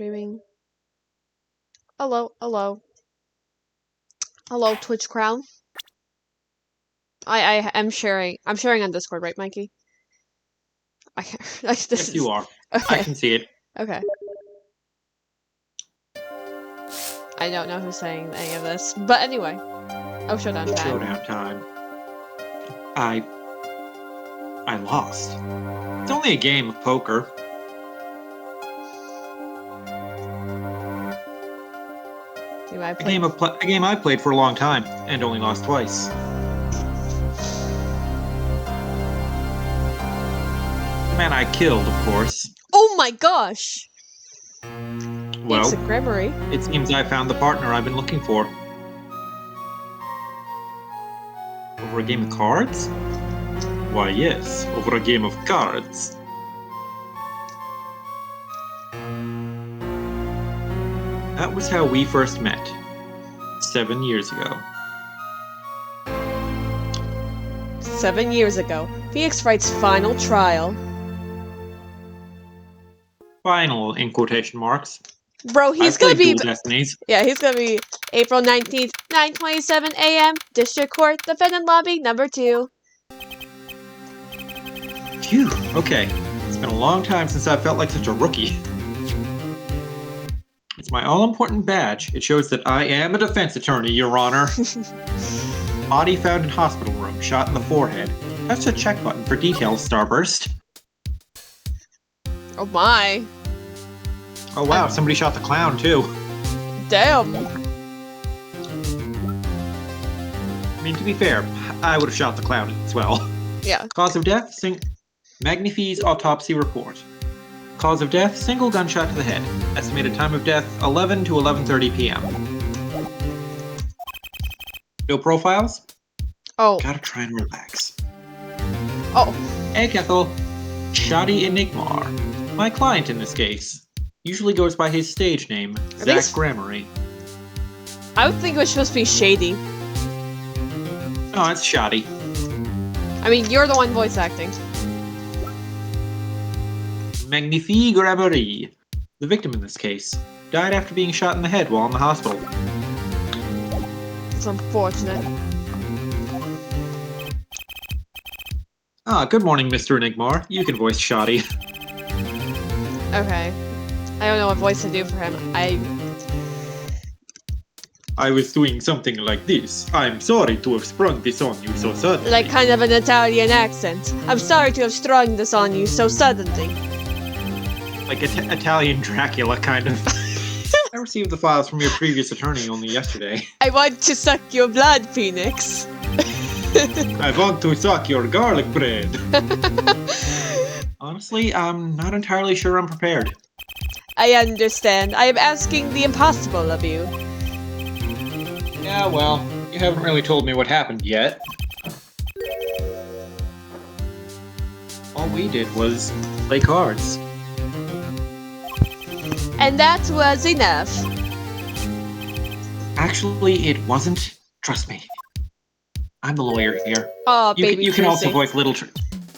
streaming. Hello, Twitch Crown. I am sharing. I'm sharing on Discord, right, Mikey? Yes, you are. Okay. I can see it. Okay. I don't know who's saying any of this, but anyway. Oh, showdown time. Showdown time. I lost. It's only a game of poker. A game I played for a long time and only lost twice. The man I killed, of course. Oh my gosh! Well, it's a Gremory. It seems I found the partner I've been looking for. Over a game of cards? Why, yes, over a game of cards. That was how we first met. 7 years ago. 7 years ago. Phoenix Wright's final trial. Final, in quotation marks. Bro, he's gonna be... Destinies. Yeah, he's gonna be April 19th, 9:27 a.m. District Court, Defendant Lobby, number 2. Phew, okay. It's been a long time since I felt like such a rookie. It's my all-important badge. It shows that I am a defense attorney, Your Honor. Body found in hospital room, shot in the forehead. Touch the check button for details, Starburst. Oh my. Oh wow, somebody shot the clown too. Damn. I mean, to be fair, I would have shot the clown as well. Yeah. Cause of death, Magnify's autopsy report. Cause of death, single gunshot to the head. Estimated time of death, 11 to 11:30 p.m. No profiles? Oh. Gotta try and relax. Oh. Hey, Ethel. Shoddy Enigmar. My client in this case. Usually goes by his stage name, Zach Grammary. I would think it was supposed to be Shady. No, it's Shoddy. I mean, you're the one voice acting. Magnifique Grammary. The victim in this case died after being shot in the head while in the hospital. It's unfortunate. Ah, good morning, Mr. Enigmar. You can voice Shoddy. Okay. I don't know what voice to do for him. I was doing something like this. I'm sorry to have sprung this on you so suddenly. Like kind of an Italian accent. I'm sorry to have sprung this on you so suddenly. Like Italian Dracula, kind of. I received the files from your previous attorney only yesterday. I want to suck your blood, Phoenix. I want to suck your garlic bread. Honestly, I'm not entirely sure I'm prepared. I understand. I am asking the impossible of you. Yeah, well, you haven't really told me what happened yet. All we did was play cards. And that was enough. Actually, it wasn't. Trust me. I'm the lawyer here. Oh, baby you can also Trucy. voice Little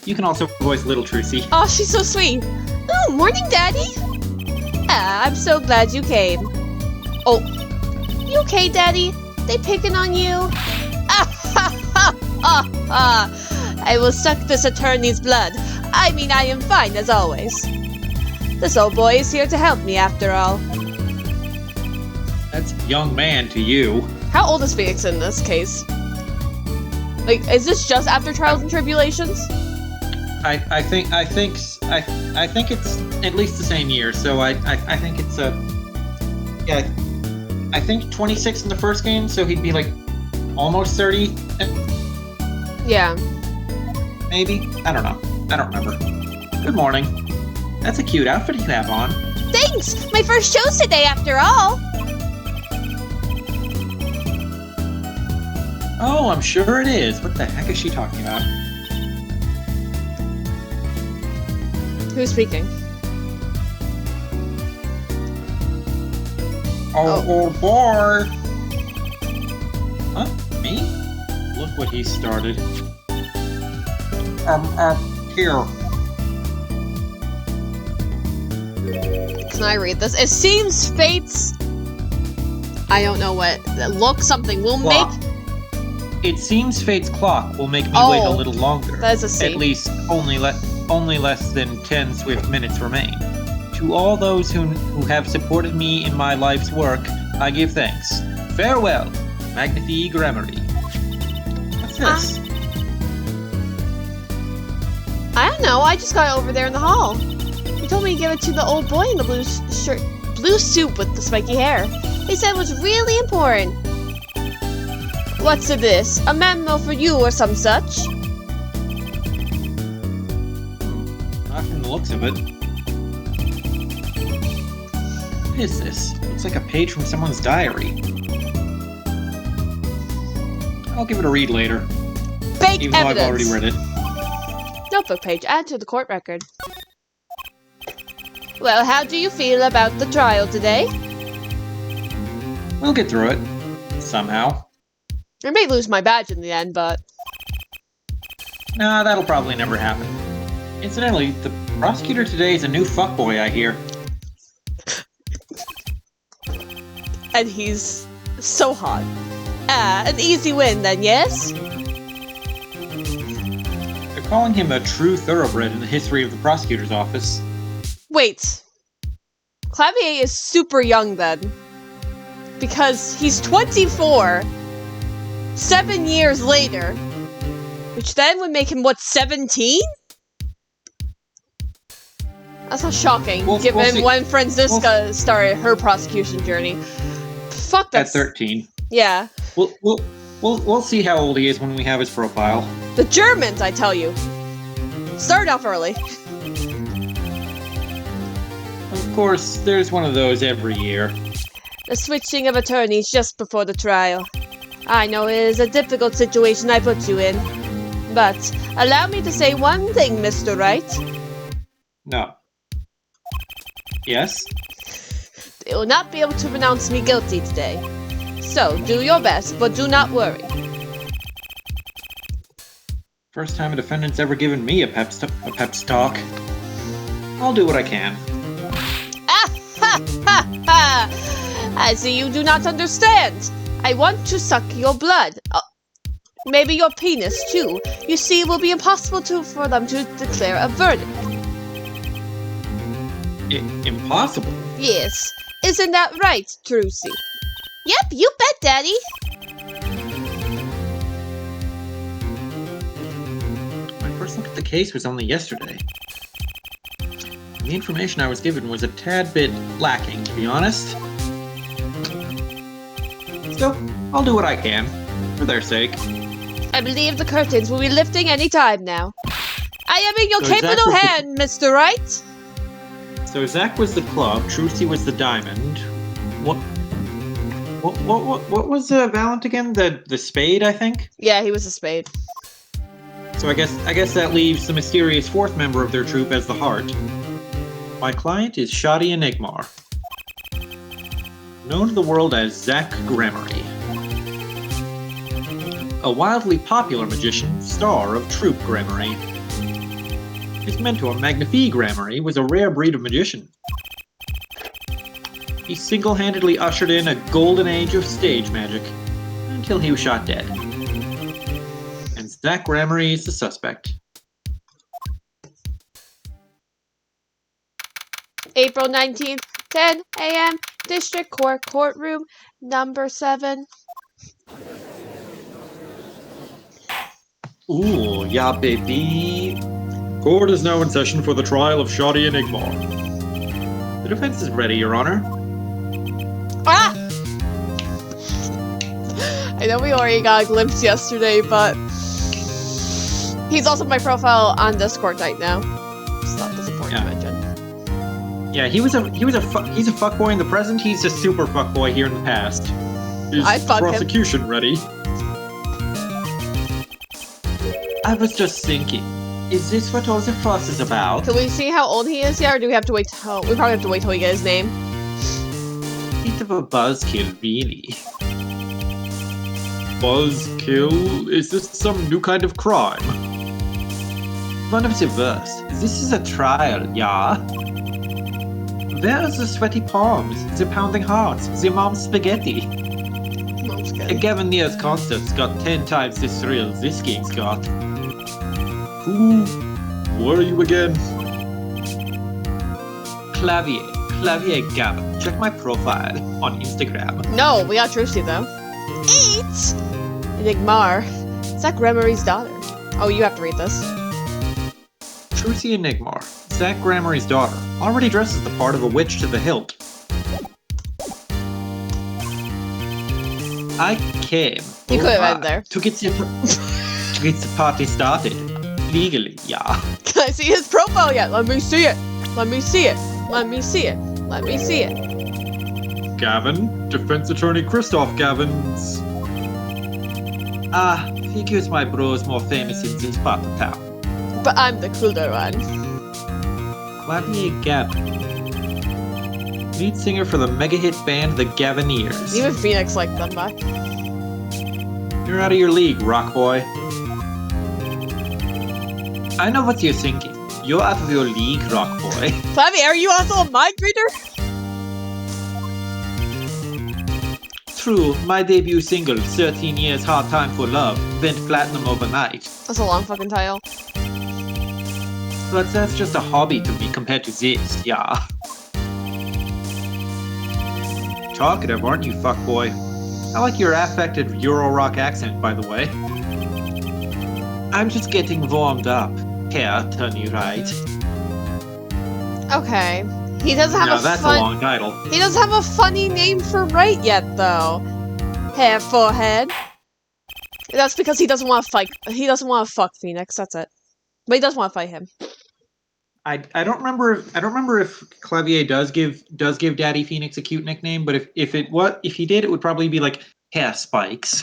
You can also voice Little Trucy. Oh, she's so sweet. Oh, morning, Daddy. Ah, I'm so glad you came. Oh, you okay, Daddy? They picking on you? Ah, ha, ha, ha, ha. I will suck this attorney's blood. I mean, I am fine as always. This old boy is here to help me after all. That's young man to you. How old is Phoenix in this case? Like, is this just after Trials and Tribulations? I think it's at least the same year. So I think it's yeah. I think 26 in the first game, so he'd be like almost 30. Yeah. Maybe. I don't know. I don't remember. Good morning. That's a cute outfit you have on. Thanks! My first show's today after all! Oh, I'm sure it is. What the heck is she talking about? Who's speaking? Oh boy! Huh? Me? Look what he started. Here. Can I read this? It seems fate's... I don't know what. Look, something will Clock. make... It seems fate's clock will make me wait a little longer. That is a C. At least only less than 10 swift minutes remain. To all those who have supported me in my life's work, I give thanks. Farewell, Magnifique Grammary. What's this? I don't know. I just got it over there in the hall. He told me to give it to the old boy in the blue suit with the spiky hair. He said it was really important. What's this? A memo for you or some such? Not from the looks of it. What is this? Looks like a page from someone's diary. I'll give it a read later. Fake even though evidence. I've already read it. Notebook page. Add to the court record. Well, how do you feel about the trial today? We'll get through it. Somehow. I may lose my badge in the end, but... Nah, that'll probably never happen. Incidentally, the prosecutor today is a new fuckboy, I hear. And he's so hot. An easy win then, yes? They're calling him a true thoroughbred in the history of the prosecutor's office. Wait. Clavier is super young then. Because he's 24, 7 years later, which then would make him, what, 17? That's not shocking, given when Franziska started her prosecution journey. Fuck, that's... At 13. Yeah. We'll see how old he is when we have his profile. The Germans, I tell you. Start off early. Of course, there's one of those every year. The switching of attorneys just before the trial. I know it is a difficult situation I put you in. But, allow me to say one thing, Mr. Wright. No. Yes? They will not be able to pronounce me guilty today. So, do your best, but do not worry. First time a defendant's ever given me a pep talk. I'll do what I can. Ah ha ha ha! I see you do not understand. I want to suck your blood. Maybe your penis, too. You see, it will be impossible for them to declare a verdict. Impossible? Yes. Isn't that right, Trucy? Yep, you bet, Daddy. My first look at the case was only yesterday. The information I was given was a tad bit lacking, to be honest. Still, I'll do what I can, for their sake. I believe the curtains will be lifting any time now. I am in your So capable hand, Mr. Wright. So Zach was the club, Trucy was the diamond. What was Valent again? The spade, I think? Yeah, he was a spade. So I guess that leaves the mysterious fourth member of their troupe as the heart. My client is Shoddy Enigmar, known to the world as Zach Grammary. A wildly popular magician, star of Troupe Grammary. His mentor, Magnifique Grammary, was a rare breed of magician. He single-handedly ushered in a golden age of stage magic, until he was shot dead. And Zach Grammary is the suspect. April 19th, 10 a.m., District Court, Courtroom number 7. Ooh, yeah, baby. Court is now in session for the trial of Shoddy Enigmar. The defense is ready, Your Honor. Ah! I know we already got a glimpse yesterday, but he's also my profile on Discord right now. Just thought this important to mention. Yeah, he's a fuckboy in the present. He's a super fuckboy here in the past. Is prosecution ready? I was just thinking, is this what all the fuss is about? Can we see how old he is yet, or do we have to wait till... We probably have to wait till we get his name. Bit of a buzzkill, really. Buzzkill? Is this some new kind of crime? One of the worst. This is a trial, yeah? Where's the sweaty palms, the pounding hearts, the mom's spaghetti? Mom's A good. Gavin Near's concert's got 10 times the thrill this game's got. Who are you again? Clavier Gavin. Check my profile on Instagram. No, we got Trucy though. 8! Enigmar. Is that Gremory's daughter? Oh, you have to read this. Trucy Enigmar, Zach Gramory's daughter, already dresses the part of a witch to the hilt. I came. You could have ended there. To get the party started. Legally, yeah. Can I see his profile yet? Let me see it. Let me see it. Let me see it. Let me see it. Gavin, defense attorney Christoph Gavins. Figures my bro's more famous in this part of town. But I'm the cooler one. Clavier Gavin. Lead singer for the mega hit band The Gavineers. Even Phoenix liked them back. You're out of your league, rock boy. I know what you're thinking. You're out of your league, rock boy. Flavie, are you also a mind reader? True, my debut single, 13 Years Hard Time for Love, went platinum overnight. That's a long fucking title. But that's just a hobby to me compared to this, yeah. Talkative, aren't you, fuckboy? I like your affected Euro rock accent, by the way. I'm just getting warmed up. Hair, turn you right. Okay. He doesn't have That's a long title. He doesn't have a funny name for right yet, though. Hair, forehead. That's because he doesn't want to fight. He doesn't want to fuck Phoenix. That's it. But he does want to fight him. I don't remember if Clavier does give Daddy Phoenix a cute nickname, but if he did, it would probably be like Hair Spikes.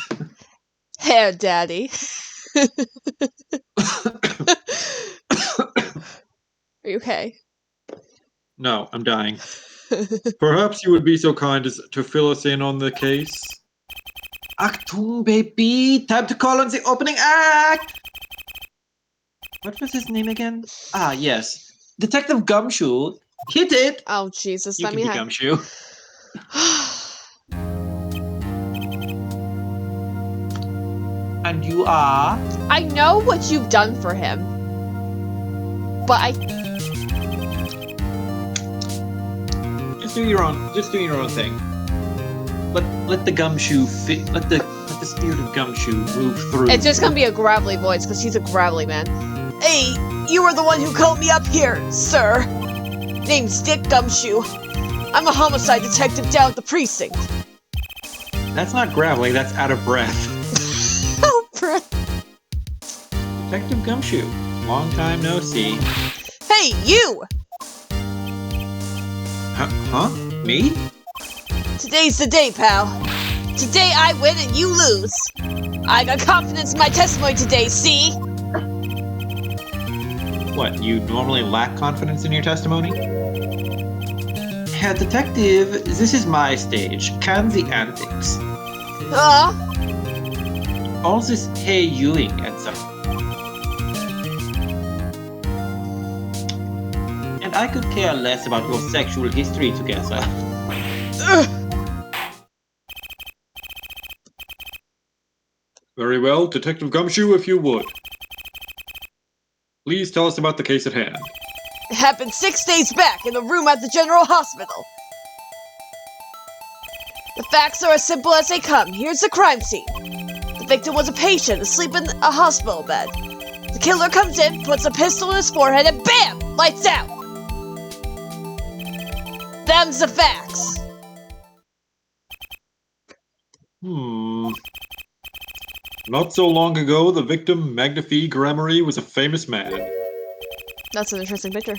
Hair Daddy. Are you okay? No, I'm dying. Perhaps you would be so kind as to fill us in on the case. Achtung, baby! Time to call on the opening act! What was his name again? Ah, yes. Detective Gumshoe. Hit it! Oh, Jesus. You Let can me be have... Gumshoe. And you are? I know what you've done for him. But Just do your own thing. Let the Gumshoe fit. Let the spirit of Gumshoe move through. It's just gonna be a gravelly voice, because he's a gravelly man. Hey, you were the one who called me up here, sir. Name's Dick Gumshoe. I'm a homicide detective down at the precinct. That's not gravelly, that's out of breath. Oh, breath. Detective Gumshoe. Long time no see. Hey, you! Huh? Me? Today's the day, pal. Today I win and you lose. I got confidence in my testimony today, see? What, you normally lack confidence in your testimony? Herr Detective, this is my stage. Can the antics. All this hey youing and stuff. And I could care less about your sexual history together. Very well, Detective Gumshoe, if you would. Please tell us about the case at hand. It happened 6 days back in a room at the General Hospital. The facts are as simple as they come. Here's the crime scene. The victim was a patient asleep in a hospital bed. The killer comes in, puts a pistol in his forehead, and BAM! Lights out! Them's the facts. Not so long ago, the victim, Magnifi Gramory, was a famous man. That's an interesting picture.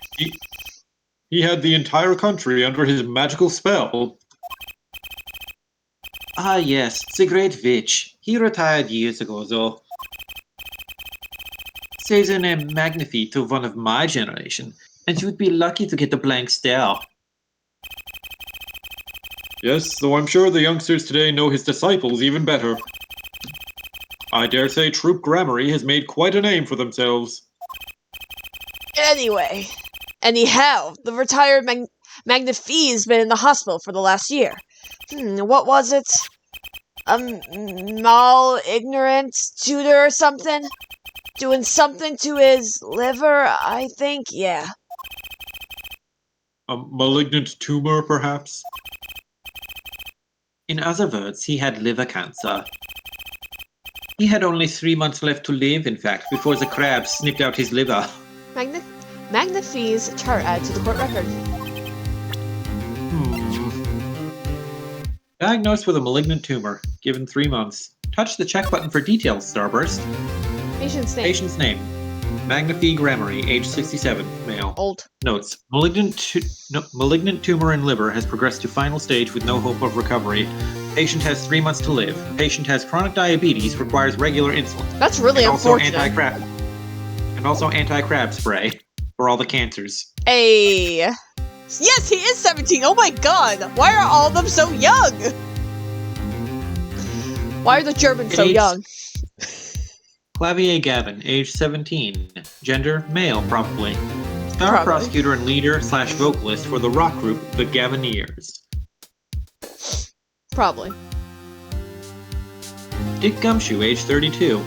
He had the entire country under his magical spell. Ah yes, the great witch. He retired years ago, though. Say the name Magnifi to one of my generation, and you would be lucky to get the blank stare. Yes, though I'm sure the youngsters today know his disciples even better. I dare say Troop Gramory has made quite a name for themselves. Anyhow, the retired Magnifique's been in the hospital for the last year. What was it? Mal-ignorant tutor or something? Doing something to his liver, I think? Yeah. A malignant tumor, perhaps? In other words, he had liver cancer. He had only 3 months left to live, in fact, before the crab snipped out his liver. Magnifique's chart added to the court record. Diagnosed with a malignant tumor, given 3 months. Touch the check button for details, Starburst. Patient's name. Patient's name. Magnifique Gramery, age 67, male. Old. Notes. Malignant tumor in liver has progressed to final stage with no hope of recovery. Patient has 3 months to live. Patient has chronic diabetes, requires regular insulin. That's really unfortunate. And also anti-crab spray for all the cancers. Hey. Yes, he is 17! Oh my god! Why are all of them so young? Why are the Germans so young? Clavier Gavin, age 17. Gender, male, probably. Star prosecutor and leader / vocalist for the rock group The Gavineers. Probably. Dick Gumshoe, age 32.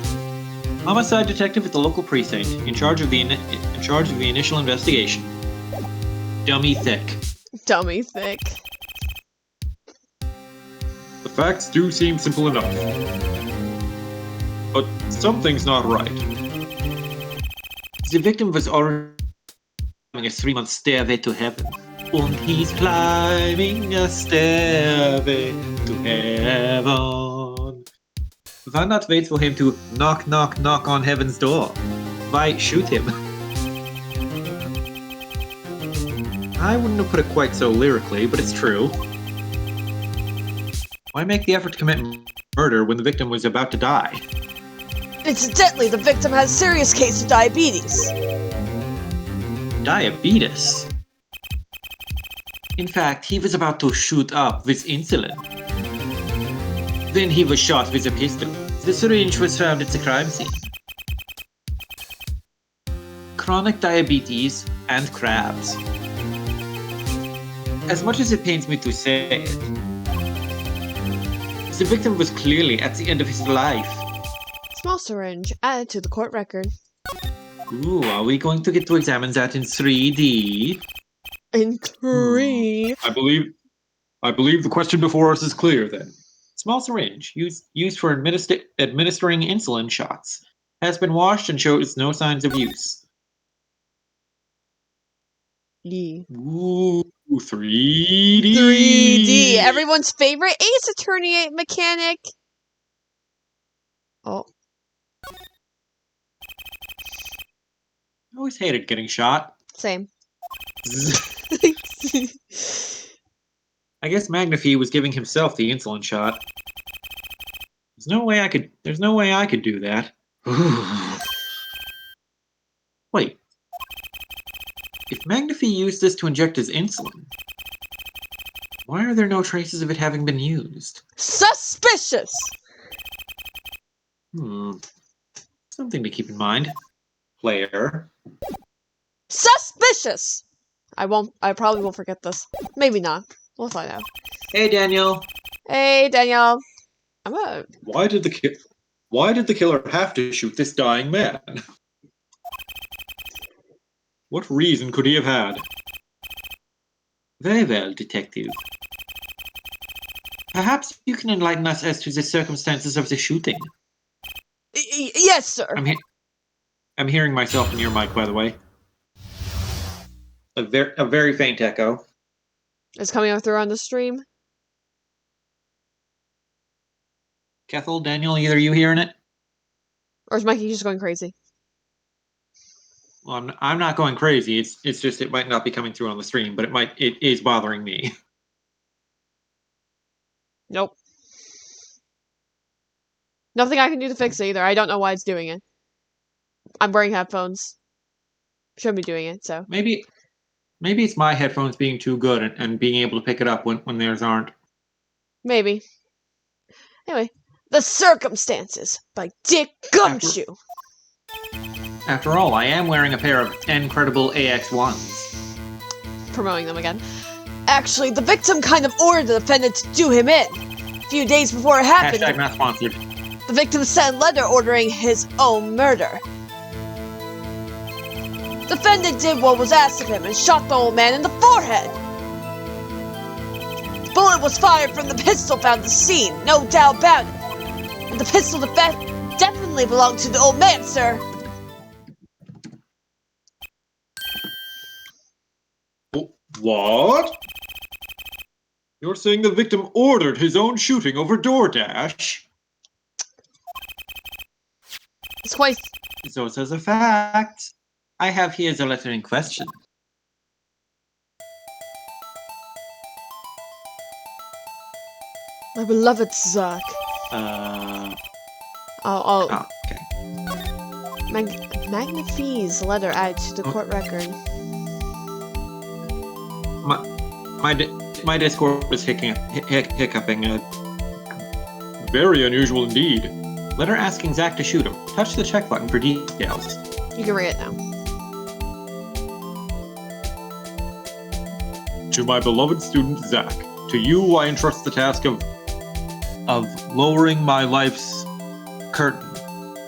Homicide detective at the local precinct, in charge of the initial investigation. Dummy thick. Dummy thick. The facts do seem simple enough. But something's not right. The victim was already having a 3-month stairway to heaven. And he's climbing a stairway to heaven. Why not wait for him to knock, knock, knock on heaven's door? Why shoot him? I wouldn't have put it quite so lyrically, but it's true. Why make the effort to commit murder when the victim was about to die? Incidentally, the victim has a serious case of diabetes. Diabetes? In fact, he was about to shoot up with insulin. Then he was shot with a pistol. The syringe was found at the crime scene. Chronic diabetes and crabs. As much as it pains me to say it, the victim was clearly at the end of his life. Small syringe added to the court record. Ooh, are we going to get to examine that in 3D? In 3? I believe the question before us is clear then. Small syringe, used for administering insulin shots, has been washed and shows no signs of use. Ooh, 3D! 3D! Everyone's favorite Ace Attorney mechanic! Oh. I always hated getting shot. Same. I guess Magnifique was giving himself the insulin shot. There's no way I could do that. Wait. If Magnifique used this to inject his insulin, why are there no traces of it having been used? Suspicious! Something to keep in mind. Player. Suspicious! I probably won't forget this. Maybe not. We'll find out. Hey, Daniel. Hey, Daniel. Why did the killer have to shoot this dying man? What reason could he have had? Very well, detective. Perhaps you can enlighten us as to the circumstances of the shooting. Yes, sir. I'm hearing myself in your mic, by the way. A very faint echo. It's coming up through on the stream. Kethel, Daniel, either you hearing it? Or is Mikey just going crazy? Well, I'm not going crazy. It's just it might not be coming through on the stream, but it is bothering me. Nope. Nothing I can do to fix it either. I don't know why it's doing it. I'm wearing headphones. Shouldn't be doing it, so. Maybe it's my headphones being too good and being able to pick it up when theirs aren't. Maybe. Anyway, The Circumstances by Dick Gumshoe. After all, I am wearing a pair of incredible AX1s. Promoting them again. Actually, the victim kind of ordered the defendant to do him in. A few days before it happened, Hashtag not sponsored. the victim sent a letter ordering his own murder. The defendant did what was asked of him and shot the old man in the forehead. The bullet was fired from the pistol found at the scene, no doubt about it. And the pistol definitely belonged to the old man, sir. What? You're saying the victim ordered his own shooting over DoorDash? It's quite... So says a fact. I have here the letter in question. My beloved Zach. Okay. Magnifie's letter added to the court record. My Discord is hiccuping. Very unusual indeed. Letter asking Zach to shoot him. Touch the check button for details. You can read it now. To my beloved student Zach, to you I entrust the task of lowering my life's curtain.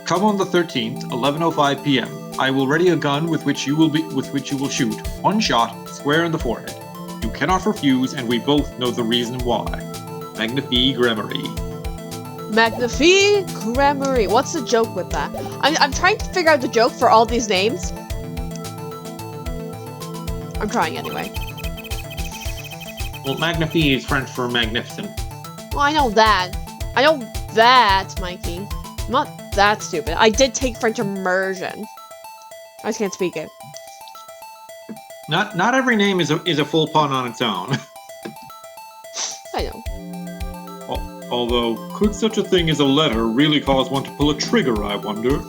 Come on the 13th, 11:05 p.m. I will ready a gun with which you will shoot one shot square in the forehead. You cannot refuse, and we both know the reason why. Magnifie Grammary. Magnifie Grammary. What's the joke with that? I'm trying to figure out the joke for all these names. I'm trying anyway. Well, Magnifie is French for magnificent. Well, I know that. I know that, Mikey. I'm not that stupid. I did take French immersion. I just can't speak it. Not every name is a full pun on its own. I know. Although, could such a thing as a letter really cause one to pull a trigger, I wonder?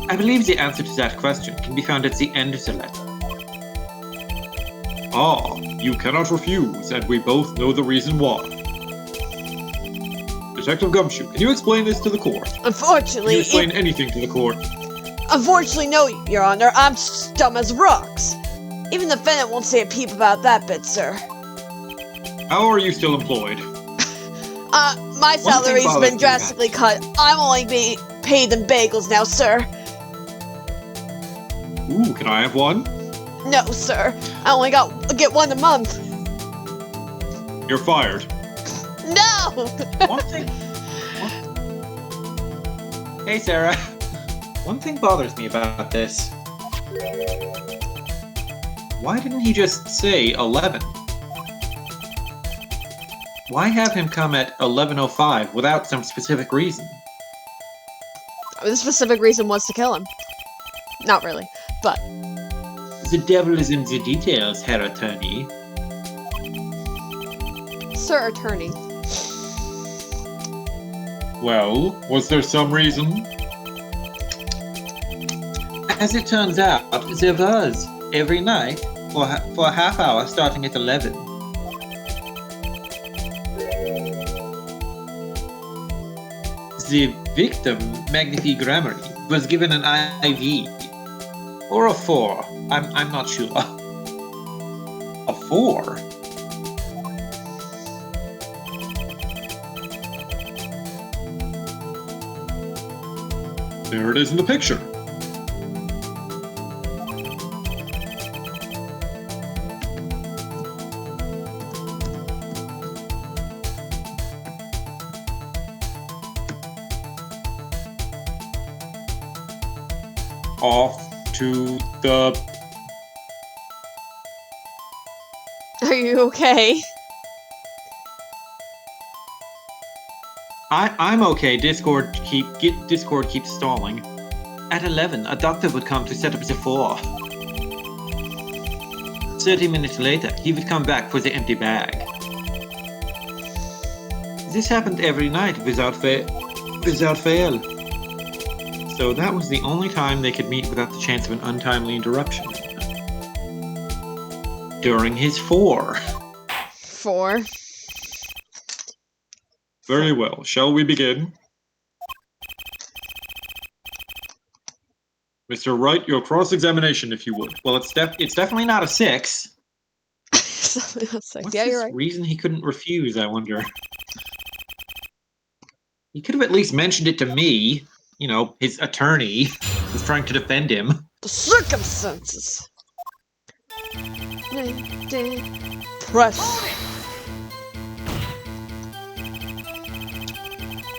I believe the answer to that question can be found at the end of the letter. Ah, you cannot refuse, and we both know the reason why. Detective Gumshoe, can you explain this to the court? Unfortunately, Can you explain anything to the court? Unfortunately, no, Your Honor. I'm dumb as rocks. Even the defendant won't say a peep about that bit, sir. How are you still employed? My salary's been drastically cut. I'm only being paid in bagels now, sir. Ooh, can I have one? No, sir. I only get one a month. You're fired. No! One thing. Hey, Sarah. One thing bothers me about this. Why didn't he just say 11? Why have him come at 11:05 without some specific reason? The specific reason was to kill him. Not really, but... The devil is in the details, Herr Attorney. Sir Attorney. Well, was there some reason? As it turns out, there was. Every night, for a half hour starting at 11. The victim, Magnifie Grammary, was given an IV. Or a 4. I'm not sure. A 4? There it is in the picture. Off to the... Are you okay? I'm okay. Discord keeps stalling. At 11, a doctor would come to set up the 4. 30 minutes later, he would come back for the empty bag. This happened every night without fail. So that was the only time they could meet without the chance of an untimely interruption. During his 4. 4. Very well. Shall we begin? Mr. Wright, your cross-examination, if you would. Well, it's definitely not a 6. Something else. What's Yeah, this you're right. reason he couldn't refuse, I wonder? He could have at least mentioned it to me. You know, his attorney was trying to defend him. The circumstances. Press.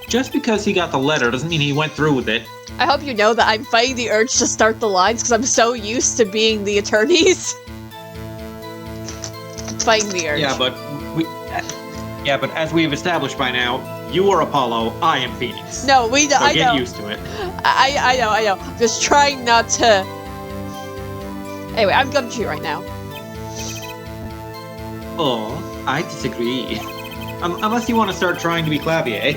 Just because he got the letter doesn't mean he went through with it. I hope you know that I'm fighting the urge to start the lines because I'm so used to being the attorneys. Fighting the urge. Yeah, but as we have established by now, you are Apollo, I am Phoenix. No, So I get know. used to it. I know. Just trying not to. Anyway, I'm Gumshoe right now. Oh, I disagree. Unless you want to start trying to be Clavier.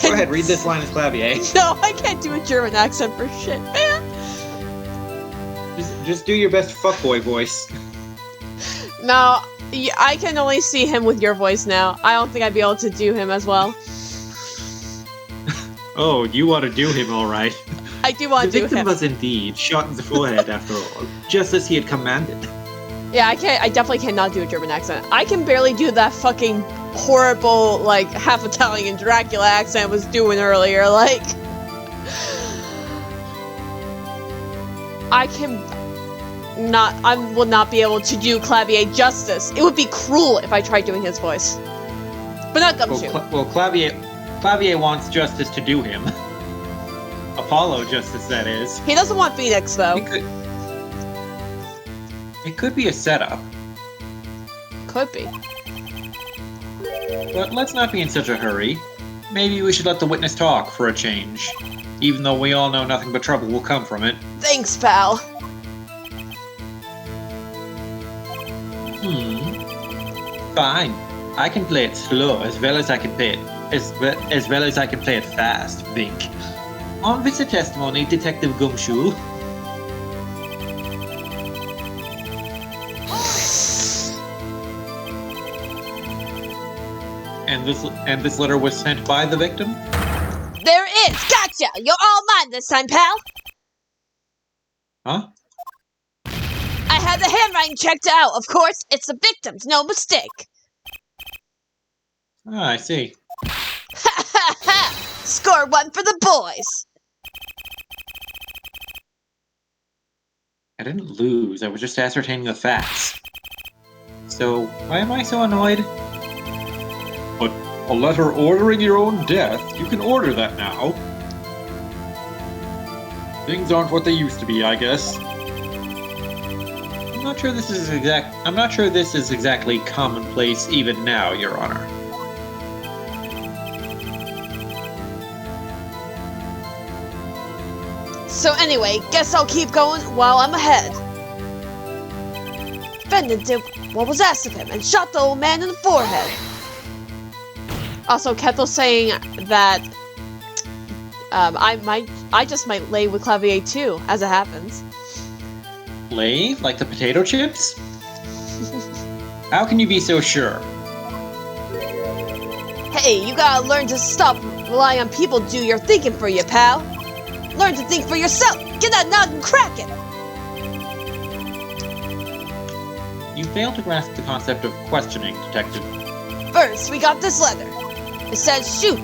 Go ahead, read this line as Clavier. No, I can't do a German accent for shit, man. Just do your best fuckboy voice. No, I can only see him with your voice now. I don't think I'd be able to do him as well. Oh, you want to do him, all right. I do want to The do victim him. was indeed shot in the forehead, after all, just as he had commanded. Yeah, I definitely cannot do a German accent. I can barely do that fucking horrible, like, half Italian Dracula accent I was doing earlier, like... I will not be able to do Clavier justice. It would be cruel if I tried doing his voice. But not Gumshoe. Well, Clavier wants justice to do him. Apollo justice, that is. He doesn't want Phoenix, though. It could be a setup. Could be. But let's not be in such a hurry. Maybe we should let the witness talk for a change. Even though we all know nothing but trouble will come from it. Thanks, pal. Fine. I can play it slow as well as I can play it as well as I can play it fast, Vink. On with the testimony, Detective Gumshoe. And this letter was sent by the victim? There it is! Gotcha! You're all mine this time, pal! Huh? I had the handwriting checked out. Of course, it's the victim's, no mistake. Ah, I see. Ha ha ha! Score one for the boys! I didn't lose, I was just ascertaining the facts. So, why am I so annoyed? But a letter ordering your own death, you can order that now. Things aren't what they used to be, I guess. I'm not sure this is exactly commonplace even now, Your Honor. So anyway, guess I'll keep going while I'm ahead. Defendant did what was asked of him and shot the old man in the forehead. Also, Kettle's saying that I just might lay with Clavier too, as it happens. Lay? Like the potato chips? How can you be so sure? Hey, you gotta learn to stop relying on people to do your thinking for you, pal. Learn to think for yourself. Get that noggin cracking. You fail to grasp the concept of questioning, Detective. First, we got this letter. It says shoot.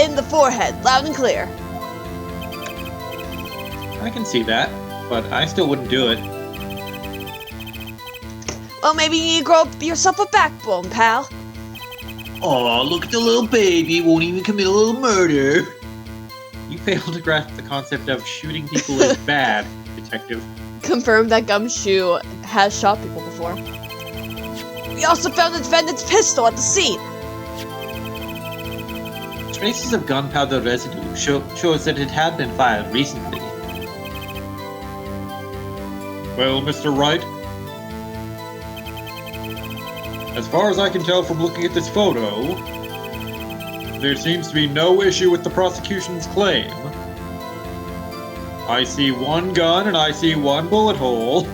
In the forehead, loud and clear. I can see that, but I still wouldn't do it. Well, maybe you need to grow up yourself a backbone, pal. Aw, look at the little baby, won't even commit a little murder. You fail to grasp the concept of shooting people is bad, Detective. Confirmed that Gumshoe has shot people before. We also found the defendant's pistol at the scene. Traces of gunpowder residue shows that it had been fired recently. Well, Mr. Wright? As far as I can tell from looking at this photo, there seems to be no issue with the prosecution's claim. I see one gun and I see one bullet hole.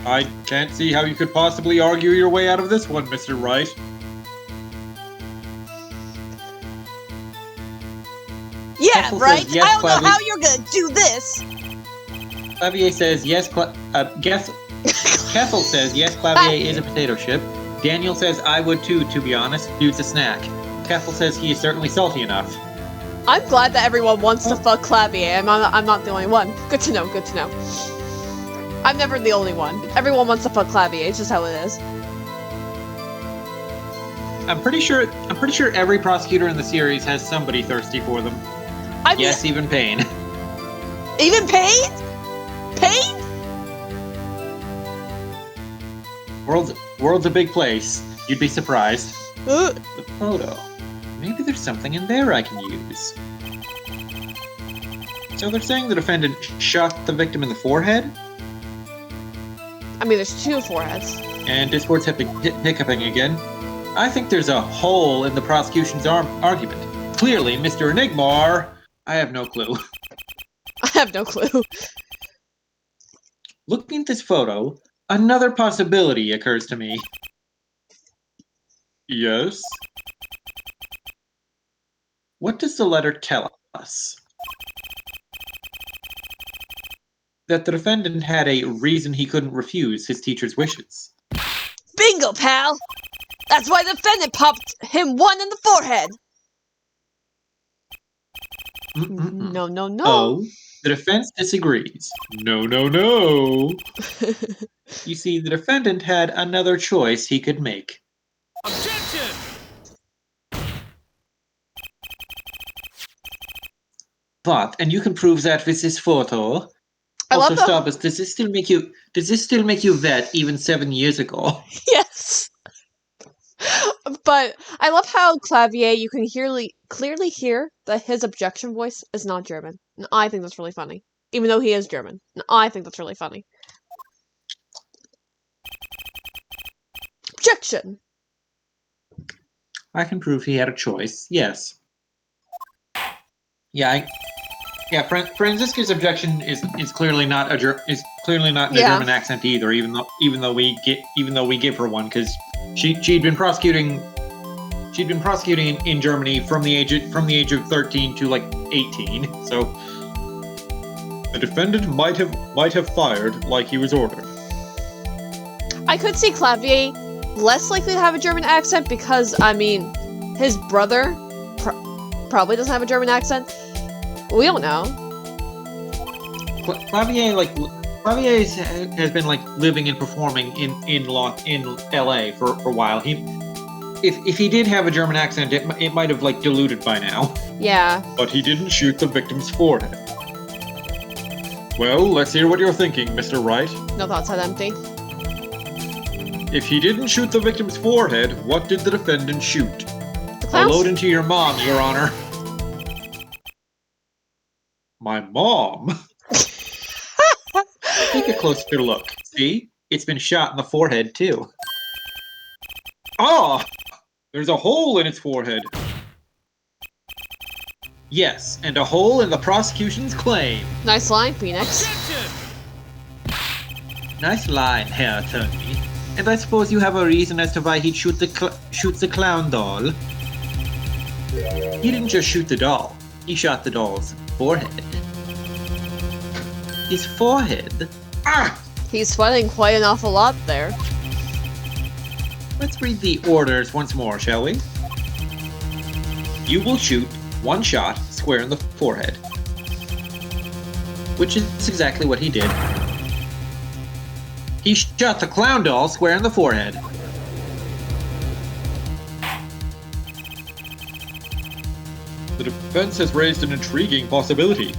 I can't see how you could possibly argue your way out of this one, Mr. Wright. Yeah, Kessel right? says yes, I don't know Clavy. how you're gonna do this. Clavier says yes. Kessel says yes. Clavier is a potato chip. Daniel says I would too. To be honest, dude's a snack. Kessel says he is certainly salty enough. I'm glad that everyone wants to fuck Clavier. I'm not the only one. Good to know. Good to know. I'm never the only one. Everyone wants to fuck Clavier. It's just how it is. I'm pretty sure every prosecutor in the series has somebody thirsty for them. Yes, even Pain. Even Pain? Pain? World's a big place. You'd be surprised. Uh. The photo. Maybe there's something in there I can use. So they're saying the defendant shot the victim in the forehead? I mean, there's two foreheads. And Discord's hiccuping again. I think there's a hole in the prosecution's argument. Clearly, Mr. Enigmar... I have no clue. I have no clue. Looking at this photo, another possibility occurs to me. Yes? What does the letter tell us? That the defendant had a reason he couldn't refuse his teacher's wishes. Bingo, pal! That's why the defendant popped him one in the forehead! No, no, no. Oh, the defense disagrees. No, no, no. You see, the defendant had another choice he could make. Objection! But, and you can prove that with this photo. Also, Starburst, does this still make you vet even 7 years ago? Yes! But I love how Clavier, you can clearly hear that his objection voice is not German. And I think that's really funny. Even though he is German. And I think that's really funny. Objection! I can prove he had a choice, yes. Yeah, Franziska's objection is clearly not in a German accent either, even though we give her one, because she'd been prosecuting in Germany from the age of 13 to like 18. So the defendant might have fired like he was ordered. I could see Clavier less likely to have a German accent because, I mean, his brother probably doesn't have a German accent. We don't know. Clavier has been like living and performing in LA for a while. If he did have a German accent, it might have like diluted by now. Yeah. But he didn't shoot the victim's forehead. Well, let's hear what you're thinking, Mr. Wright. No thoughts, head empty. If he didn't shoot the victim's forehead, what did the defendant shoot? I'll load into your mom, Your Honor. My mom? Take a closer look. See? It's been shot in the forehead, too. Ah! There's a hole in its forehead. Yes, and a hole in the prosecution's claim. Nice line, Phoenix. Nice line, Herr Attorney. And I suppose you have a reason as to why he'd shoot the clown doll. He didn't just shoot the doll. He shot the doll's forehead. His forehead? Ah! He's fighting quite an awful lot there. Let's read the orders once more, shall we? You will shoot one shot square in the forehead. Which is exactly what he did. He shot the clown doll square in the forehead. The defense has raised an intriguing possibility.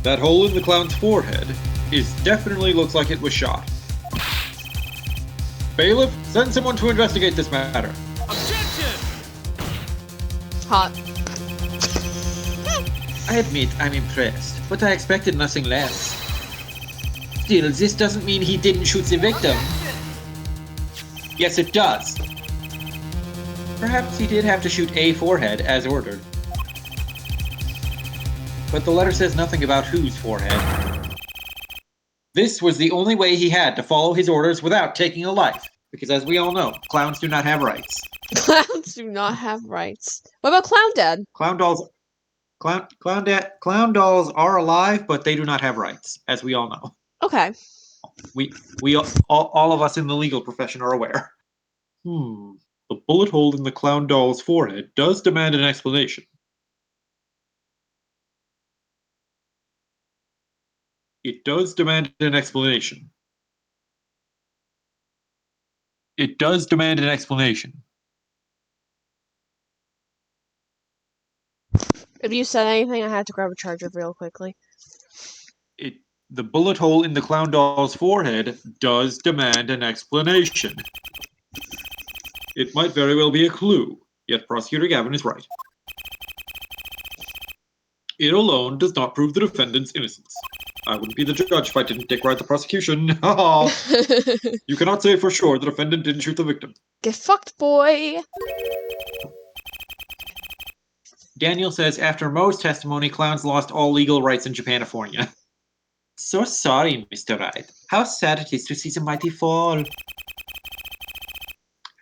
That hole in the clown's forehead definitely looks like it was shot. Bailiff, send someone to investigate this matter. Objection! Hot. I admit I'm impressed, but I expected nothing less. Still, this doesn't mean he didn't shoot the victim. Yes, it does. Perhaps he did have to shoot a forehead as ordered. But the letter says nothing about whose forehead. This was the only way he had to follow his orders without taking a life. Because as we all know, clowns do not have rights. Clowns do not have rights. What about Clown Dad? Clown dolls Clown dolls are alive, but they do not have rights, as we all know. Okay. We all of us in the legal profession are aware. The bullet hole in the clown doll's forehead does demand an explanation. It does demand an explanation. It does demand an explanation. If you said anything, I had to grab a charger real quickly. The bullet hole in the clown doll's forehead does demand an explanation. It might very well be a clue, yet Prosecutor Gavin is right. It alone does not prove the defendant's innocence. I wouldn't be the judge if I didn't dick ride the prosecution. You cannot say for sure the defendant didn't shoot the victim. Get fucked, boy! Daniel says, after Moe's testimony, clowns lost all legal rights in Japanifornia. So sorry, Mr. Wright. How sad it is to see the mighty fall.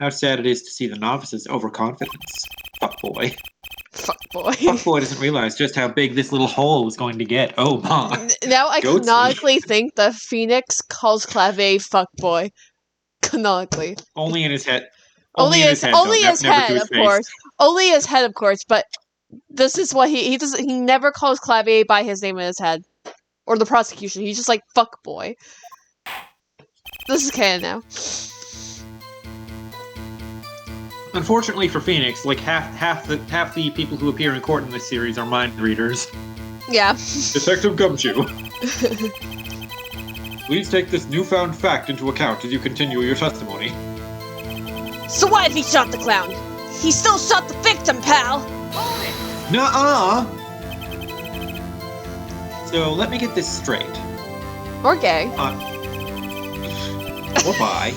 How sad it is to see the novice's overconfidence. Fuckboy. Fuckboy. Fuckboy doesn't realize just how big this little hole was going to get. Oh my. Now I Goatsy. canonically think that Phoenix calls Clave fuckboy. Canonically. Only in his head. Only his though. his Never to head, his of face. course. Only his head, of course, but this is what he does. He never calls Clave by his name in his head. Or the prosecution. He's just like, fuck boy. This is canon now. Unfortunately for Phoenix, like half the people who appear in court in this series are mind readers. Yeah. Detective Gumshoe, please take this newfound fact into account as you continue your testimony. So what if he shot the clown? He still shot the victim, pal! Nuh-uh! So let me get this straight. Or gay. Or bi.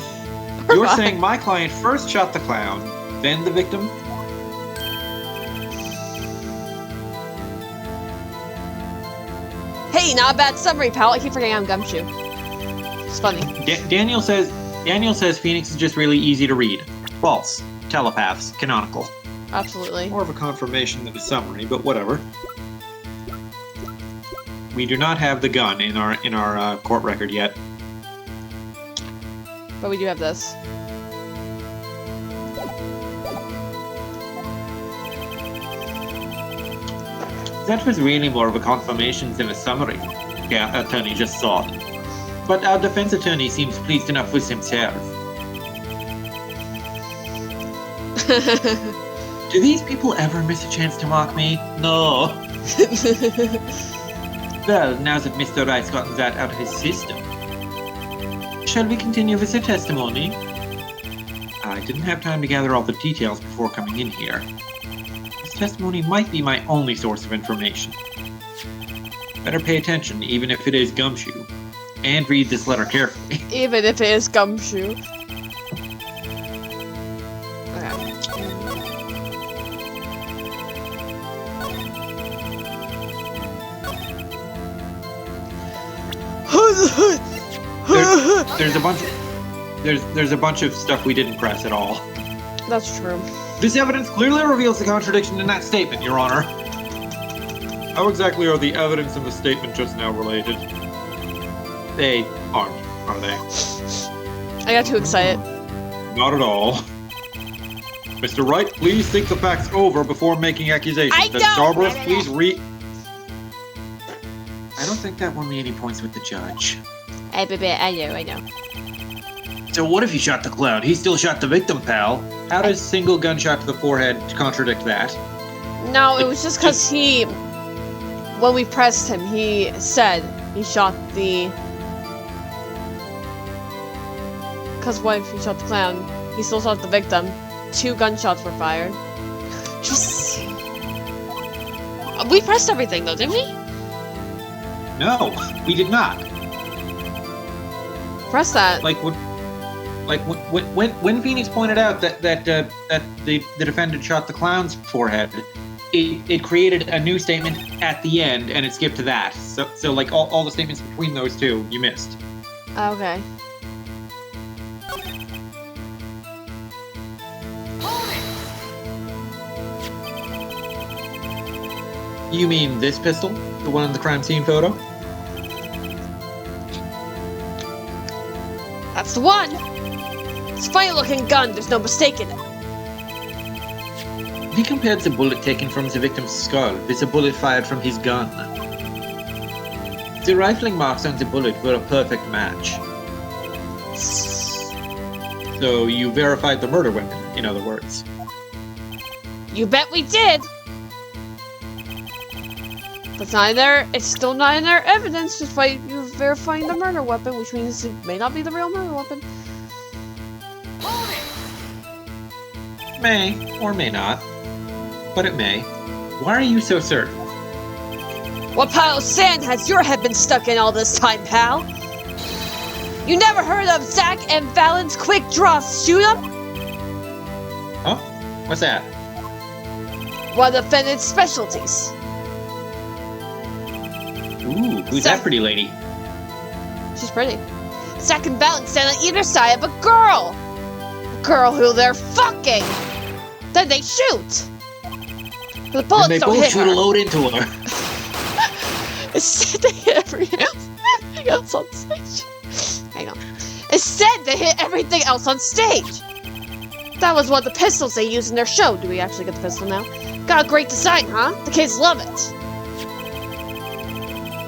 Or You're bi. saying my client first shot the clown, then the victim? Hey, not a bad summary, pal. I keep forgetting I'm Gumshoe. It's funny. Daniel says Phoenix is just really easy to read. False. Telepaths. Canonical. Absolutely. More of a confirmation than a summary, but whatever. We do not have the gun in our court record yet. But we do have this. That was really more of a confirmation than a summary. Yeah, attorney just thought. But our defense attorney seems pleased enough with himself. Do these people ever miss a chance to mock me? No. Well, now that Mr. Wright's gotten that out of his system, shall we continue with the testimony? I didn't have time to gather all the details before coming in here. This testimony might be my only source of information. Better pay attention, even if it is Gumshoe, and read this letter carefully. Even if it is Gumshoe. There's a bunch of stuff we didn't press at all. That's true. This evidence clearly reveals the contradiction in that statement, Your Honor. How exactly are the evidence and the statement just now related? They aren't, are they? I got too excited. Not at all. Mr. Wright, please think the facts over before making accusations. I Then don't. Starburst, please I don't think that won me any points with the judge. I know. So what if he shot the clown? He still shot the victim, pal. How does single gunshot to the forehead contradict that? No, it was just because he... When we pressed him, he said he shot the... Because what if he shot the clown? He still shot the victim. 2 gunshots were fired. Just... We pressed everything though, didn't we? No, we did not. Press that. When Phoenix pointed out that the defendant shot the clown's forehead, it created a new statement at the end, and it skipped to that. So like all the statements between those two, you missed. Okay. You mean this pistol? The one in the crime scene photo? That's the one! It's a funny-looking gun, there's no mistaking it. He compared the bullet taken from the victim's skull with the bullet fired from his gun. The rifling marks on the bullet were a perfect match. So you verified the murder weapon, in other words. You bet we did! But it's still not in their evidence, despite you verifying the murder weapon, which means it may not be the real murder weapon. May, or may not. But it may. Why are you so certain? What pile of sand has your head been stuck in all this time, pal? You never heard of Zach and Valen's quick draw shoot-up? Huh? What's that? One of the defendant's specialties. Ooh, who's that pretty lady? She's pretty. Zach and Valen stand on either side of a girl! A girl who they're fucking! Then they shoot! The bullets and they don't both hit shoot her. a load into her. Instead, they hit everything else on stage. Hang on. Instead, they hit everything else on stage! That was one of the pistols they used in their show. Do we actually get the pistol now? Got a great design, huh? The kids love it.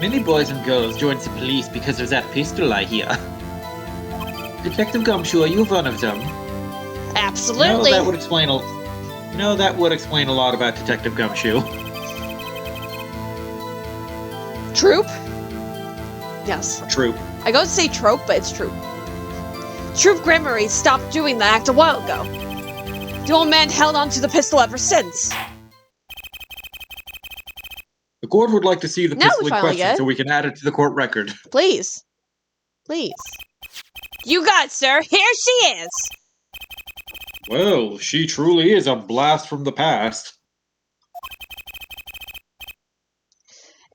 Many boys and girls joined the police because of that pistol, I hear. Detective Gumshoe, are you one of them? Absolutely. That would explain a lot about Detective Gumshoe. Troop? Yes. Troop. I go to say trope, but it's troop. Troop Grammary stopped doing the act a while ago. The old man held on to the pistol ever since. The court would like to see the Now pistol we in finally question get it. so we can add it to the court record. Please. Please. You got it, sir. Here she is. Well, she truly is a blast from the past.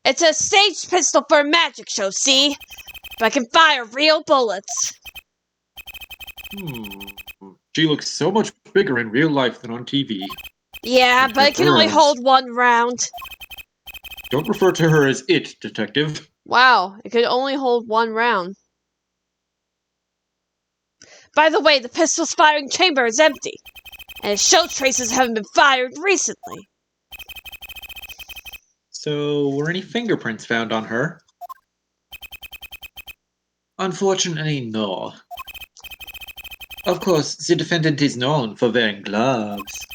It's a staged pistol for a magic show, see? But I can fire real bullets. She looks so much bigger in real life than on TV. Yeah, but it can only hold one round. Don't refer to her as it, Detective. Wow, it could only hold one round. By the way, the pistol's firing chamber is empty, and its shell traces haven't been fired recently. So, were any fingerprints found on her? Unfortunately, no. Of course, the defendant is known for wearing gloves.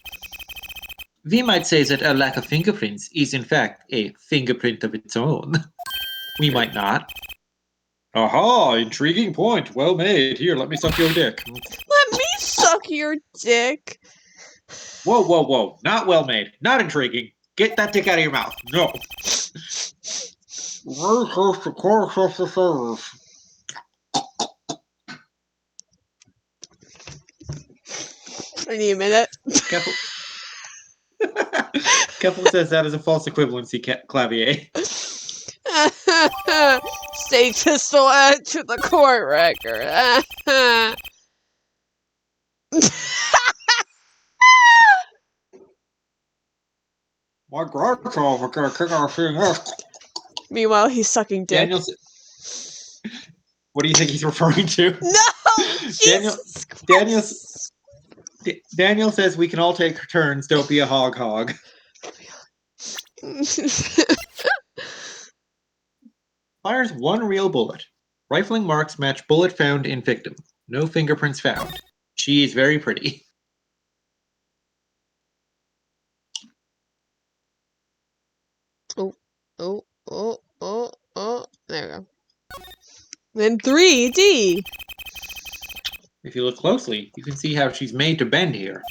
We might say that a lack of fingerprints is in fact a fingerprint of its own. We might not. Aha! Intriguing point. Well made. Here, let me suck your dick. Let me suck your dick. Whoa, whoa, whoa. Not well made. Not intriguing. Get that dick out of your mouth. No. I need a minute. Keffel says that is a false equivalency, Clavier. Stage pistol add to the court record. My grandchild gonna kick our thing off. Meanwhile, he's sucking dick. What do you think he's referring to? No! Daniel says we can all take turns, don't be a hog. Fires one real bullet. Rifling marks match bullet found in victim. No fingerprints found. She is very pretty. Oh. There we go. Then 3D. If you look closely, you can see how she's made to bend here.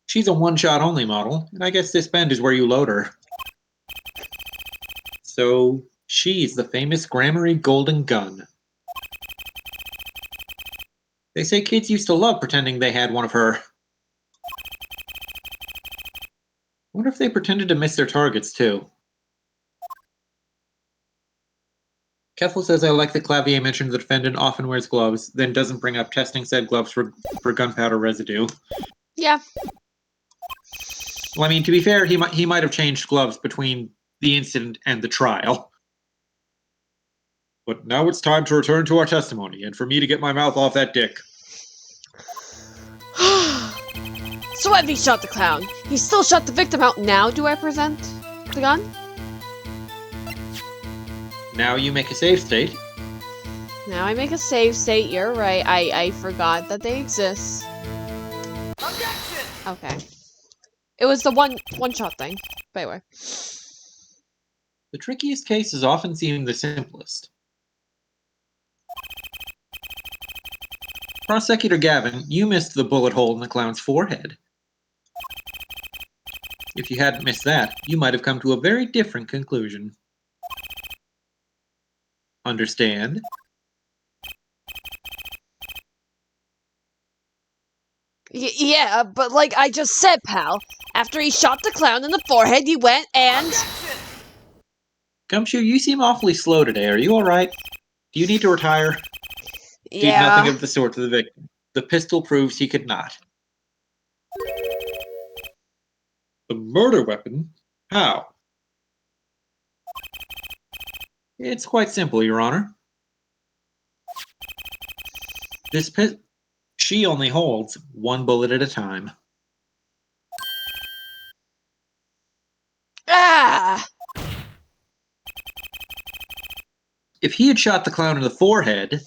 She's a one-shot only model, and I guess this bend is where you load her. So, she's the famous Grammary Golden Gun. They say kids used to love pretending they had one of her. I wonder if they pretended to miss their targets, too. Keffel says I like that Clavier mentioned the defendant often wears gloves, then doesn't bring up testing said gloves for gunpowder residue. Yeah. Well, I mean, to be fair, he might have changed gloves between the incident and the trial. But now it's time to return to our testimony, and for me to get my mouth off that dick. So Evie shot the clown. He still shot the victim out. Now do I present the gun? Now you make a save state. Now I make a save state. You're right. I forgot that they exist. Objection! Okay. It was the one shot thing. But anyway. The trickiest cases often seem the simplest. Prosecutor Gavin, you missed the bullet hole in the clown's forehead. If you hadn't missed that, you might have come to a very different conclusion. Understand? Yeah, but like I just said, pal, after he shot the clown in the forehead, he went and... Gumshoe, you seem awfully slow today. Are you alright? Do you need to retire? Did Yeah. nothing of the sort to the victim. The pistol proves he could not. The murder weapon? How? It's quite simple, Your Honor. She only holds one bullet at a time. Ah! If he had shot the clown in the forehead,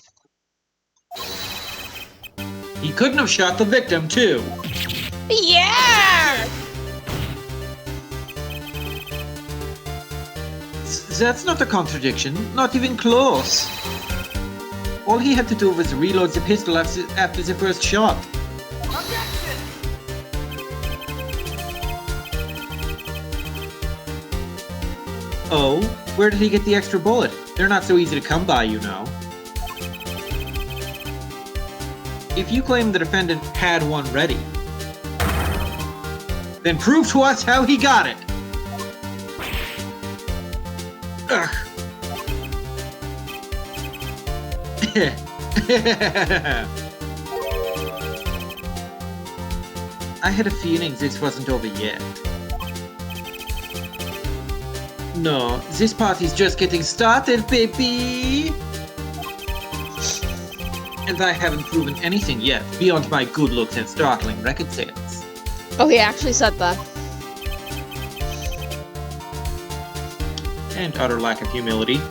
he couldn't have shot the victim, too. Yeah! That's not a contradiction. Not even close. All he had to do was reload the pistol after the first shot. Objection! Oh, where did he get the extra bullet? They're not so easy to come by, you know. If you claim the defendant had one ready, then prove to us how he got it. Ugh. I had a feeling this wasn't over yet. No, this party's just getting started, baby! And I haven't proven anything yet, beyond my good looks and startling record sales. Oh, he actually said that. And utter lack of humility.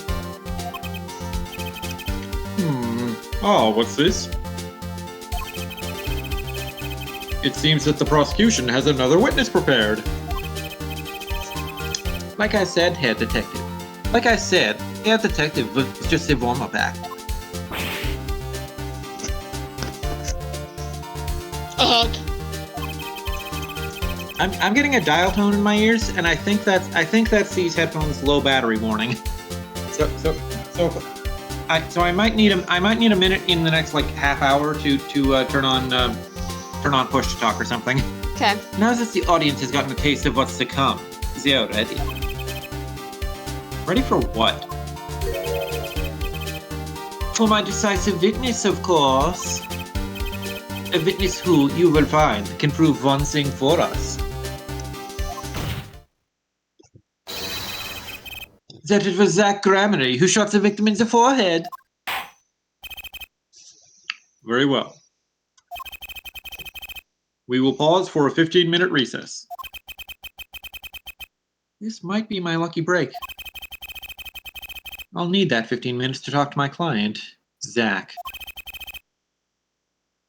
Oh, what's this? It seems that the prosecution has another witness prepared. Like I said, Herr Detective. Like I said, Herr Detective was just a warm-up act. I'm getting a dial tone in my ears, and I think that's these headphones' low battery warning. So I might need a minute in the next like half hour to turn on push to talk or something. Okay. Now that the audience has gotten a taste of what's to come, they're ready. Ready for what? For my decisive witness, of course. A witness who, you will find, can prove one thing for us. That it was Zach Gramery who shot the victim in the forehead. Very well. We will pause for a 15-minute recess. This might be my lucky break. I'll need that 15 minutes to talk to my client, Zach.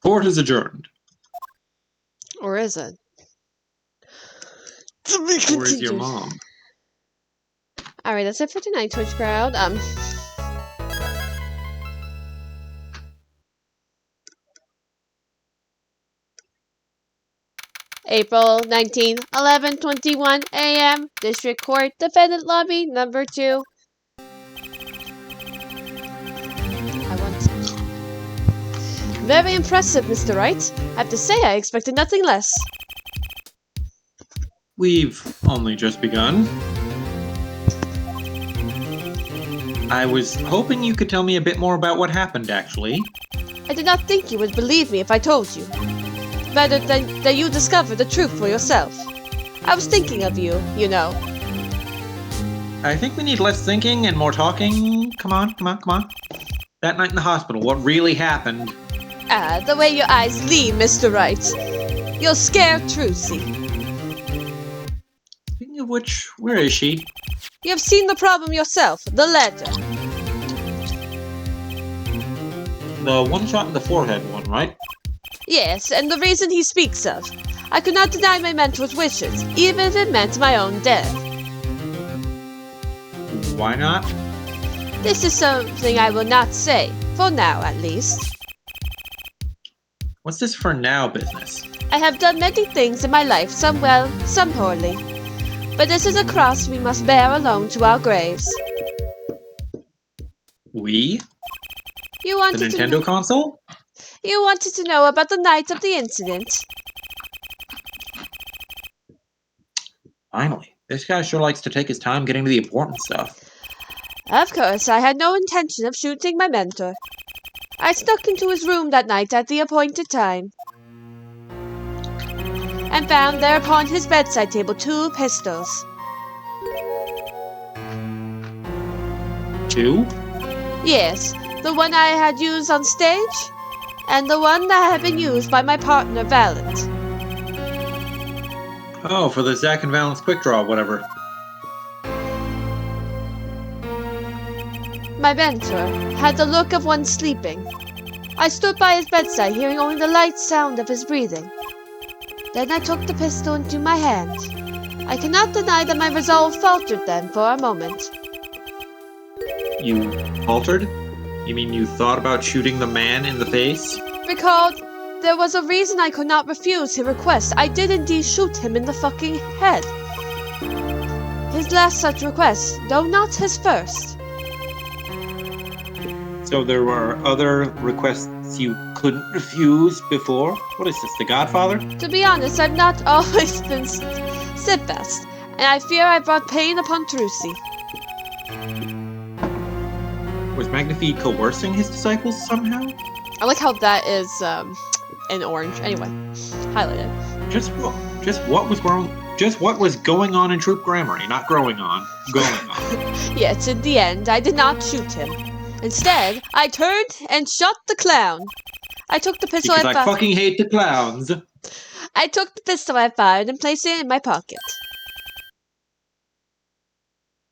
Court is adjourned. Or is it? Or is your mom? Alright, that's it for tonight, Twitch crowd. April 19, 11:21 a.m. District Court, Defendant Lobby, number 2. Very impressive, Mr. Wright. I have to say, I expected nothing less. We've only just begun. I was hoping you could tell me a bit more about what happened, actually. I did not think you would believe me if I told you. Rather than that you discover the truth for yourself. I was thinking of you, you know. I think we need less thinking and more talking. Come on. That night in the hospital, what really happened? The way your eyes gleam, Mr. Wright. You'll scare Trucy. Speaking of which, where is she? You've seen the problem yourself, the letter. The one shot in the forehead one, right? Yes, and the reason he speaks of. I could not deny my mentor's wishes, even if it meant my own death. Why not? This is something I will not say, for now at least. What's this for now business? I have done many things in my life, some well, some poorly. But this is a cross we must bear alone to our graves. We? You The wanted to Nintendo console? You wanted to know about the night of the incident. Finally. This guy sure likes to take his time getting to the important stuff. Of course, I had no intention of shooting my mentor. I snuck into his room that night at the appointed time, and found there upon his bedside table 2 pistols. 2? Yes, the one I had used on stage, and the one that had been used by my partner, Valent. Oh, for the Zack and Valence quick draw, whatever. My mentor had the look of one sleeping. I stood by his bedside, hearing only the light sound of his breathing. Then I took the pistol into my hand. I cannot deny that my resolve faltered then for a moment. You faltered? You mean you thought about shooting the man in the face? Recalled, there was a reason I could not refuse his request. I did indeed shoot him in the fucking head. His last such request, though not his first. So there were other requests you couldn't refuse before? What is this, The Godfather? To be honest, I've not always been steadfast, and I fear I brought pain upon Trucy. Was Magnifi coercing his disciples somehow? I like how that is in orange. Anyway, highlighted. Just what was going on in Troop Grammary? Not growing on. Going on. Yet in the end, I did not shoot him. Instead, I turned and shot the clown. I took the pistol Because I fucking hate the clowns. I took the pistol I fired and placed it in my pocket.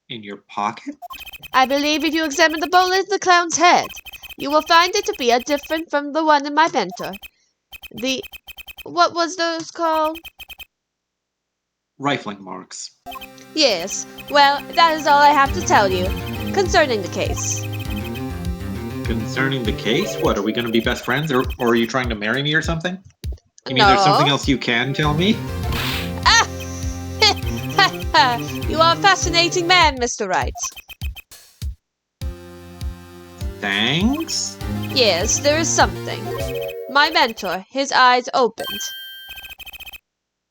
In your pocket? I believe if you examine the bullet in the clown's head, you will find it to be different from the one in my mentor. What was those called? Rifling marks. Yes, well, that is all I have to tell you concerning the case. Concerning the case? What, are we going to be best friends, or are you trying to marry me or something? You mean No. there's something else you can tell me? You are a fascinating man, Mr. Wright. Thanks? Yes, there is something. My mentor, his eyes opened.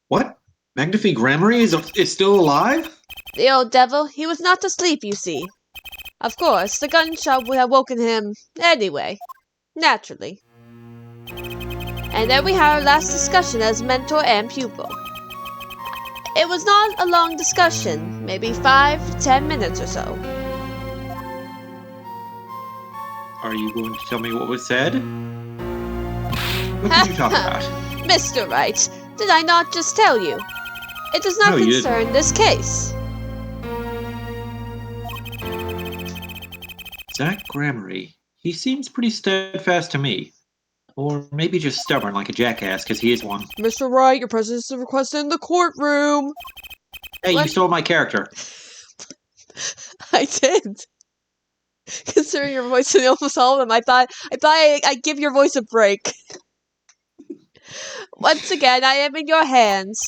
What? Magnifi Grammary is still alive? The old devil, he was not asleep, you see. Of course, the gunshot would have woken him anyway. Naturally. And then we had our last discussion as mentor and pupil. It was not a long discussion, maybe 5 to 10 minutes or so. Are you going to tell me what was said? What did you talk about? Mr. Wright, did I not just tell you? It does not No, you concern this case. Zack Grammary. He seems pretty steadfast to me. Or maybe just stubborn like a jackass, because he is one. Mr. Wright, your presence is requested in the courtroom. Hey, What? you stole my character. I did. Considering your voice in almost all of them, I thought I'd give your voice a break. Once again, I am in your hands.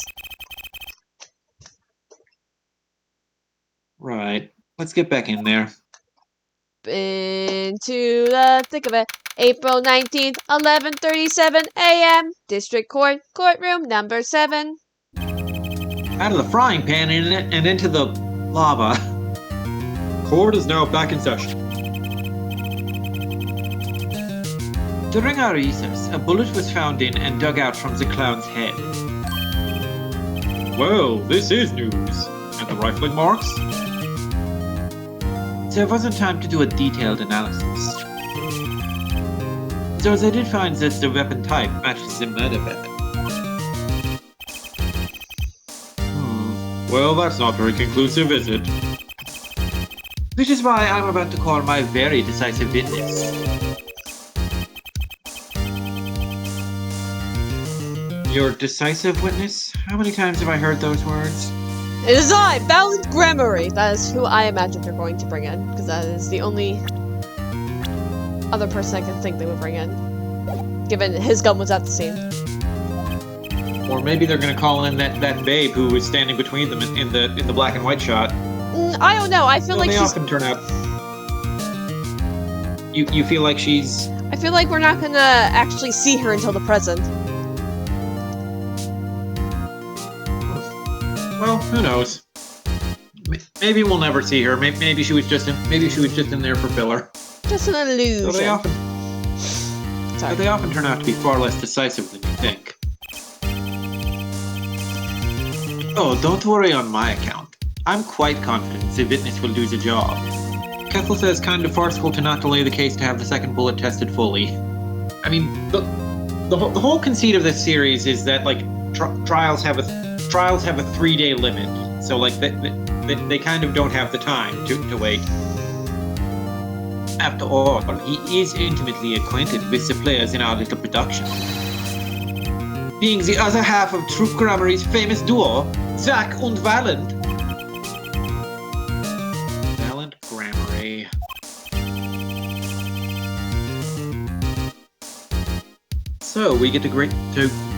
Right. Let's get back in there. Into the thick of it. April 19th, 11:37 a.m. District Court, courtroom number 7. Out of the frying pan and into the lava. Court is now back in session. During our research, a bullet was found in and dug out from the clown's head. Well, this is news. And the rifling marks? There wasn't time to do a detailed analysis. So as I did find that the weapon type matches the murder weapon. Well, that's not very conclusive, is it? Which is why I'm about to call my very decisive witness. Your decisive witness? How many times have I heard those words? It is I, Valent Grammary. That is who I imagine they're going to bring in, because that is the only other person I can think they would bring in, given his gun was at the scene. Or maybe they're gonna call in that babe who was standing between them in the black and white shot. I don't know. I feel like they she's. often turn out. You feel like she's. I feel like we're not gonna actually see her until the present. Well, who knows? Maybe we'll never see her. Maybe she was just in there for filler. Just an illusion. So they often turn out to be far less decisive than you think. Oh, don't worry on my account. I'm quite confident the witness will do the job. Kethel says kind of farcical to not delay the case to have the second bullet tested fully. I mean, the whole conceit of this series is that like trials have a 3-day limit, so like they kind of don't have the time to wait. After all, he is intimately acquainted with the players in our little production. Being the other half of Troop Grammary's famous duo, Zack und Valent. Valent Grammary. So we get to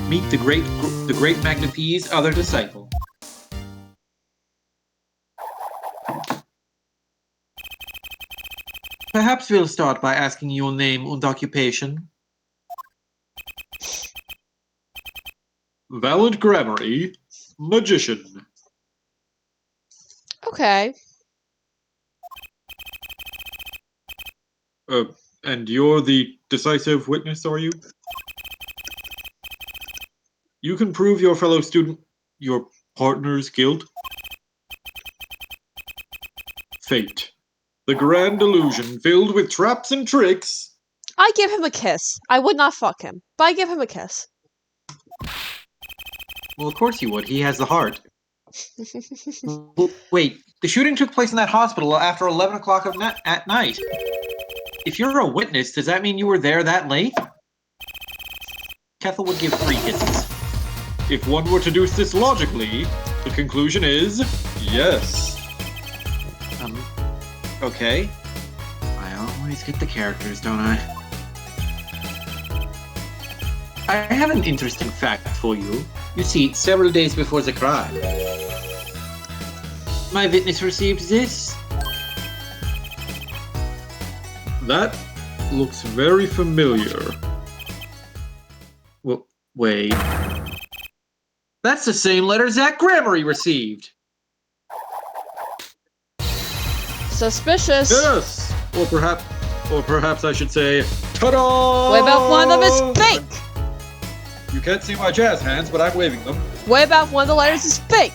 meet the great Magnifi's other disciple. Perhaps we'll start by asking your name and occupation. Valent Grammary, magician. Okay. And you're the decisive witness, are you? You can prove your fellow student, your partner's guilt. Fate. The grand illusion filled with traps and tricks. I give him a kiss. I would not fuck him, but I give him a kiss. Well, of course you would. He has the heart. Wait, the shooting took place in that hospital after 11 o'clock at night. If you're a witness, does that mean you were there that late? Kethel would give 3 kisses. If one were to deduce this logically, the conclusion is yes. Okay. I always get the characters, don't I? I have an interesting fact for you. You see, several days before the crime, my witness received this. That looks very familiar. Well, wait. That's the same letter Zack Grammary received. Suspicious. Yes! Or perhaps I should say, ta-da! What about one of them is fake? You can't see my jazz hands, but I'm waving them. What about one of the letters is fake?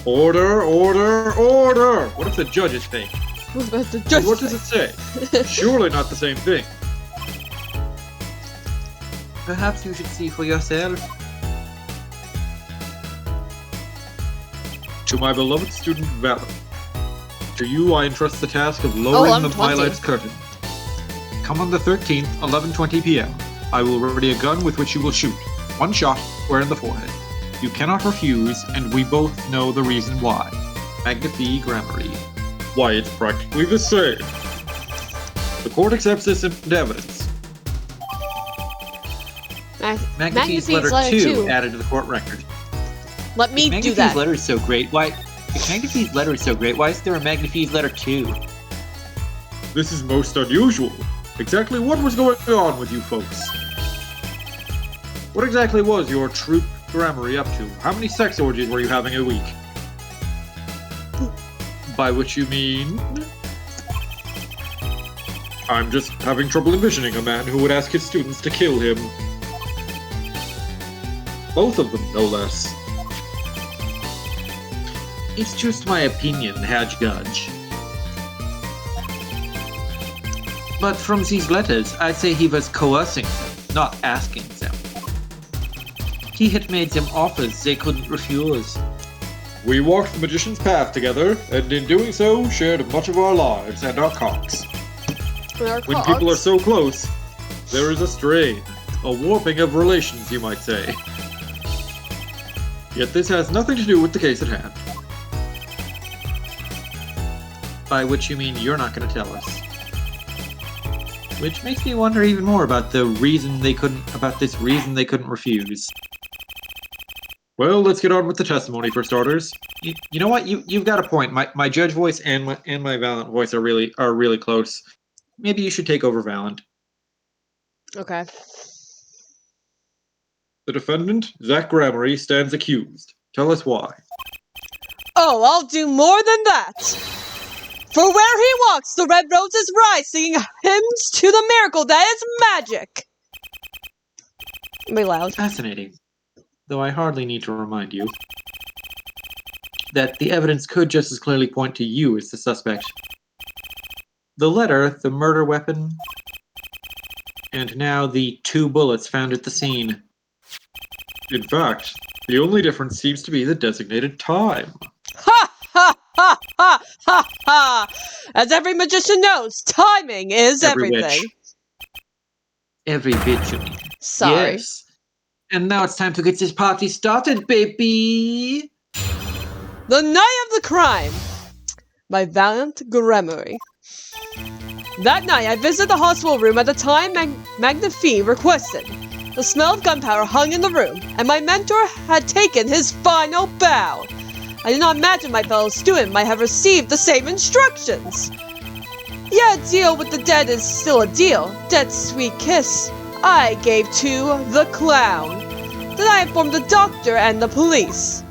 Order, order, order! What if the judge is fake? What about the judge? What does it say? Surely not the same thing. Perhaps you should see for yourself. To my beloved student Valent, to you I entrust the task of lowering the My Life's curtain. Come on the 13th, 11:20 p.m. I will ready a gun with which you will shoot. 1 shot, square in the forehead. You cannot refuse, and we both know the reason why. Magnifi Grammary. Why, it's practically the same. The court accepts this into evidence. Magnifi's letter 2 added to the court record. Let me do that. If letter is so great, why? If Magnifi's letter is so great, why is there a Magnifi's letter 2? This is most unusual. Exactly what was going on with you folks? What exactly was your troop Grammary up to? How many sex orgies were you having a week? By which you mean... I'm just having trouble envisioning a man who would ask his students to kill him. Both of them, no less. It's just my opinion, Herr Judge. But from these letters, I say he was coercing them, not asking them. He had made them offers they couldn't refuse. We walked the magician's path together, and in doing so, shared much of our lives and our cocks. When people are so close, there is a strain, a warping of relations, you might say. Yet this has nothing to do with the case at hand. By which you mean you're not going to tell us. Which makes me wonder even more about this reason they couldn't refuse. Well, let's get on with the testimony for starters. You know what? You've got a point. My judge voice and my Valent voice are really close. Maybe you should take over Valent. Okay. The defendant, Zach Gramery, stands accused. Tell us why. Oh, I'll do more than that. For where he walks, the red roses rise, singing hymns to the miracle that is magic. Be loud. Fascinating. Though I hardly need to remind you that the evidence could just as clearly point to you as the suspect. The letter, the murder weapon, and now the 2 bullets found at the scene. In fact, the only difference seems to be the designated time. Ha ha ha ha ha ha! As every magician knows, timing is everything. Every bit, you mean. Sorry. Yes. And now it's time to get this party started, baby! The Night of the Crime by Valent Gramery. That night, I visited the hospital room at the time Magnifique requested. The smell of gunpowder hung in the room, and my mentor had taken his final bow. I did not imagine my fellow student might have received the same instructions. Yeah, a deal with the dead is still a deal. Dead sweet kiss I gave to the clown. Then I informed the doctor and the police.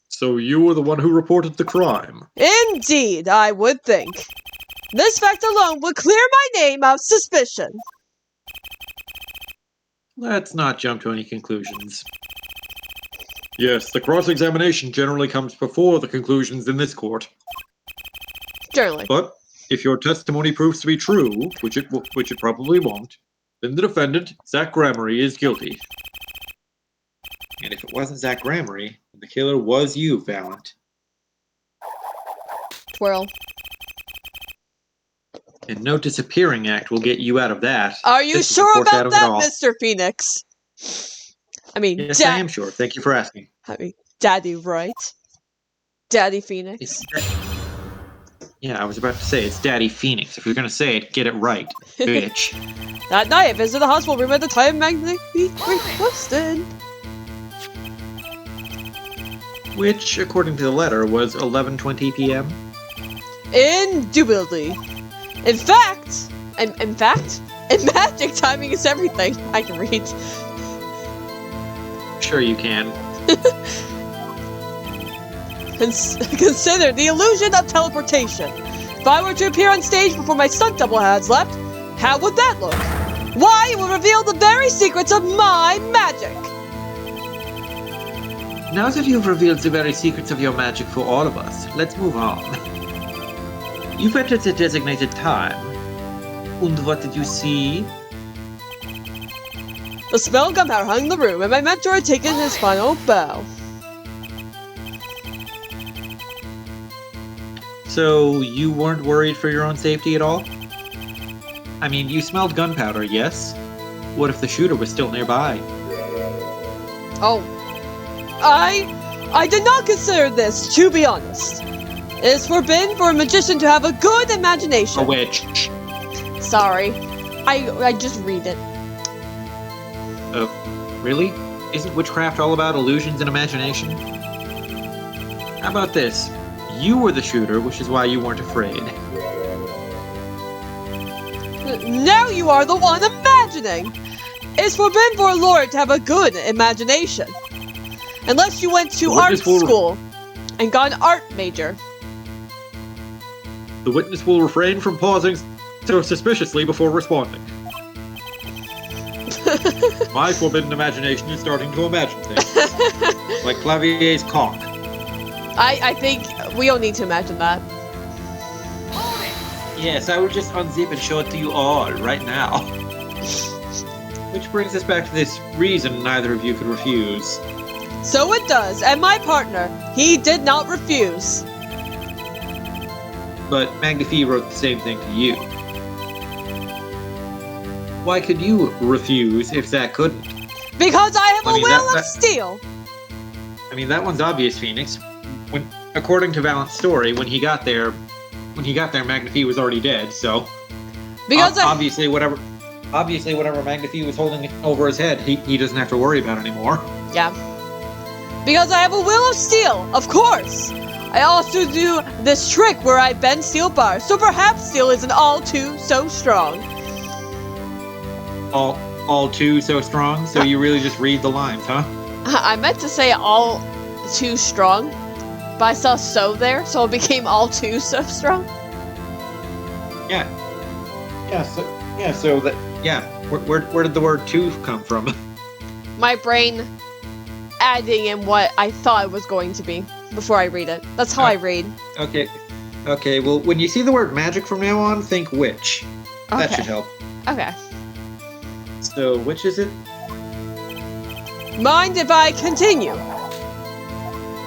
So you were the one who reported the crime? Indeed, I would think. This fact alone would clear my name of suspicion. Let's not jump to any conclusions. Yes, the cross-examination generally comes before the conclusions in this court. Generally. But if your testimony proves to be true, which it probably won't, then the defendant, Zach Gramery, is guilty. And if it wasn't Zach Gramery, the killer was you, Valent. Twirl. And no disappearing act will get you out of that. Are you sure about that, Mr. Phoenix? I mean, yes, I am sure. Thank you for asking. I mean, Daddy, right? Daddy Phoenix. Yeah, I was about to say it's Daddy Phoenix. If you're gonna say it, get it right, bitch. That night, I visited the hospital room at the time Magnifique requested. Which, according to the letter, was 11:20 p.m. Indubitably. In fact, in magic, timing is everything. I can read. Sure you can. Consider the illusion of teleportation. If I were to appear on stage before my stunt double has left, how would that look? Why, it would reveal the very secrets of my magic. Now that you've revealed the very secrets of your magic for all of us, let's move on. You've entered the designated time. And what did you see? The smell of gunpowder hung in the room, and my mentor had taken his final bow. So, you weren't worried for your own safety at all? I mean, you smelled gunpowder, yes? What if the shooter was still nearby? Oh. I did not consider this, to be honest. It is forbidden for a magician to have a good imagination. A witch. Sorry. I just read it. Really? Isn't witchcraft all about illusions and imagination? How about this? You were the shooter, which is why you weren't afraid. Now you are the one imagining! It's forbidden for a lord to have a good imagination. Unless you went to art school and got an art major. The witness will refrain from pausing so suspiciously before responding. My forbidden imagination is starting to imagine things. Like Clavier's cock. I think we don't need to imagine that. Hold it! Yes, I will just unzip and show it to you all right now. Which brings us back to this reason neither of you could refuse. So it does, and my partner, he did not refuse. But Magnifi wrote the same thing to you. Why could you refuse if Zach couldn't? Because I have I mean, a will that- of steel. I mean, that one's obvious, Phoenix. When, according to Valent's story, when he got there, Magnifi was already dead. So, Because obviously, whatever Magnifi was holding over his head, he doesn't have to worry about anymore. Yeah. Because I have a will of steel, of course. I also do this trick where I bend steel bars, so perhaps steel isn't all too so strong. All too so strong. So you really just read the lines, huh? I meant to say all too strong, but I saw so there, so it became all too so strong. Yeah. So that. Yeah. Where did the word "to" come from? My brain adding in what I thought it was going to be before I read it. That's how I read. Okay. Well, when you see the word magic from now on, think witch. That Okay. should help. Okay. So, which is it? Mind if I continue?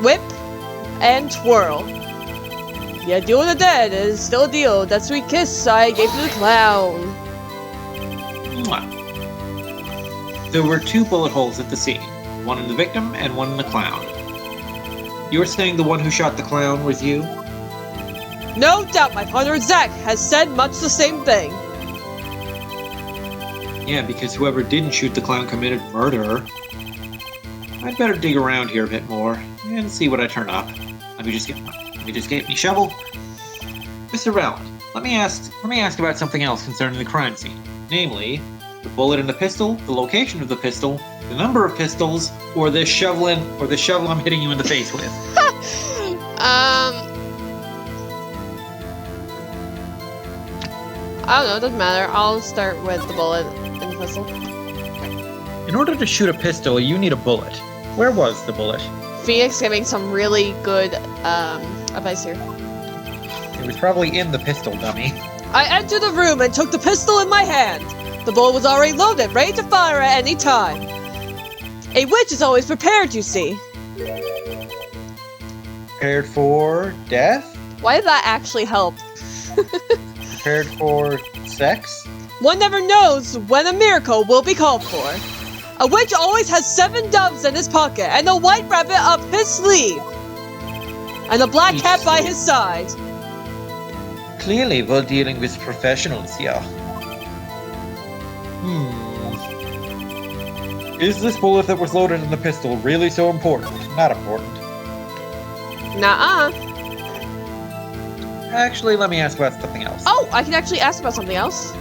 Whip and twirl. Yeah, deal with the dead is still a deal. That sweet kiss I gave to the clown. Mwah. There were 2 bullet holes at the scene. One in the victim and one in the clown. You're saying the one who shot the clown was you? No doubt my partner Zach has said much the same thing. Yeah, because whoever didn't shoot the clown committed murder. I'd better dig around here a bit more and see what I turn up. Let me just get my shovel. Mr. Valent, let me ask about something else concerning the crime scene. Namely, the bullet in the pistol, the location of the pistol, the number of pistols, or the shovel I'm hitting you in the face with. I don't know, it doesn't matter. I'll start with the bullet and the pistol. In order to shoot a pistol, you need a bullet. Where was the bullet? Phoenix giving some really good advice here. It was probably in the pistol, dummy. I entered the room and took the pistol in my hand. The bullet was already loaded, ready to fire at any time. A witch is always prepared, you see. Prepared for death? Why did that actually help? Prepared for sex? One never knows when a miracle will be called for. A witch always has 7 doves in his pocket and a white rabbit up his sleeve. And a black cat by his side. Clearly, we're dealing with professionals here. Is this bullet that was loaded in the pistol really so important? Not important. Nuh-uh. Actually, let me ask about something else. Oh, I can actually ask about something else.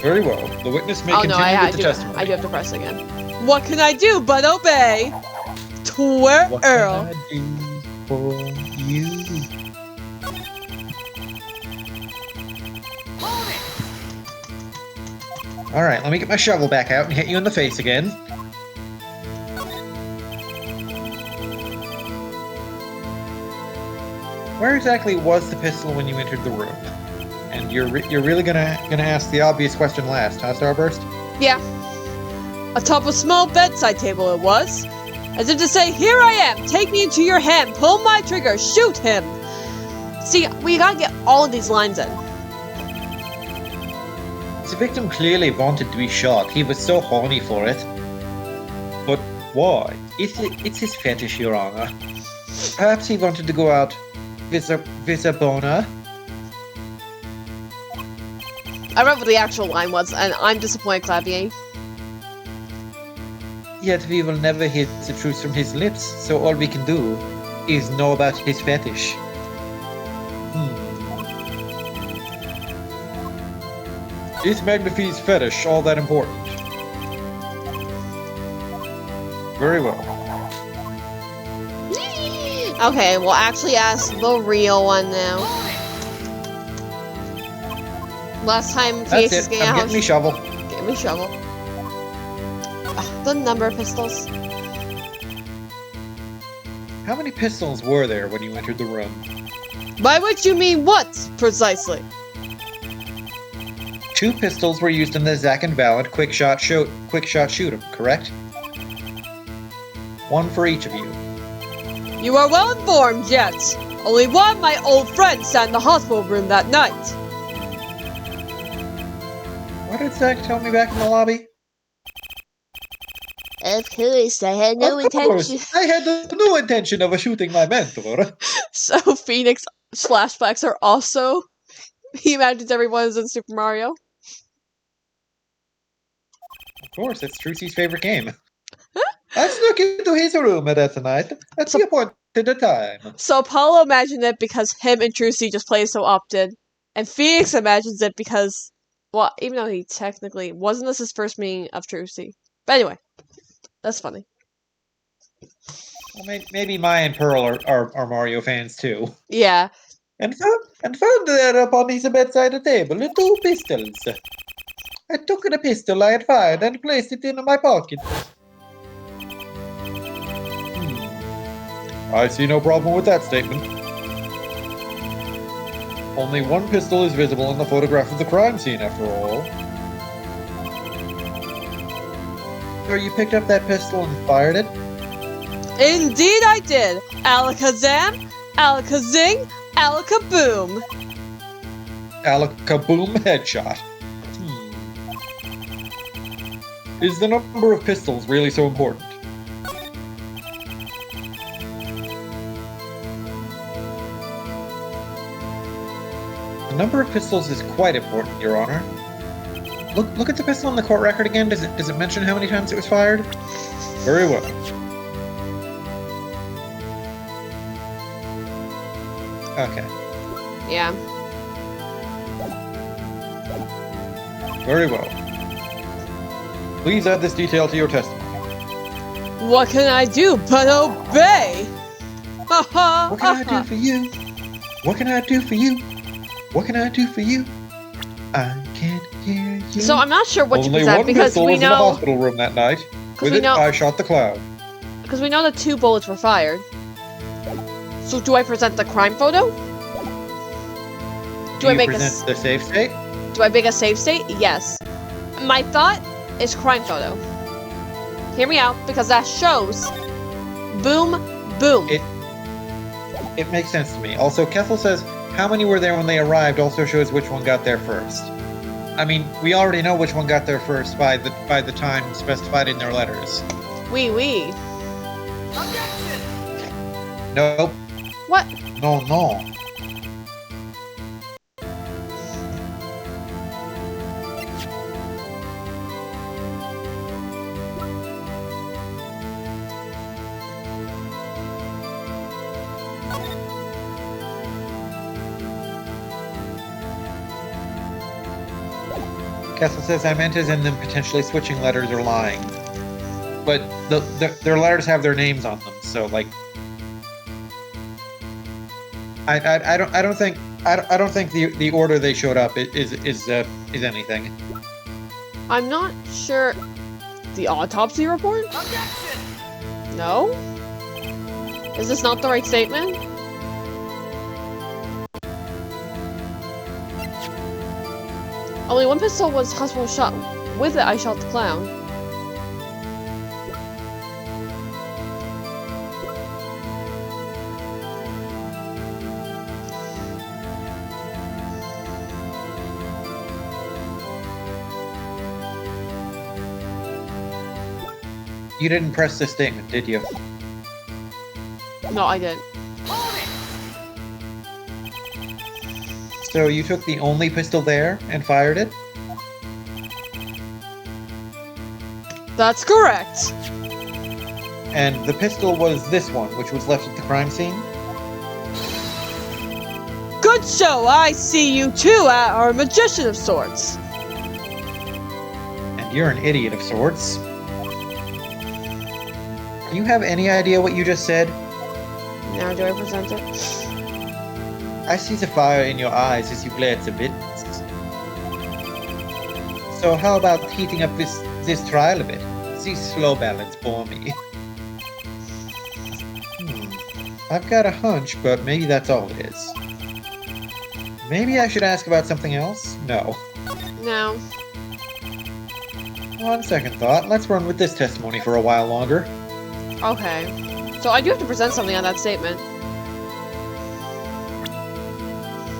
Very well. The witness may Oh continue no, I with the testimony. do have to press again. What can I do but obey? Twirl. What can I do for you? Hold it! Alright, let me get my shovel back out and hit you in the face again. Where exactly was the pistol when you entered the room? And you're really gonna ask the obvious question last, huh, Starburst? Yeah. Atop a small bedside table it was. As if to say, here I am, take me into your hand, pull my trigger, shoot him. See, we gotta get all of these lines in. The victim clearly wanted to be shot. He was so horny for it. But why? It's his fetish, Your Honor. Perhaps he wanted to go out with a boner? I remember what the actual line was, and I'm disappointed, Clavier. Yet we will never hear the truth from his lips, so all we can do is know about his fetish. Is Magnifi's fetish all that important? Very well. Okay, we'll actually ask the real one now. Last time That's Phoenix it. is getting I'm out. getting me shovel. Get me shovel. The number of pistols. How many pistols were there when you entered the room? By which you mean what, precisely? 2 pistols were used in the Zack and Valent quick shot shoot 'em, correct? 1 for each of you. You are well informed, yet. Only one of my old friends sat in the hospital room that night. What did Zack tell me back in the lobby? Of course, I had Of course, I had no intention of shooting my mentor. So Phoenix flashbacks are also. He imagines everyone is in Super Mario. Of course, it's Trucy's favorite game. I snuck into his room that night at the appointed time. So Apollo imagined it because him and Trucy just play so often. And Phoenix imagines it because, well, even though he technically wasn't this his first meeting of Trucy. But anyway, that's funny. Well, maybe Maya and Pearl are Mario fans too. Yeah. And found there upon his bedside table 2 pistols. I took the pistol I had fired and placed it in my pocket. I see no problem with that statement. Only 1 pistol is visible in the photograph of the crime scene, after all. So you picked up that pistol and fired it? Indeed I did! Alakazam, Alakazing, Alakaboom! Alakaboom headshot. Is the number of pistols really so important? The number of pistols is quite important, Your Honor. Look at the pistol in the court record again. Does it mention how many times it was fired? Very well. Okay. Yeah. Very well. Please add this detail to your testimony. What can I do but obey? What can I do for you? What can I do for you? What can I do for you? I can't hear you. So I'm not sure what to Only present 1 because pistol we was in the know hospital room that night. With we it, know- I shot the clown. because we know that 2 bullets were fired. So do I present the crime photo? Do I you make present the safe state? Do I make a save state? Yes. My thought is crime photo. Hear me out, because that shows boom, boom. It makes sense to me. Also, Kessel says how many were there when they arrived also shows which one got there first. I mean, we already know which one got there first by the time specified in their letters. Wee. Objection! Nope. What? No. Kessel says I meant as in them potentially switching letters or lying. But their letters have their names on them, so like I don't think the order they showed up is anything. I'm not sure. The autopsy report? Objection! No? Is this not the right statement? Only 1 pistol was hospital shot. With it, I shot the clown. You didn't press this statement, did you? No, I didn't. Hold it! So you took the only pistol there and fired it? That's correct. And the pistol was this one, which was left at the crime scene? Good show. I see you too are a magician of sorts. And you're an idiot of sorts. Do you have any idea what you just said? Now do I present it? I see the fire in your eyes as you glance a bit. So how about heating up this trial a bit? This slow balance bore me. I've got a hunch, but maybe that's all it is. Maybe I should ask about something else? No. No. On second thought, let's run with this testimony for a while longer. Okay. So I do have to present something on that statement.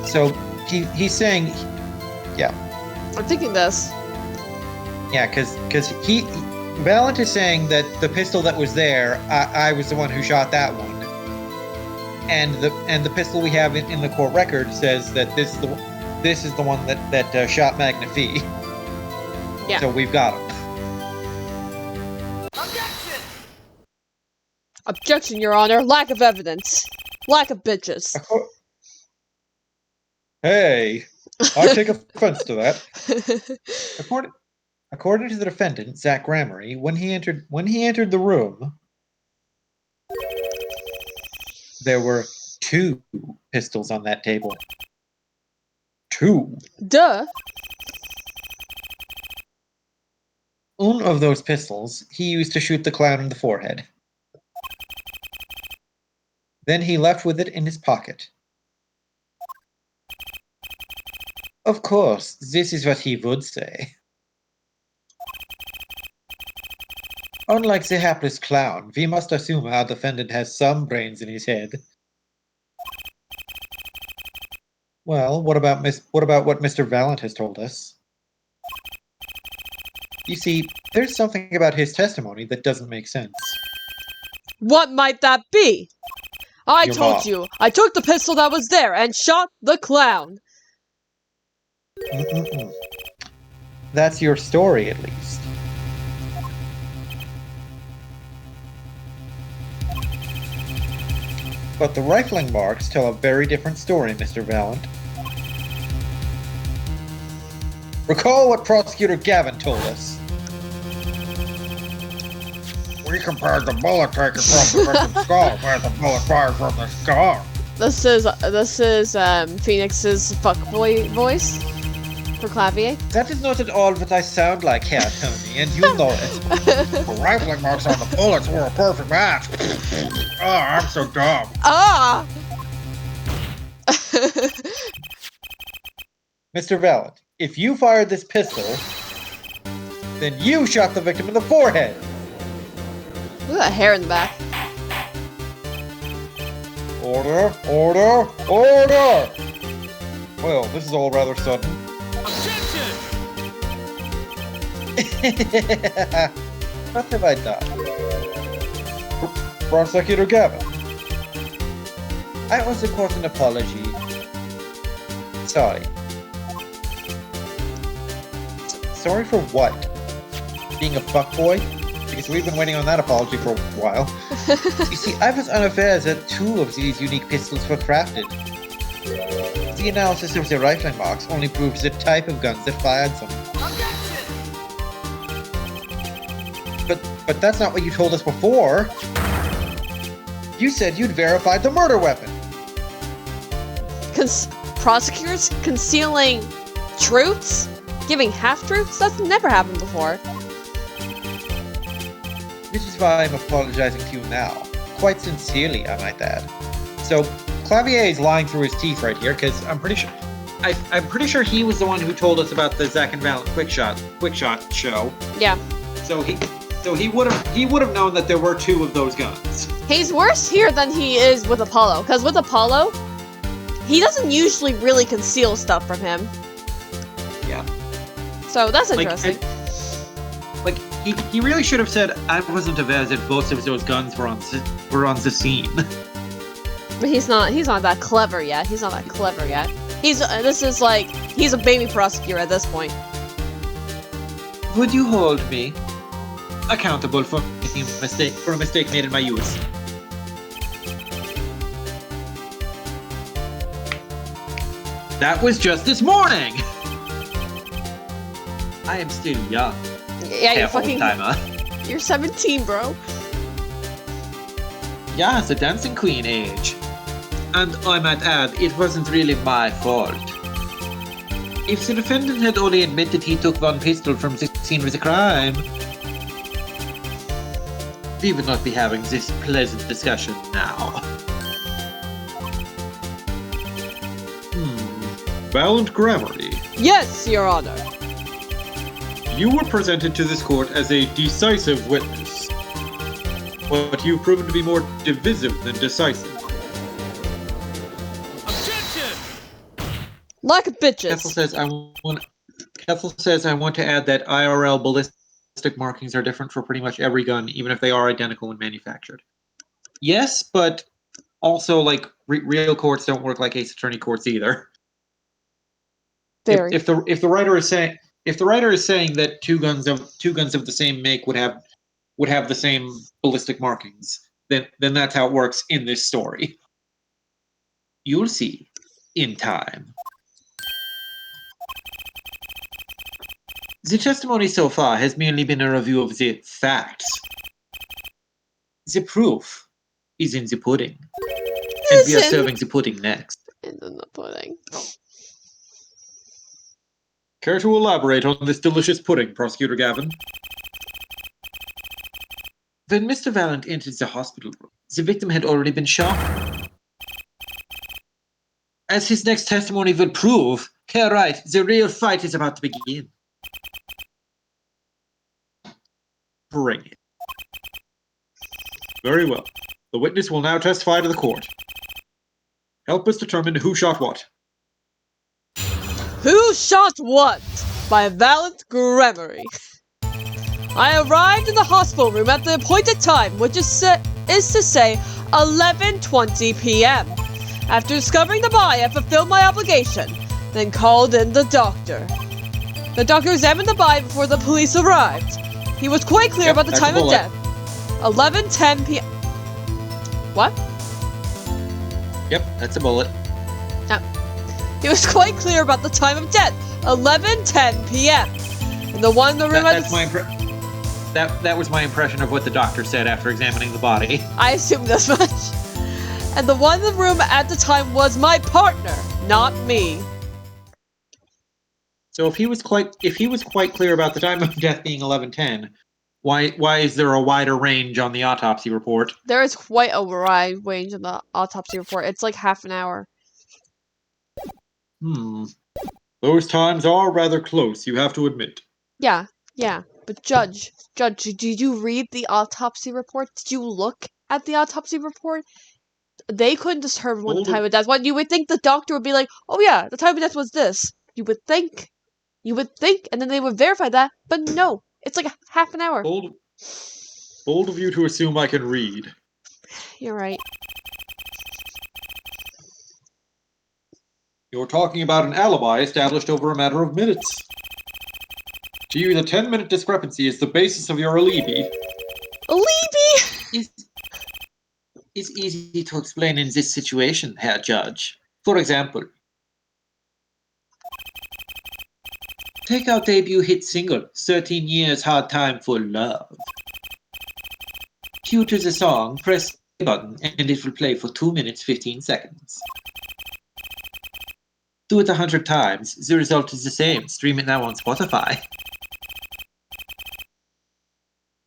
So, he's saying... Yeah. I'm thinking this. Yeah, because Valent is saying that the pistol that was there, I was the one who shot that one. And the pistol we have in the court record says that this is the one that shot Magnifi. Yeah. So we've got him. Objection! Objection, Your Honor. Lack of evidence. Lack of bitches. Hey, I take offense to that. According to the defendant, Zach Gramery, when he entered the room, there were 2 pistols on that table. 2. Duh. One of those pistols he used to shoot the clown in the forehead. Then he left with it in his pocket. Of course, this is what he would say. Unlike the hapless clown, we must assume our defendant has some brains in his head. Well, what about what Mr. Valent has told us? You see, there's something about his testimony that doesn't make sense. What might that be? I Your told mom. you, I took the pistol that was there and shot the clown. Mm-mm-mm. That's your story, at least. But the rifling marks tell a very different story, Mr. Valent. Recall what Prosecutor Gavin told us. We compared the bullet taken from the victim's skull with the bullet fired from the scar. This is Phoenix's fuckboy voice for Clavier. That is not at all what I sound like here, Tony, and you know it. The rifling marks on the bullets were a perfect match. Oh, I'm so dumb. Ah! Mr. Valent, if you fired this pistol, then you shot the victim in the forehead. Look at that hair in the back. Order, order, order! Well, this is all rather sudden. Objection! What have I done? Prosecutor Gavin. I owe the court an apology. Sorry. Sorry for what? Being a fuckboy? Because we've been waiting on that apology for a while. You see, I was unaware that 2 of these unique pistols were crafted. The analysis of the rifling marks only proves the type of guns that fired them. Objection! But that's not what you told us before. You said you'd verified the murder weapon. Prosecutors concealing truths? Giving half-truths? That's never happened before. Which is why I'm apologizing to you now. Quite sincerely, I might add. So, Clavier is lying through his teeth right here, because I'm pretty sure he was the one who told us about the Zack and Valent quick shot show. Yeah. So he would have known that there were 2 of those guns. He's worse here than he is with Apollo, because with Apollo, he doesn't usually really conceal stuff from him. Yeah. So that's interesting. He really should have said, I wasn't aware that both of those guns were on the scene. But he's not that clever yet. He's not that clever yet. He's a baby prosecutor at this point. Would you hold me accountable for making a mistake made in my youth? That was just this morning! I am still young. Yeah, you're fucking... old-timer. You're 17, bro. Yeah, it's a dancing queen age. And I might add, it wasn't really my fault. If the defendant had only admitted he took one pistol from the scene of the crime, we would not be having this pleasant discussion now. Valiant Grammary, Yes, Your Honor. you were presented to this court as a decisive witness, but you've proven to be more divisive than decisive. Objection! Like bitches. Kessel says I want to add that IRL ballistic markings are different for pretty much every gun, even if they are identical when manufactured. Yes, but also like real courts don't work like Ace Attorney courts either. Very. If the writer is saying that two guns of the same make would have the same ballistic markings, then that's how it works in this story. You'll see in time. The testimony so far has merely been a review of the facts. The proof is in the pudding, and we are Listen. serving the pudding next. And then the pudding. Care to elaborate on this delicious pudding, Prosecutor Gavin? When Mr. Valiant entered the hospital room, the victim had already been shot. As his next testimony will prove, you're right, the real fight is about to begin. Bring it. Very well. The witness will now testify to the court. Help us determine who shot what. Who shot what? By Valiant Grammary. I arrived in the hospital room at the appointed time, which is to say 11:20 p.m. After discovering the body, I fulfilled my obligation, then called in the doctor. The doctor examined the body before the police arrived. He was quite clear about the that's time a of bullet. death. 11:10 p.m. What? Yep, that's a bullet. He was quite clear about the time of death. 11:10 p.m. And the one in the room That was my impression of what the doctor said after examining the body. I assumed this much. And the one in the room at the time was my partner, not me. So if he was quite clear about the time of death being 11:10, why is there a wider range on the autopsy report? There is quite a wide range in the autopsy report. It's like half an hour. Those times are rather close, you have to admit. Yeah. But Judge, did you read the autopsy report? Did you look at the autopsy report? They couldn't determine what the time of death was. You would think the doctor would be like, oh yeah, the time of death was this. You would think, and then they would verify that, but no. It's like half an hour. Bold of you to assume I can read. You're right. You're talking about an alibi established over a matter of minutes. To you, the 10-minute discrepancy is the basis of your alibi. Alibi! Is easy to explain in this situation, Herr Judge. For example, take our debut hit single, 13 Years Hard Time for Love. Cue to the song, press the button, and it will play for 2 minutes 15 seconds. Do it 100 times, the result is the same. Stream it now on Spotify.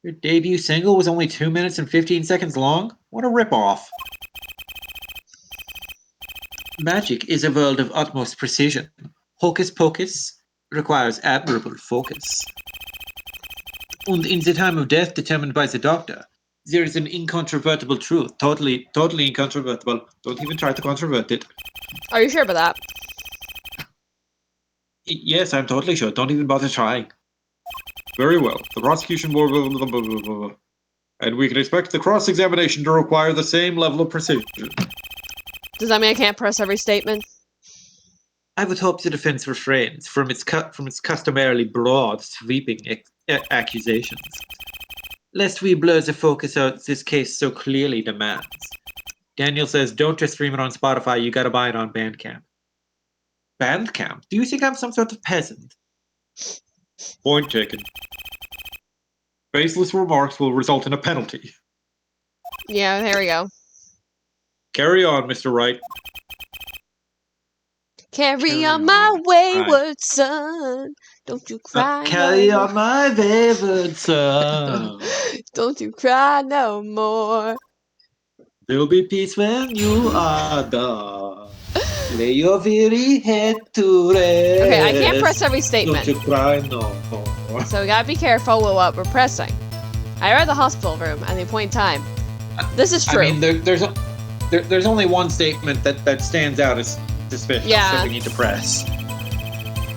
Your debut single was only 2 minutes and 15 seconds long? What a ripoff. Magic is a world of utmost precision. Hocus pocus requires admirable focus. And in the time of death determined by the doctor, there is an incontrovertible truth. Totally incontrovertible. Don't even try to controvert it. Are you sure about that? Yes, I'm totally sure. Don't even bother trying. Very well. The prosecution will... And we can expect the cross-examination to require the same level of precision. Does that mean I can't press every statement? I would hope the defense refrains from its customarily broad, sweeping accusations, lest we blur the focus out this case so clearly demands. Daniel says, don't just stream it on Spotify, you gotta buy it on Bandcamp. Bandcamp? Do you think I'm some sort of peasant? Point taken. Baseless remarks will result in a penalty. Yeah, there we go. Carry on, Mr. Wright. Carry on my wayward son. Don't you cry Carry no on my wayward son. Don't you cry no more. There'll be peace when you are gone. Lay your weary head to rest. Okay, I can't press every Don't statement. you cry no more. So we gotta be careful with what we're pressing. I read the hospital room at the appointed time. This is true. I mean, there's only one statement that stands out as suspicious Yeah. that we need to press.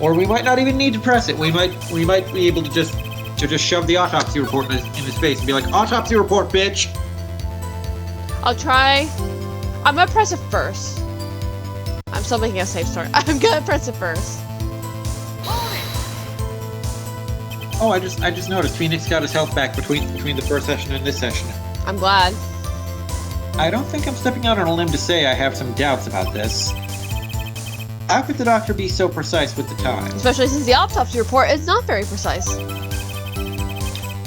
Or we might not even need to press it. We might be able to just shove the autopsy report in his face and be like, autopsy report, bitch. I'll try. I'm gonna press it first. I'm still making a safe start. I'm gonna press it first. Oh, I just noticed Phoenix got his health back between the first session and this session. I'm glad. I don't think I'm stepping out on a limb to say I have some doubts about this. How could the doctor be so precise with the time? Especially since the autopsy report is not very precise.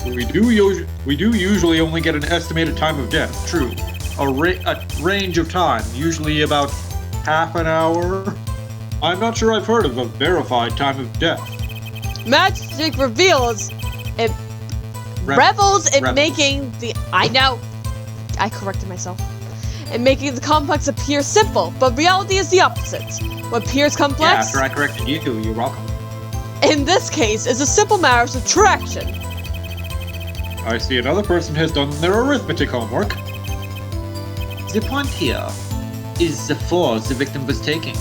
We do usually only get an estimated time of death. True. A range of time, usually about half an hour. I'm not sure I've heard of a verified time of death. Magic reveals it revels in making the I corrected myself. And making the complex appear simple, but reality is the opposite. What appears Yeah, complex, after I corrected you, you're welcome. in this case, is a simple matter of subtraction. I see another person has done their arithmetic homework. The point here is the force the victim was taking.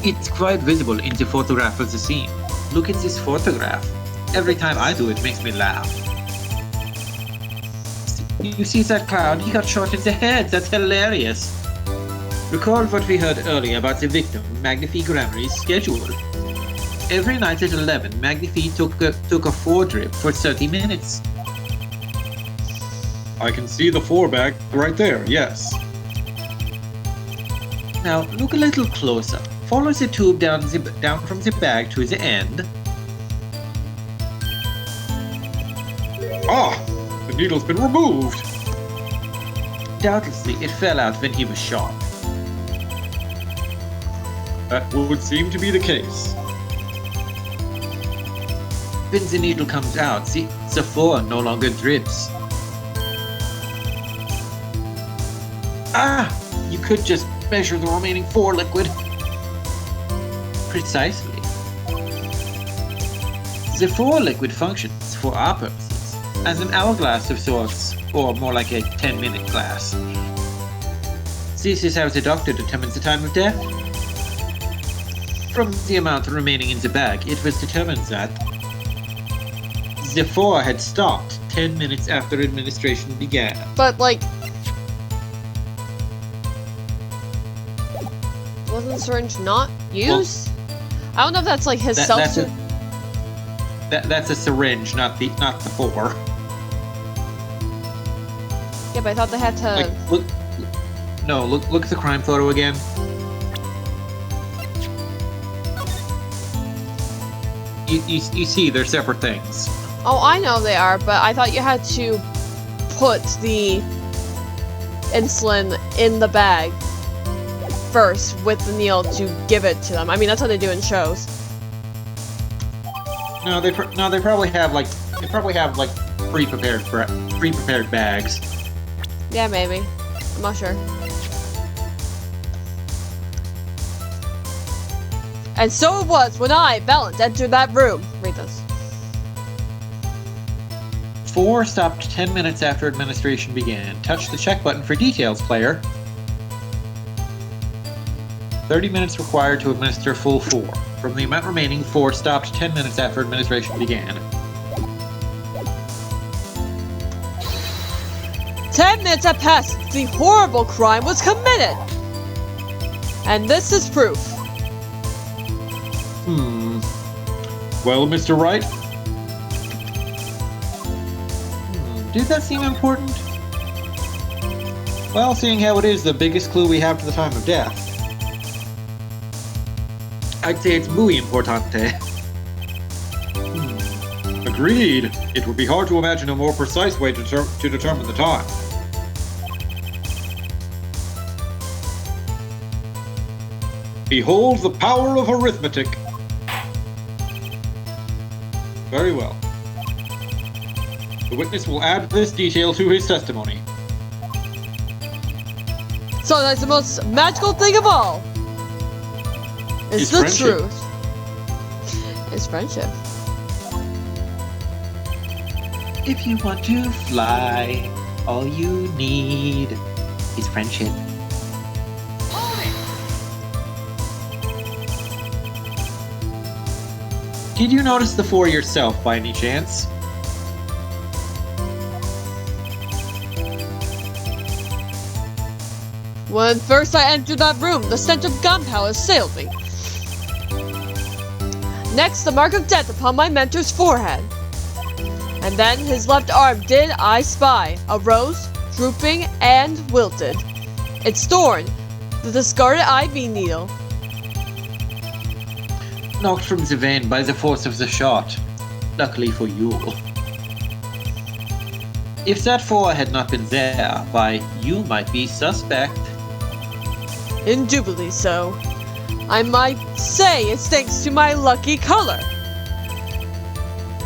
It's quite visible in the photograph of the scene. Look at this photograph. Every time I do it makes me laugh. You see that clown? He got shot in the head. That's hilarious. Recall what we heard earlier about the victim, Magnifi Grammary's schedule. Every night at 11, Magnifi took a 4 drip for 30 minutes. I can see the 4 bag right there, yes. Now, look a little closer. Follow the tube down from the bag to the end. Ah! The needle's been removed! Doubtlessly, it fell out when he was shot. That would seem to be the case. When the needle comes out, the 4 no longer drips. Ah! You could just measure the remaining 4 liquid. Precisely. The 4 liquid functions, for our purposes, as an hourglass of sorts, or more like a 10-minute glass. This is how the doctor determines the time of death. From the amount remaining in the bag, it was determined that the 4 had stopped 10 minutes after administration began. But like, wasn't the syringe not used? I don't know if that's like his self. That's a syringe, not the 4. Yeah, but I thought they had to. Like, look at the crime photo again. You see, they're separate things. Oh, I know they are, but I thought you had to put the insulin in the bag first with the needle to give it to them. I mean, that's what they do in shows. No, they probably have like pre-prepared bags. Yeah, maybe. I'm not sure. And so it was when I, Valent, entered that room. Read this. 4 stopped 10 minutes after administration began. Touch the check button for details, player. 30 minutes required to administer full 4. From the amount remaining, 4 stopped 10 minutes after administration began. 10 minutes had passed since the horrible crime was committed! And this is proof. Well, Mr. Wright, Did that seem important? Well, seeing how it is the biggest clue we have to the time of death, I'd say it's muy importante. agreed. It would be hard to imagine a more precise way to determine the time. Behold the power of arithmetic. Very well. The witness will add this detail to his testimony. So that's the most magical thing of all. It's It's the friendship. truth. It's friendship. If you want to fly, all you need is friendship. Hold it! Did you notice the four yourself by any chance? When first I entered that room, the scent of gunpowder assailed me. Next, the mark of death upon my mentor's forehead. And then his left arm did I spy, a rose, drooping and wilted. Its thorn, the discarded ivy needle. Knocked from the vein by the force of the shot. Luckily for you. If that four had not been there, why, you might be suspect. Indubitably so. I might say it's thanks to my lucky color.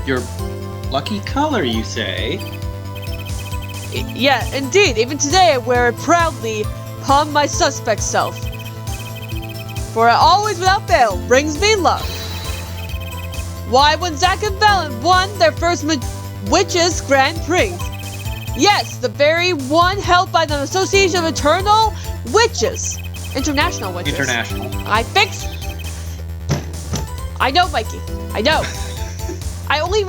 Your lucky color, you say? Yeah, indeed. Even today I wear it proudly upon my suspect self. For it always without fail brings me luck. Why, when Zack and Valen won their first Witches Grand Prix. Yes, the very one held by the Association of Eternal Witches. International Witches. International. I know, Mikey. I know. I only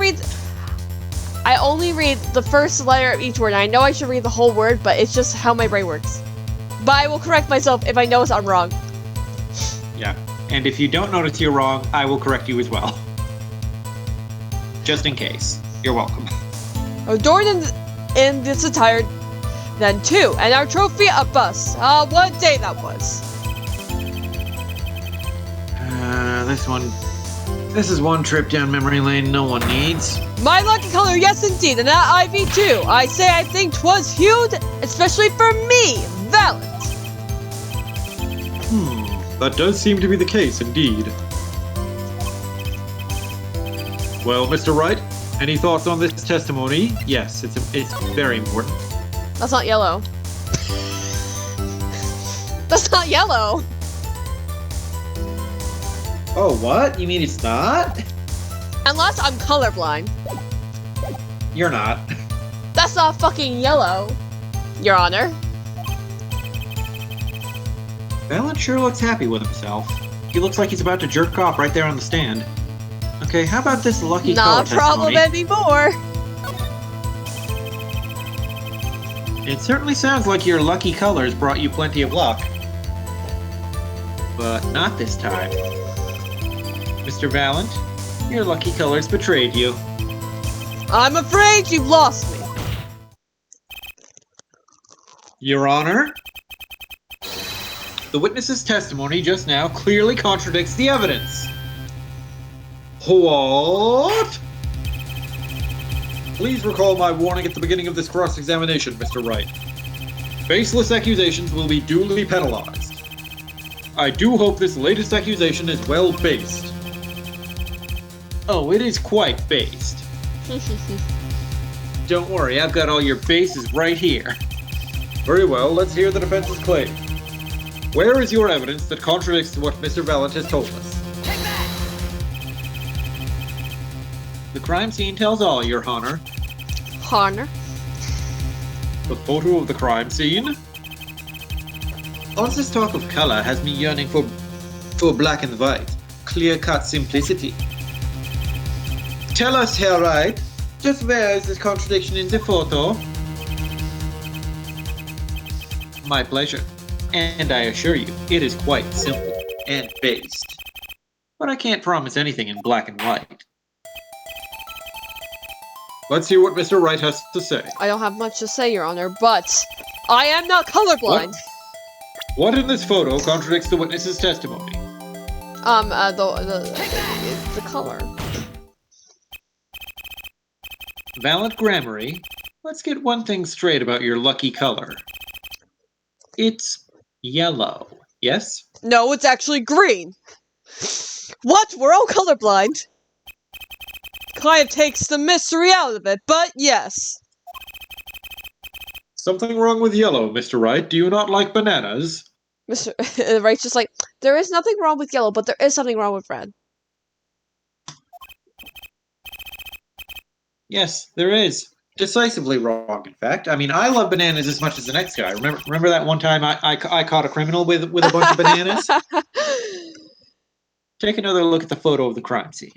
read the first letter of each word. I know I should read the whole word, but it's just how my brain works. But I will correct myself if I notice I'm wrong. Yeah. And if you don't notice you're wrong, I will correct you as well. Just in case. You're welcome. Adorned in this attire, then too, and our trophy a bus. What a day that was. This is one trip down memory lane no one needs. My lucky color, yes indeed, and that ivy too. I say I think 'twas hued, especially for me, Valent. That does seem to be the case, indeed. Well, Mr. Wright, any thoughts on this testimony? Yes, it's very important. That's not yellow. That's not yellow. Oh, what? You mean it's not? Unless I'm colorblind. You're not. That's not fucking yellow, Your Honor. Valen sure looks happy with himself. He looks like he's about to jerk off right there on the stand. Okay, how about this lucky color Not a problem testimony? anymore. It certainly sounds like your lucky colors brought you plenty of luck. But not this time. Mr. Valent, your lucky colors betrayed you. I'm afraid you've lost me. Your Honor, the witness's testimony just now clearly contradicts the evidence. What? Please recall my warning at the beginning of this cross-examination, Mr. Wright. Baseless accusations will be duly penalized. I do hope this latest accusation is well-based. Oh, it is quite based. Don't worry, I've got all your bases right here. Very well, let's hear the defense's claim. Where is your evidence that contradicts what Mr. Valent has told us? Take that! The crime scene tells all, Your Honor. Honor. The photo of the crime scene? All this talk of color has me yearning for black and white, clear-cut simplicity. Tell us, Herr Wright, just where is this contradiction in the photo? My pleasure. And I assure you, it is quite simple and based. But I can't promise anything in black and white. Let's hear what Mr. Wright has to say. I don't have much to say, Your Honor, but I am not colorblind. What in this photo contradicts the witness's testimony? The color. Valent Grammary, let's get one thing straight about your lucky color. It's yellow, yes? No, it's actually green. What? We're all colorblind. Kind of takes the mystery out of it, but yes. Something wrong with yellow, Mr. Wright. Do you not like bananas? Mr. Wright's just like, there is nothing wrong with yellow, but there is something wrong with red. Yes, there is. Decisively wrong, in fact. I mean, I love bananas as much as the next guy. Remember that one time I caught a criminal with a bunch of bananas? Take another look at the photo of the crime scene.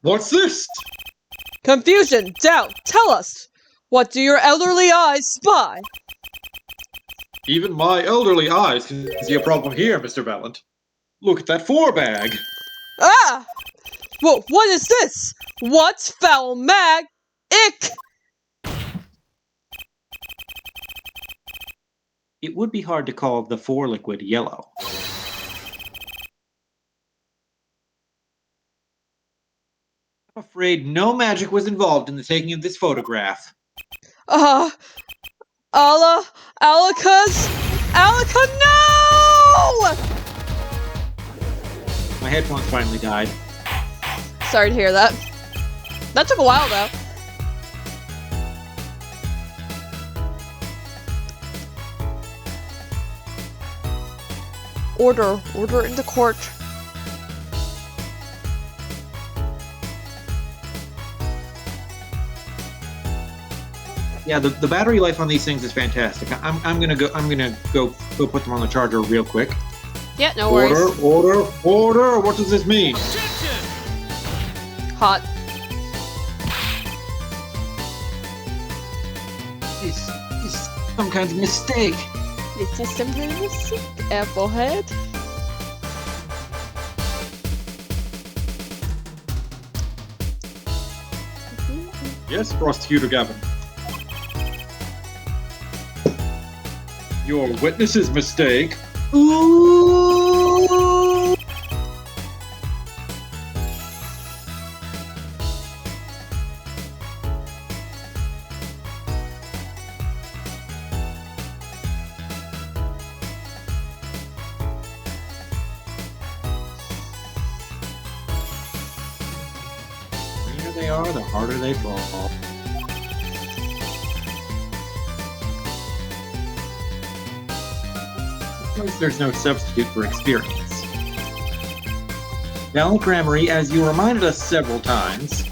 What's this? Confusion, doubt, tell us. What do your elderly eyes spy? Even my elderly eyes can see a problem here, Mr. Valent. Look at that 4-bag. Ah! Whoa, what is this? What's foul mag? Ick! It would be hard to call the 4 liquid yellow. I'm afraid no magic was involved in the taking of this photograph. Alaka, no! My headphones finally died. Sorry to hear that. That took a while, though. Order in the court. Yeah, the battery life on these things is fantastic. I'm gonna go put them on the charger real quick. Yeah, no worries. Order! What does this mean? Hot. This is some kind of mistake. This is some kind of mistake. Applehead. Yes, Prosecutor Gavin. Your witness's mistake. Ooh! The greener they are, the harder they fall. Of course, there's no substitute for experience. Valiant Gramarye, as you reminded us several times,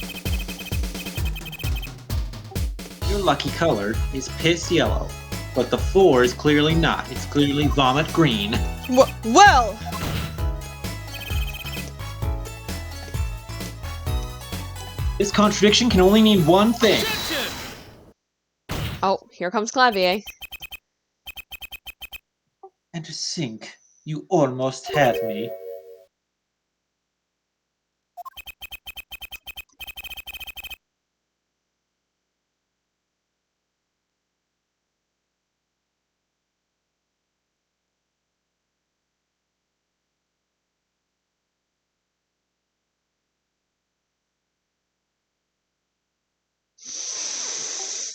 your lucky color is piss yellow, but the 4 is clearly not. It's clearly vomit green. Well! This contradiction can only mean one thing. Oh, here comes Clavier. And to think, you almost had me.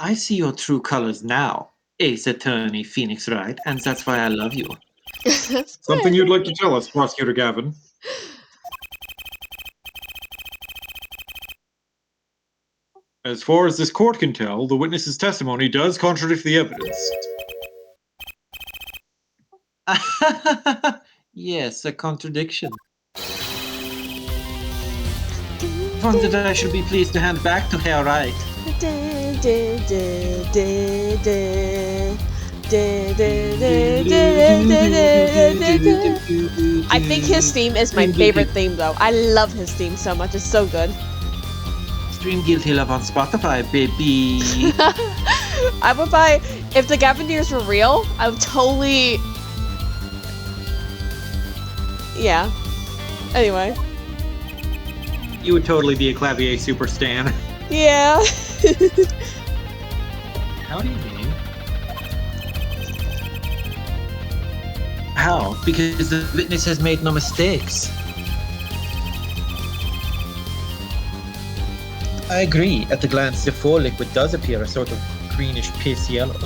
I see your true colors now, Ace Attorney Phoenix Wright, and that's why I love you. Something you'd like to tell us, Prosecutor Gavin? As far as this court can tell, the witness's testimony does contradict the evidence. Yes, a contradiction. One that I should be pleased to hand back to Herr Wright. I think his theme is my favorite theme, though. I love his theme so much. It's so good. Stream Guilty Love on Spotify, baby. I would buy... If the Gavandiers were real, I would totally... Yeah. Anyway. You would totally be a Clavier super stan. Yeah. How do you mean? How? Because the witness has made no mistakes. I agree. At a glance, the 4 liquid does appear a sort of greenish piss yellow.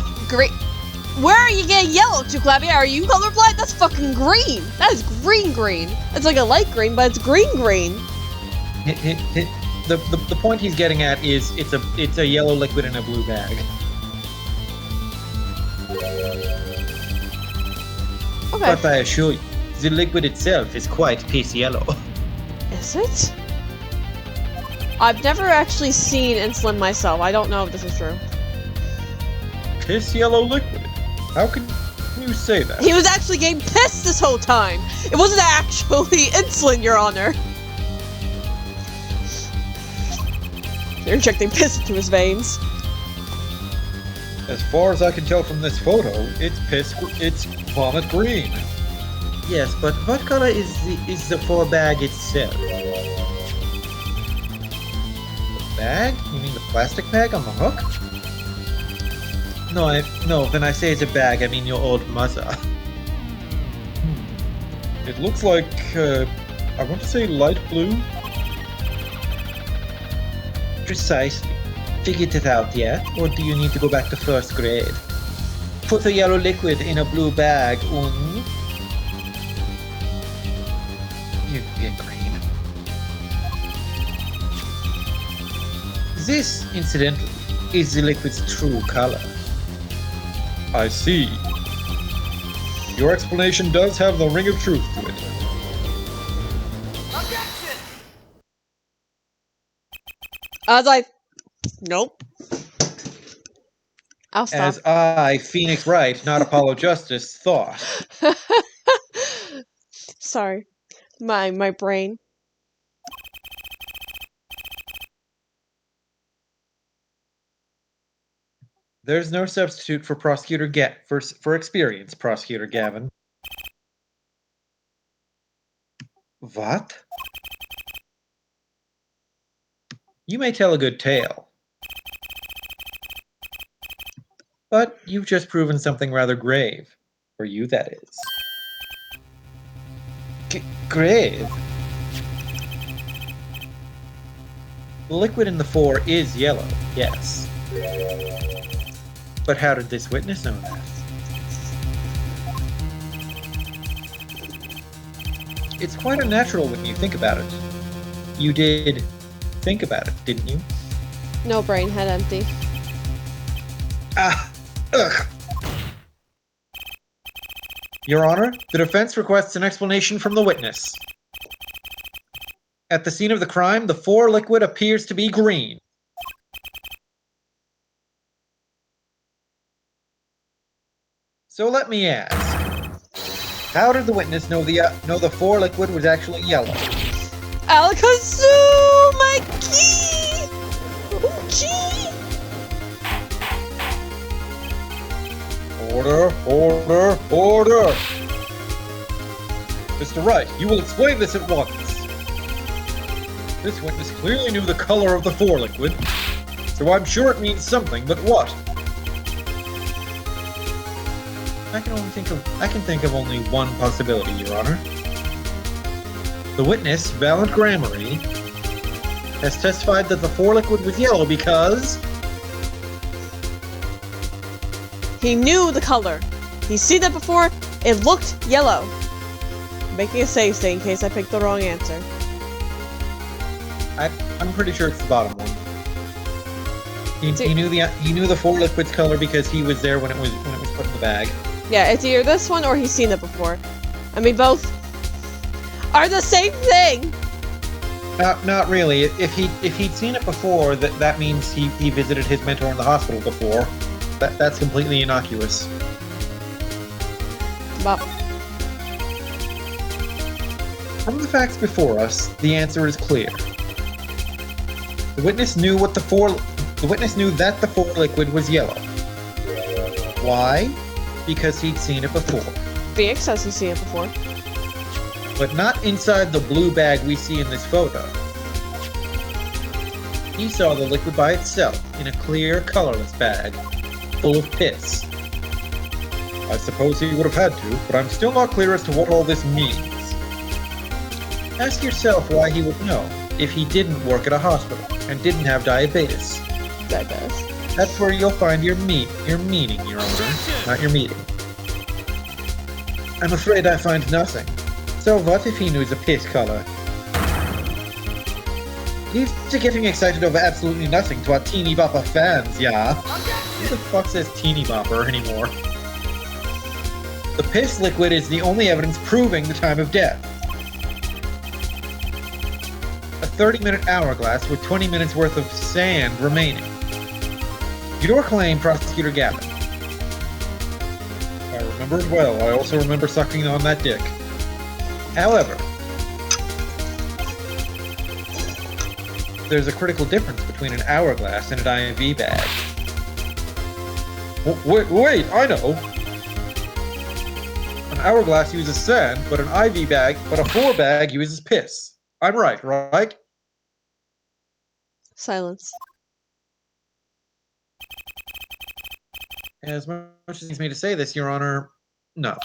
Where are you getting yellow to, Clappy? Are you colorblind? That's fucking green. That is green. It's like a light green, but it's green. The point he's getting at is it's a yellow liquid in a blue bag. Okay. But I assure you, the liquid itself is quite piss yellow. Is it? I've never actually seen insulin myself. I don't know if this is true. Piss yellow liquid? How can you say that? He was actually getting pissed this whole time. It wasn't actually insulin, Your Honor. They're injecting piss into his veins. As far as I can tell from this photo, it's vomit green. Yes, but what color is the 4 bag itself? The bag? You mean the plastic bag on the hook? No, when I say it's a bag, I mean your old mother. It looks like, I want to say light blue? Precisely. Figured it out yet, or do you need to go back to first grade? Put the yellow liquid in a blue bag and... you get green. This, incidentally, is the liquid's true color. I see. Your explanation does have the ring of truth to it. Objection! I was like, nope. I'll stop. As I, Phoenix Wright, not Apollo Justice, thought. Sorry. My brain. There's no substitute for for experience, Prosecutor Gavin. What? You may tell a good tale. But you've just proven something rather grave. For you, that is. Grave? The liquid in the 4 is yellow, yes. But how did this witness know that? It's quite unnatural when you think about it. You did think about it, didn't you? No brain, head empty. Ah! Ugh! Your Honor, the defense requests an explanation from the witness. At the scene of the crime, the 4 liquid appears to be green. So let me ask, how did the witness know the 4 liquid was actually yellow? Alakazoo, Mikey! Gee! Order! Mr. Wright, you will explain this at once. This witness clearly knew the color of the 4 liquid, so I'm sure it means something, but what? I can think of only one possibility, Your Honor. The witness, Valent Gramarye, has testified that the 4 liquid was yellow because... He knew the color. He's seen it before. It looked yellow. Making a save state in case I picked the wrong answer. I'm pretty sure it's the bottom one. He knew the 4 liquid's color because he was there when it was put in the bag. Yeah, it's either this one or he's seen it before. I mean, both are the same thing. Not really. If he'd seen it before, that means he visited his mentor in the hospital before. That's completely innocuous. But from the facts before us, the answer is clear. The witness knew that the 4 liquid was yellow. Why? Because he'd seen it before. Phoenix says he's seen it before. But not inside the blue bag we see in this photo. He saw the liquid by itself in a clear, colorless bag, full of piss. I suppose he would have had to, but I'm still not clear as to what all this means. Ask yourself why he would know if he didn't work at a hospital and didn't have diabetes. Diabetes. That's where you'll find your meaning, Your Honor, not your meeting. I'm afraid I find nothing. So what if he knows a piss color? He's getting excited over absolutely nothing to our teeny bopper fans, yeah? Who the fuck says teeny bopper anymore? The piss liquid is the only evidence proving the time of death. A 30-minute hourglass with 20 minutes worth of sand remaining. Your claim, Prosecutor Gavin. I remember it well. I also remember sucking on that dick. However, there's a critical difference between an hourglass and an IV bag. Wait, I know! An hourglass uses sand, but an IV bag, but a floor bag uses piss. I'm right? Silence. As much as it pains me to say this, Your Honor, no.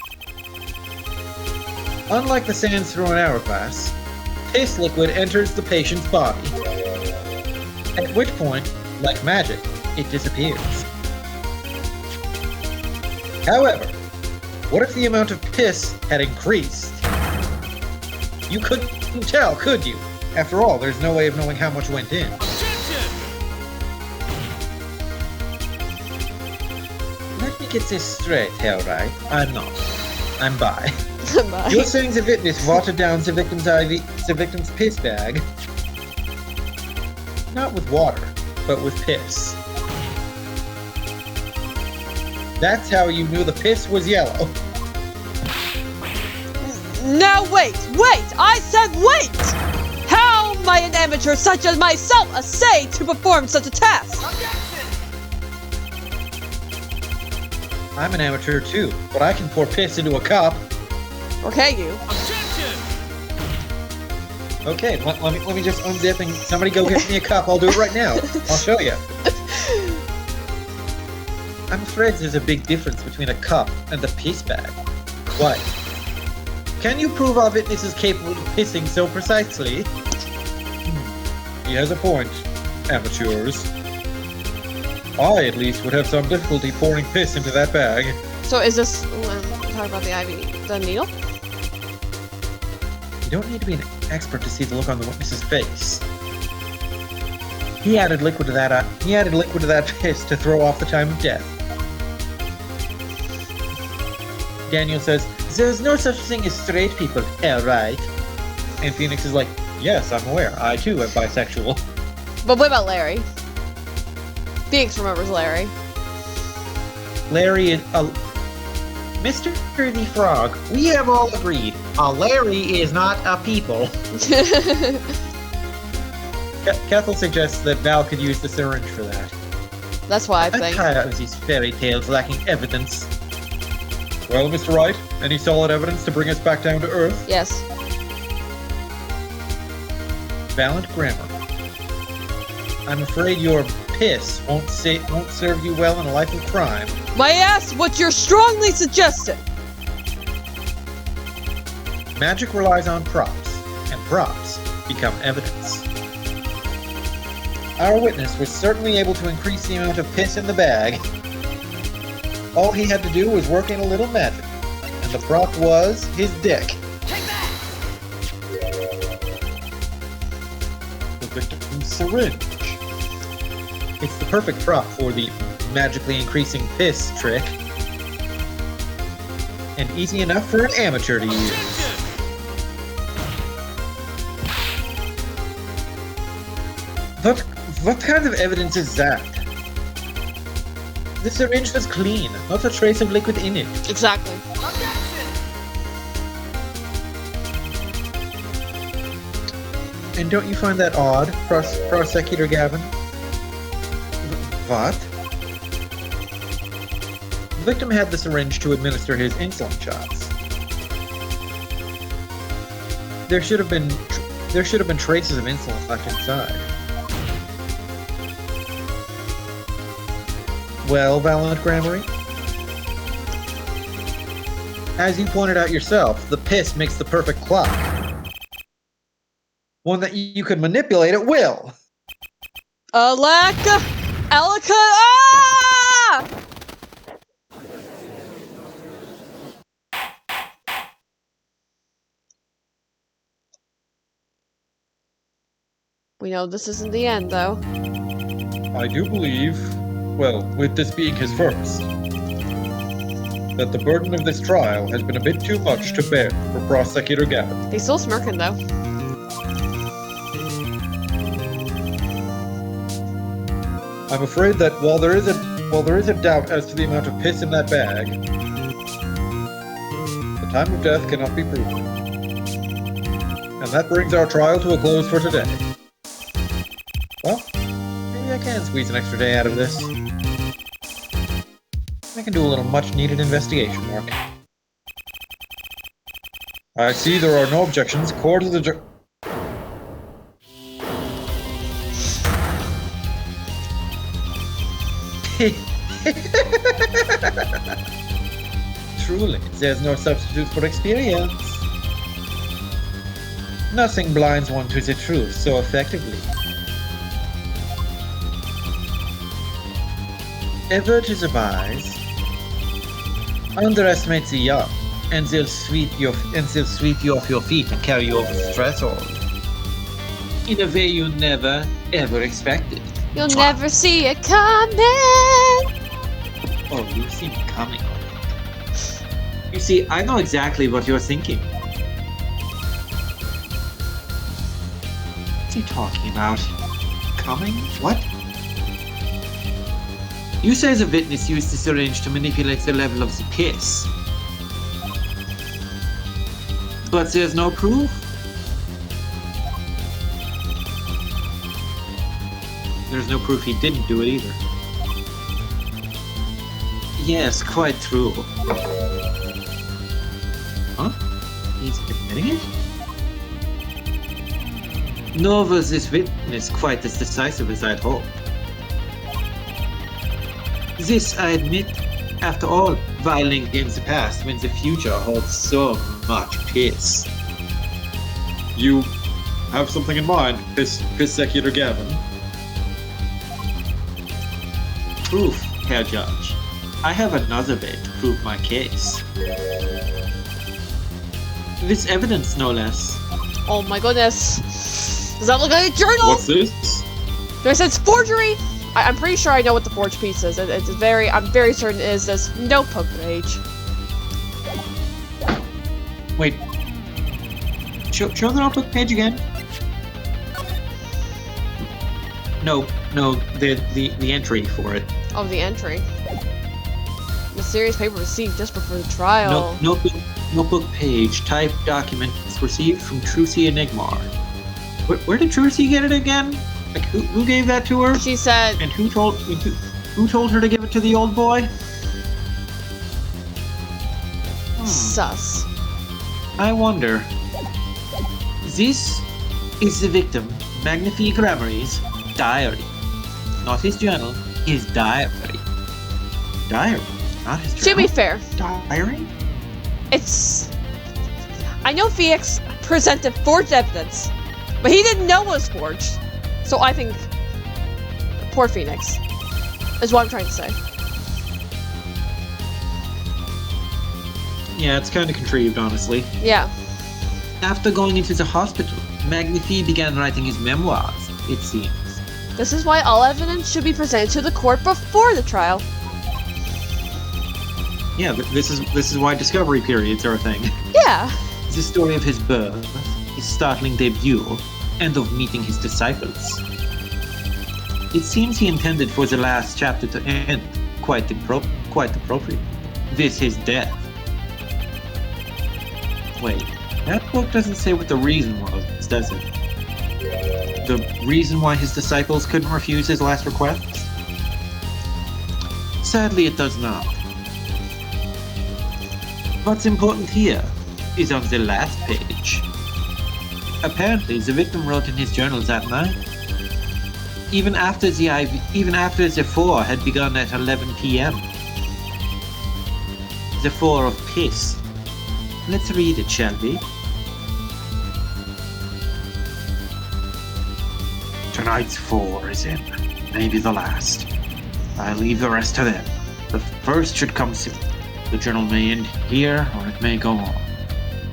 Unlike the sands through an hourglass, piss liquid enters the patient's body. At which point, like magic, it disappears. However, what if the amount of piss had increased? You couldn't tell, could you? After all, there's no way of knowing how much went in. Let me get this straight, Hellright. I'm not. I'm bi. Bye. You're saying the witness watered down the victim's piss bag. Not with water, but with piss. That's how you knew the piss was yellow. Now wait! I said wait! How might an amateur such as myself essay to perform such a task? I'm an amateur too, but I can pour piss into a cup. Or can you? Okay, let me just unzip and somebody go get me a cup. I'll do it right now. I'll show you. I'm afraid there's a big difference between a cup and a piss bag. Why? Can you prove our witness is capable of pissing so precisely? He has a point, amateurs. I, at least, would have some difficulty pouring piss into that bag. So is this talking about the IV, the needle? You don't need to be an expert to see the look on the witness's face. He added liquid to that piss to throw off the time of death. Daniel says, "There's no such thing as straight people, right?" And Phoenix is like, "Yes, I'm aware. I too am bisexual." But what about Larry? Phoenix remembers Larry. Larry is Mr. the Frog. We have all agreed. A Larry is not a people. Kethel suggests that Val could use the syringe for that. That's why I I'm think. tired of these fairy tales lacking evidence. Well, Mr. Wright, any solid evidence to bring us back down to Earth? Yes. Valid grammar. I'm afraid your piss won't serve you well in a life of crime. My ass, what you're strongly suggesting. Magic relies on props, and props become evidence. Our witness was certainly able to increase the amount of piss in the bag. All he had to do was work in a little magic, and the prop was his dick. Take that! The victim's syringe. It's the perfect prop for the magically increasing piss trick, and easy enough for an amateur to use. What kind of evidence is that? The syringe was clean, not a trace of liquid in it. Exactly. And don't you find that odd, Prosecutor Gavin? What? The victim had the syringe to administer his insulin shots. There should have been traces of insulin left inside. Well, Valent Grammary? As you pointed out yourself, the piss makes the perfect clock. One that you can manipulate at will. Alaka! Ellicott! Ah! We know this isn't the end, though. I do believe, well, with this being his first, that the burden of this trial has been a bit too much to bear for Prosecutor Gavin. He's still smirking, though. I'm afraid that while there is a doubt as to the amount of piss in that bag, the time of death cannot be proven. And that brings our trial to a close for today. Well, maybe I can squeeze an extra day out of this. I can do a little much-needed investigation work. I see there are no objections. Court of the Truly, there's no substitute for experience. Nothing blinds one to the truth so effectively. Avert is a wise. Underestimate the young, and they'll sweep you off your feet and carry you over the threshold. In a way you never, ever expected. You'll never see it coming! Oh, you see me coming. You see, I know exactly what you're thinking. What's he talking about? Coming? What? You say the witness used the syringe to manipulate the level of the piss. But there's no proof? There's no proof he didn't do it either. Yes, quite true. Huh? He's admitting it? Nor was this witness quite as decisive as I'd hoped. This, I admit, after all, violating against the past when the future holds so much piss. You have something in mind, Prosecutor Gavin? Proof, Herr Judge. I have another way to prove my case. This evidence, no less. Oh my goodness. Does that look like a journal? What's this? There says forgery! I'm pretty sure I know what the forged piece is. I'm very certain it is this notebook page. Wait. Show the notebook page again. No, the entry for it. Oh, the entry. Mysterious paper received just before the trial. Notebook page. Type documents received from Trucy Enigmar. Where did Trucy get it again? Like who gave that to her? She said. And who told her to give it to the old boy? Sus. I wonder. This is the victim, Magnifique Gramarie's diary. Not his journal, his diary. Diary, not his journal. To be fair, Diary? it's... I know Phoenix presented forged evidence, but he didn't know it was forged. So I think... Poor Phoenix. Is what I'm trying to say. Yeah, it's kind of contrived, honestly. Yeah. After going into the hospital, Magnifique began writing his memoirs, it seems. This is why all evidence should be presented to the court before the trial. Yeah, this is why discovery periods are a thing. Yeah. The story of his birth, his startling debut, and of meeting his disciples. It seems he intended for the last chapter to end quite appropriate. With his death. Wait, that book doesn't say what the reason was, does it? The reason why his disciples couldn't refuse his last request? Sadly, it does not. What's important here is on the last page. Apparently, the victim wrote in his journal that night. Even after the 4 had begun at 11 p.m. The 4 of piss. Let's read it, shall we? Tonight's 4 is in. Maybe the last. I leave the rest to them. The first should come soon. The journal may end here, or it may go on,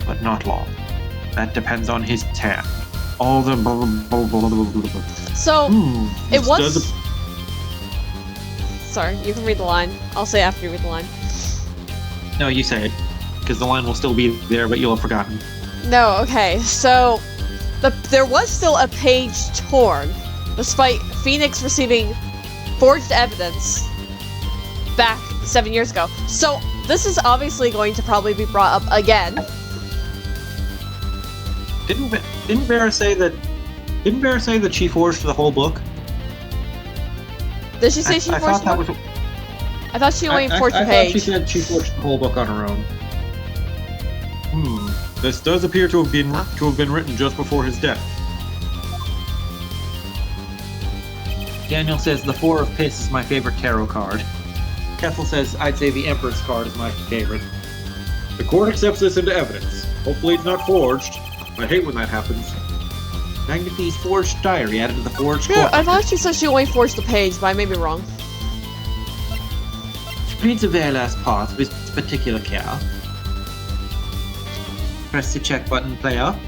but not long. That depends on his tab. All the So, it this was... does Sorry, you can read the line. I'll say after you read the line. No, you say it, because the line will still be there, but you'll have forgotten. No, okay, so... there was still a page torn, despite Phoenix receiving forged evidence back 7 years ago. So, this is obviously going to probably be brought up again. Didn't Vera say that? Didn't Vera say that she forged the whole book? Did she say she I forged thought the that book? was. I thought she only forged I the thought she page. said she forged the whole book on her own. This does appear to have been written just before his death. Daniel says the Four of Piss is my favorite tarot card. Kessel says I'd say the Emperor's card is my favorite. The court accepts this into evidence. Hopefully it's not forged. I hate when that happens. Magnify's forged diary added to the forged Yeah, court. I thought she said she only forged the page, but I may be wrong. Read the very last part with particular care. Press the check button, player.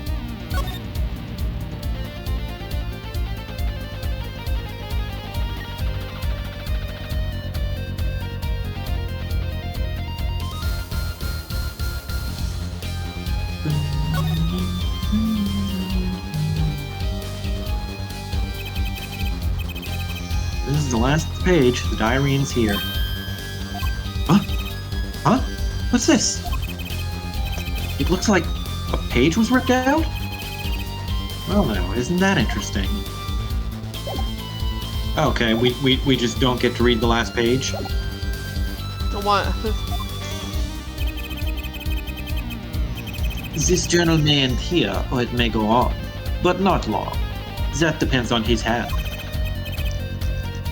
This is the last page. The diary ends here. Huh? Huh? What's this? It looks like a page was ripped out? Well, now, isn't that interesting? Okay, we just don't get to read the last page. I want... This journal may end here, or it may go on, but not long. That depends on his hand.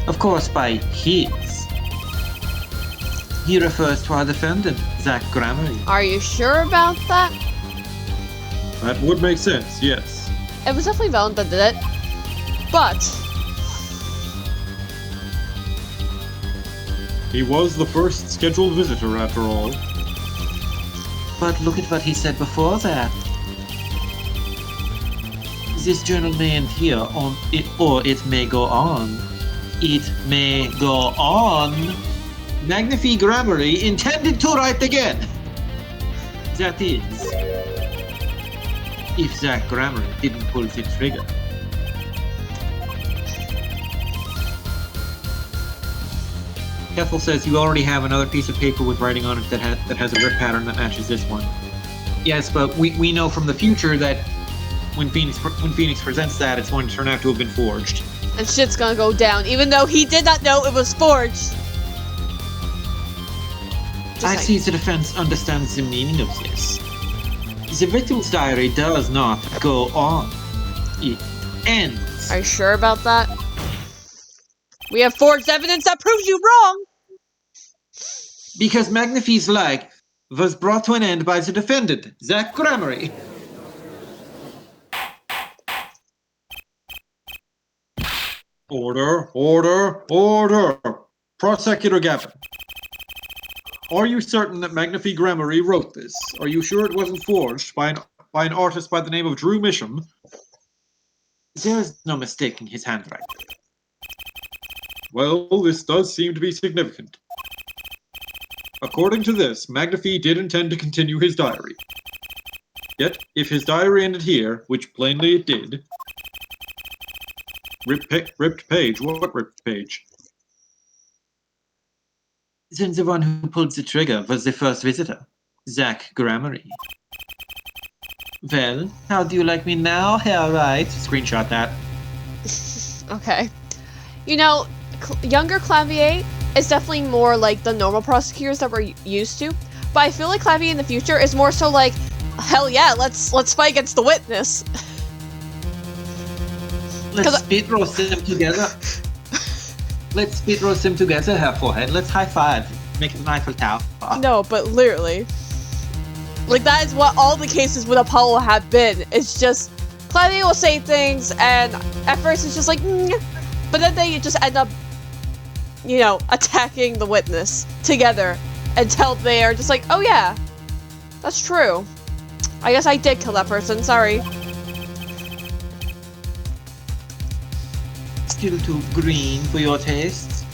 Of course, by his, he refers to our defendant, Zach Gramery. Are you sure about that? That would make sense, yes. It was definitely Valen that did it. But... He was the first scheduled visitor, after all. But look at what he said before that. This journal may end here, or it may go on. It may go on. Magnify Grammary intended to write again. That is, if Zach Grammary didn't pull the trigger. Kethel says you already have another piece of paper with writing on it that has a rip pattern that matches this one. Yes, but we know from the future that when Phoenix presents that, it's going to turn out to have been forged. And shit's gonna go down, even though he did not know it was forged. I see the defense understands the meaning of this. The victim's diary does not go on. It ends. Are you sure about that? We have forged evidence that proves you wrong! Because Magnify's life was brought to an end by the defendant, Zach Gramery. Order, order, order! Prosecutor Gavin. Are you certain that Magnify Grammary wrote this? Are you sure it wasn't forged by an artist by the name of Drew Misham? There is no mistaking his handwriting. Well, this does seem to be significant. According to this, Magnify did intend to continue his diary. Yet, if his diary ended here, which plainly it did... Ripped page? What ripped page? Then the one who pulled the trigger was the first visitor, Zach Gramery. Well, how do you like me now, Hair Right? Screenshot that. Okay. You know, younger Clavier is definitely more like the normal prosecutors that we're used to. But I feel like Clavier in the future is more so like, hell yeah, let's fight against the witness. Let's speed roast them together. Let's speed roast them together, Hair Forehead. Let's high five. Make it an Eiffel Tower. No, but literally. Like, that is what all the cases with Apollo have been. It's just, Claudia will say things, and at first it's just like, but then they just end up you know, attacking the witness together until they are just like, oh yeah, that's true. I guess I did kill that person, sorry. Still too green for your tastes?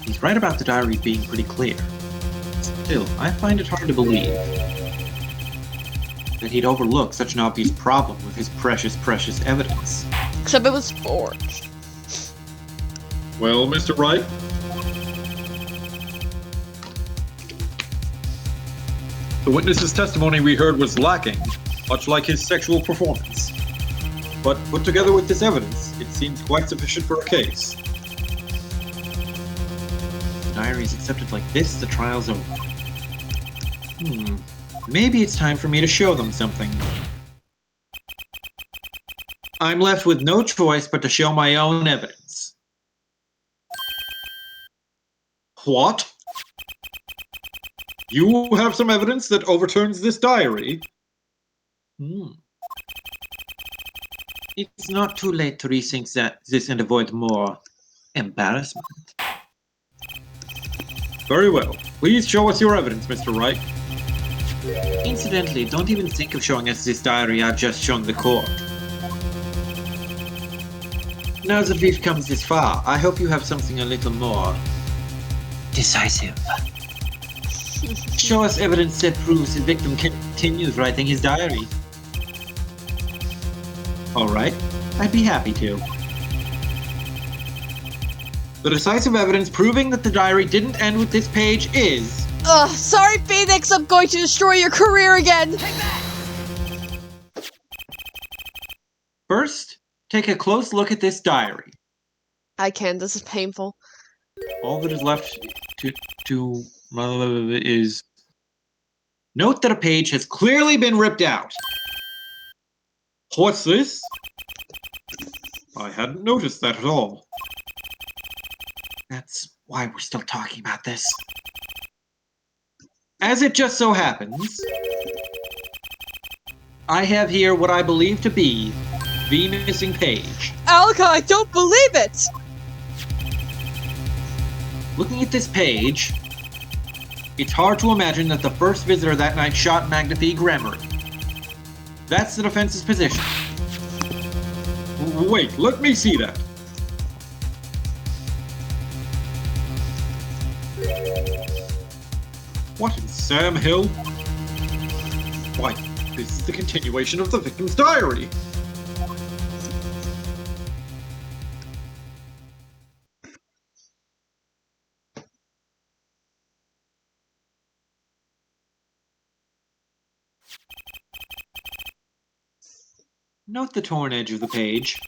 He's right about the diary being pretty clear. Still, I find it hard to believe that he'd overlook such an obvious problem with his precious, precious evidence. Except it was forged. Well, Mr. Wright? The witness's testimony we heard was lacking, much like his sexual performance. But put together with this evidence, it seems quite sufficient for a case. The diary is accepted like this, the trial's over. Maybe it's time for me to show them something. I'm left with no choice but to show my own evidence. What? You have some evidence that overturns this diary? It's not too late to rethink this and avoid more embarrassment. Very well. Please show us your evidence, Mr. Wright. Incidentally, don't even think of showing us this diary I've just shown the court. Now that we've come this far, I hope you have something a little more decisive. Show us evidence that proves the victim continues writing his diary. Alright, I'd be happy to. The decisive evidence proving that the diary didn't end with this page is... Ugh, sorry Phoenix, I'm going to destroy your career again! First, take a close look at this diary. I can, this is painful. All that is left to is... Note that a page has clearly been ripped out. What's this? I hadn't noticed that at all. That's why we're still talking about this. As it just so happens, I have here what I believe to be the missing page. Alka, I don't believe it! Looking at this page, it's hard to imagine that the first visitor that night shot Magnifique Gremory. That's the defense's position. Wait, let me see that. What in Sam Hill? Why, this is the continuation of the victim's diary. Note the torn edge of the page.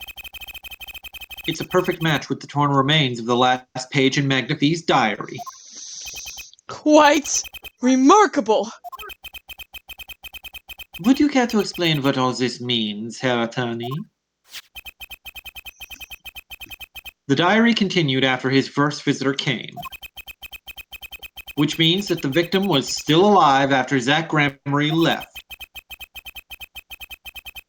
It's a perfect match with the torn remains of the last page in Magnifique's diary. Quite remarkable! Would you care to explain what all this means, Herr Attorney? The diary continued after his first visitor came, which means that the victim was still alive after Zach Gremory left,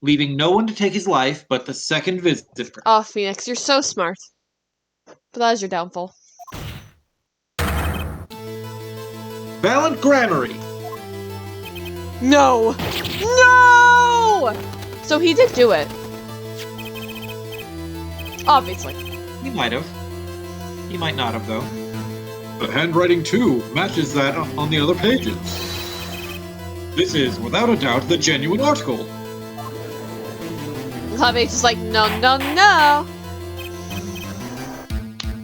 leaving no one to take his life but the second visitor. Oh, Phoenix, you're so smart. But that is your downfall. Valiant Gremory! No! No! So he did do it. Obviously. He might have. He might not have, though. The handwriting, too, matches that on the other pages. This is, without a doubt, the genuine article. Javi's just like, no, no, no!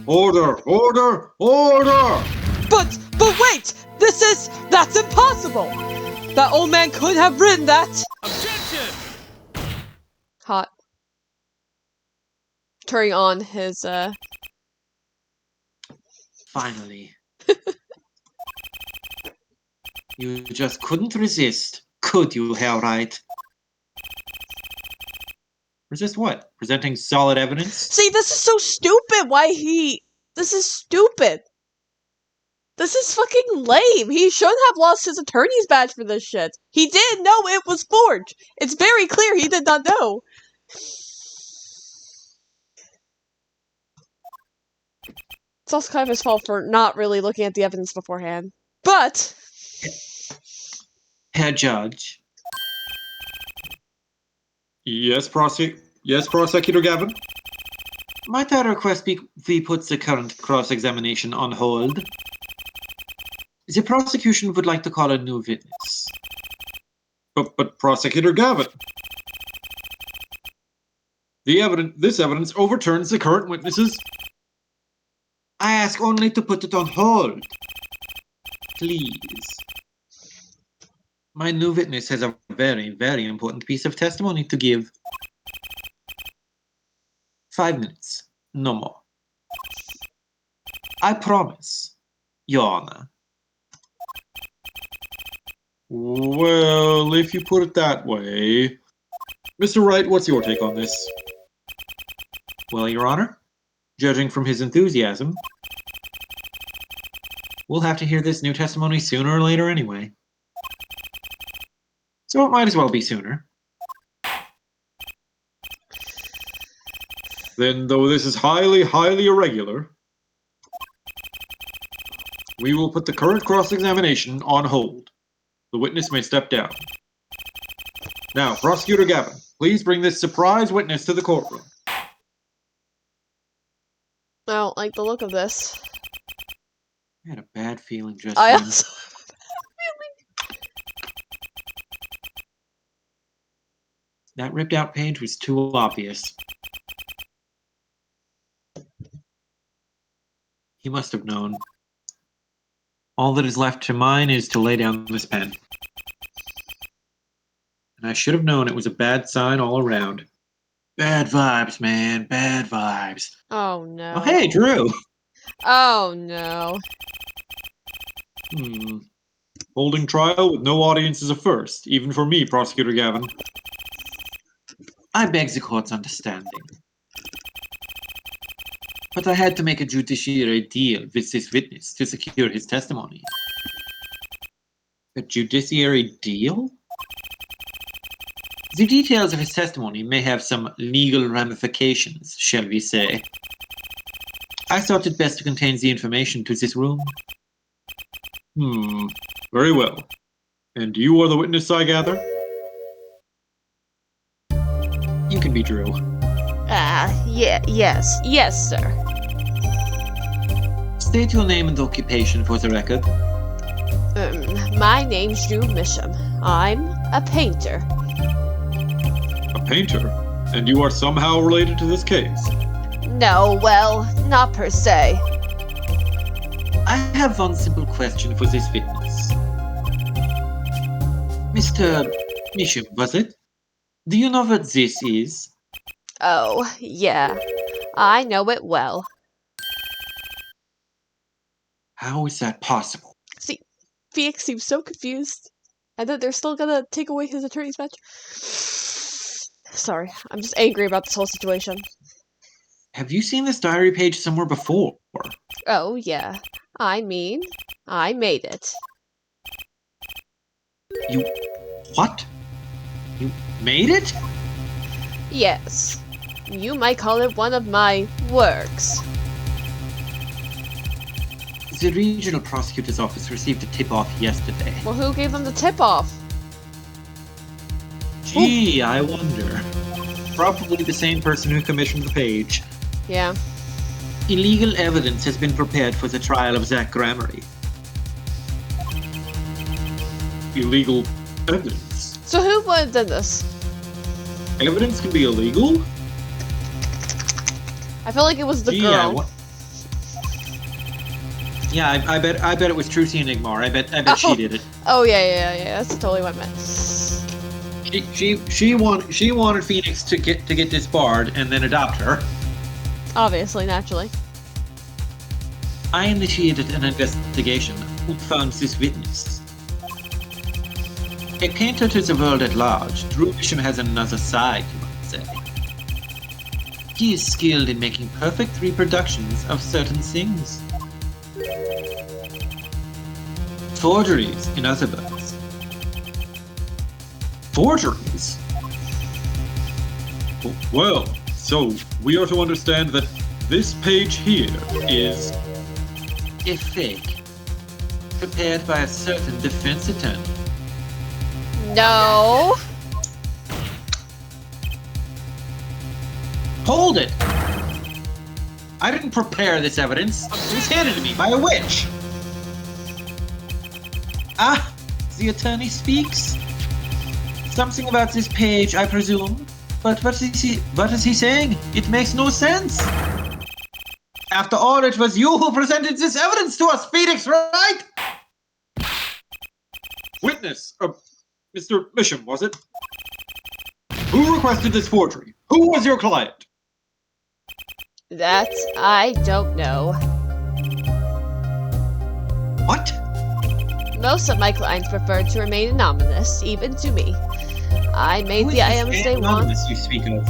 Order! Order! Order! But wait! That's impossible! That old man could have written that! Objection! Hot. Turning on his, Finally. You just couldn't resist, could you, Herr Wright? Resist what? Presenting solid evidence? See, this is so stupid! This is stupid! This is fucking lame! He shouldn't have lost his attorney's badge for this shit! He did know it was forged! It's very clear he did not know! It's also kind of his fault for not really looking at the evidence beforehand. But Herr Judge, Yes, Prosecutor Gavin? might I request we put the current cross-examination on hold? The prosecution would like to call a new witness. But Prosecutor Gavin, this evidence overturns the current witnesses. I ask only to put it on hold. Please. My new witness has a very, very important piece of testimony to give. 5 minutes, no more. I promise, Your Honor. Well, if you put it that way. Mr. Wright, what's your take on this? Well, Your Honor, judging from his enthusiasm, we'll have to hear this new testimony sooner or later anyway. So it might as well be sooner. Then, though this is highly, highly irregular, we will put the current cross-examination on hold. The witness may step down. Now, Prosecutor Gavin, please bring this surprise witness to the courtroom. I don't like the look of this. I had a bad feeling just I then. also That ripped out page was too obvious. He must have known. All that is left to mine is to lay down this pen. And I should have known it was a bad sign all around. Bad vibes, man. Bad vibes. Oh no. Oh, hey, Drew. Oh no. Holding trial with no audience is a first, even for me, Prosecutor Gavin. I beg the court's understanding. But I had to make a judiciary deal with this witness to secure his testimony. A judiciary deal? The details of his testimony may have some legal ramifications, shall we say. I thought it best to contain the information to this room. Very well. And you are the witness, I gather? You can be Drew. Yes, sir. State your name and occupation for the record. My name's Drew Misham. I'm a painter. A painter? And you are somehow related to this case? No, well, not per se. I have one simple question for this witness. Mr. Misham, was it? Do you know what this is? Oh, yeah. I know it well. How is that possible? See, Phoenix seems so confused. And that they're still gonna take away his attorney's badge. Sorry, I'm just angry about this whole situation. Have you seen this diary page somewhere before? Oh, yeah. I mean, I made it. You... what? You made it? Yes. You might call it one of my works. The regional prosecutor's office received a tip-off yesterday. Well, who gave them the tip-off? Gee, I wonder. Probably the same person who commissioned the page. Yeah. Illegal evidence has been prepared for the trial of Zach Gramery. Illegal evidence? So who would have done this? Evidence can be illegal? I feel like it was the Gee, girl. I bet it was Trucy and Igmar. I bet she did it. Oh, yeah. That's totally what I meant. She wanted Phoenix to get disbarred and then adopt her. Obviously, naturally. I initiated an investigation who found this witness. A painter to the world at large, Drew Bisham has another side, you might say. He is skilled in making perfect reproductions of certain things. Forgeries, in other words. Forgeries? Well, so we are to understand that this page here is A fake. Prepared by a certain defense attorney. No. Hold it! I didn't prepare this evidence. It was handed to me by a witch. Ah, the attorney speaks. Something about this page, I presume. But what is he saying? It makes no sense. After all, it was you who presented this evidence to us, Phoenix, right? witness. Mr. Bisham, was it? Who requested this forgery? Who was your client? That I don't know. What? Most of my clients prefer to remain anonymous, even to me. I made the items they want. Anonymous you speak of?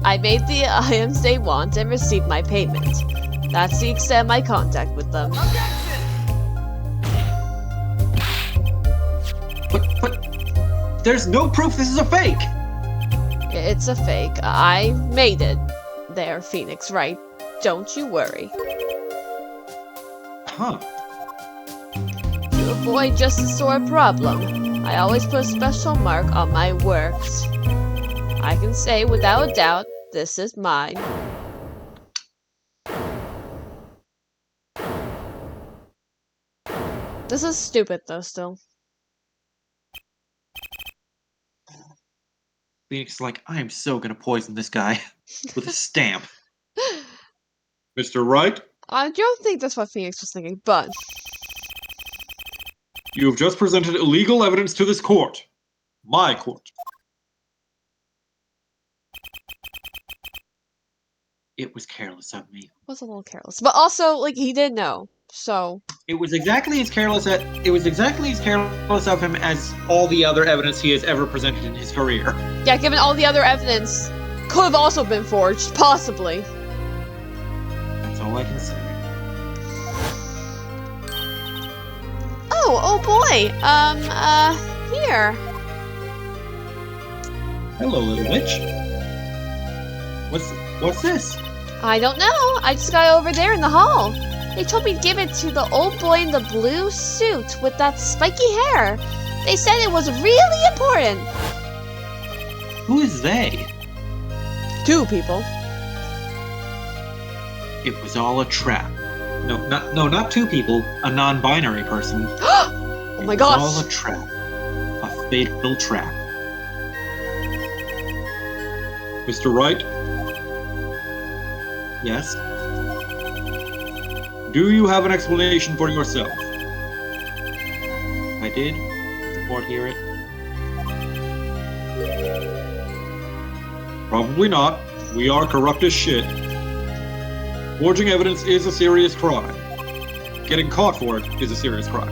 I made the items they want and received my payment. That's the extent of my contact with them. But there's no proof this is a fake. It's a fake. I made it. There, Phoenix, right? Don't you worry. Huh. To avoid just a sore problem, I always put a special mark on my works. I can say without a doubt, this is mine. This is stupid though, still. Phoenix is like, I am so gonna poison this guy with a stamp. Mr. Wright, I don't think that's what Phoenix was thinking, but... you have just presented illegal evidence to this court. My court. It was careless of me. was a little careless. But also, like, he did know, so... It was exactly as careless of him as all the other evidence he has ever presented in his career. Yeah, given all the other evidence, could have also been forged, possibly. That's all I can say. Oh boy, here. Hello, little witch. What's this? I don't know, I just got it over there in the hall. They told me to give it to the old boy in the blue suit with that spiky hair. They said it was really important. Who is they? 2 people. It was all a trap. No, not 2 people. A non-binary person. Oh my It was gosh. all a trap. A fatal trap. Mr. Wright, Yes? do you have an explanation for yourself? I did. The court hear it. Probably not. We are corrupt as shit. Forging evidence is a serious crime. Getting caught for it is a serious crime.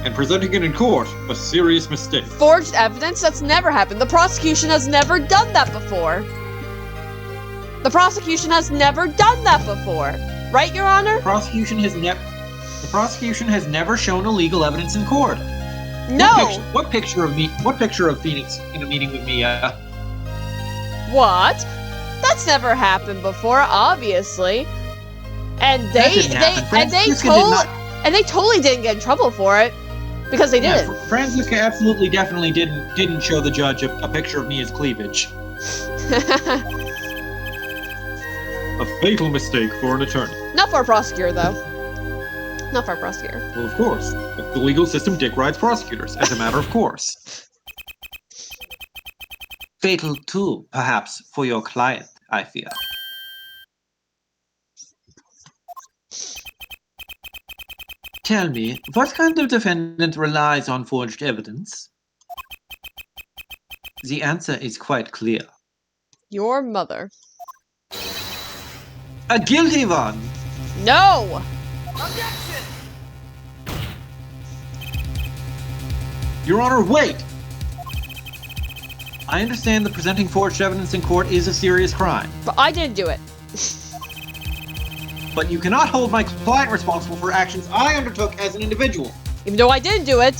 And presenting it in court, a serious mistake. Forged evidence? That's never happened. The prosecution has never done that before. The prosecution has never done that before. Right, Your Honor? The prosecution has never shown illegal evidence in court. No! What picture of Phoenix in a meeting with me, What? That's never happened before, obviously. And they totally didn't get in trouble for it. Because they did. Yeah, Francisca absolutely definitely didn't show the judge a picture of me as cleavage. A fatal mistake for an attorney. Not for a prosecutor, though. Not for a prosecutor. Well, of course. The legal system dick rides prosecutors, as a matter of course. Fatal too, perhaps, for your client, I fear. Tell me, what kind of defendant relies on forged evidence? The answer is quite clear. Your mother. A guilty one! No! Your Honor, wait! I understand that presenting forged evidence in court is a serious crime, But I didn't do it. but you cannot hold my client responsible for actions I undertook as an individual. Even though I didn't do it.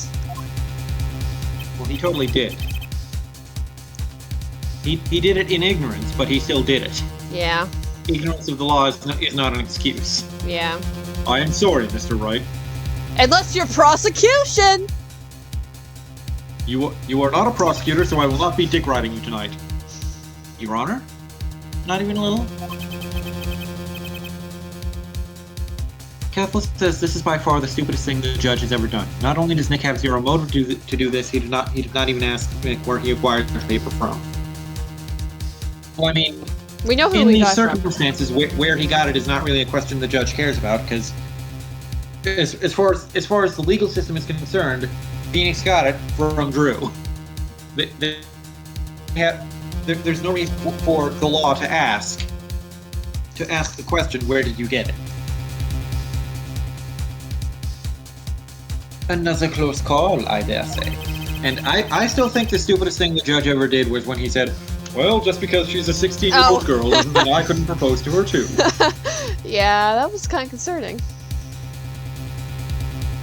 Well, he totally did. He did it in ignorance, but he still did it. Yeah. Ignorance of the law is not an excuse. Yeah. I am sorry, Mr. Wright. Unless you're prosecution! You are not a prosecutor, so I will not be dick riding you tonight. Your Honor? Not even a little? Catholic says this is by far the stupidest thing the judge has ever done. Not only does Nick have zero motive to do this, he did not even ask Nick where he acquired the paper from. Well, I mean, We know who in we these got from. circumstances, where he got it is not really a question the judge cares about, because as far as the legal system is concerned, Phoenix got it from Drew. There's no reason for the law to ask the question, where did you get it? Another close call, I dare say. And I still think the stupidest thing the judge ever did was when he said, Well, just because she's a 16-year-old girl doesn't mean I couldn't propose to her too. Yeah, that was kind of concerning.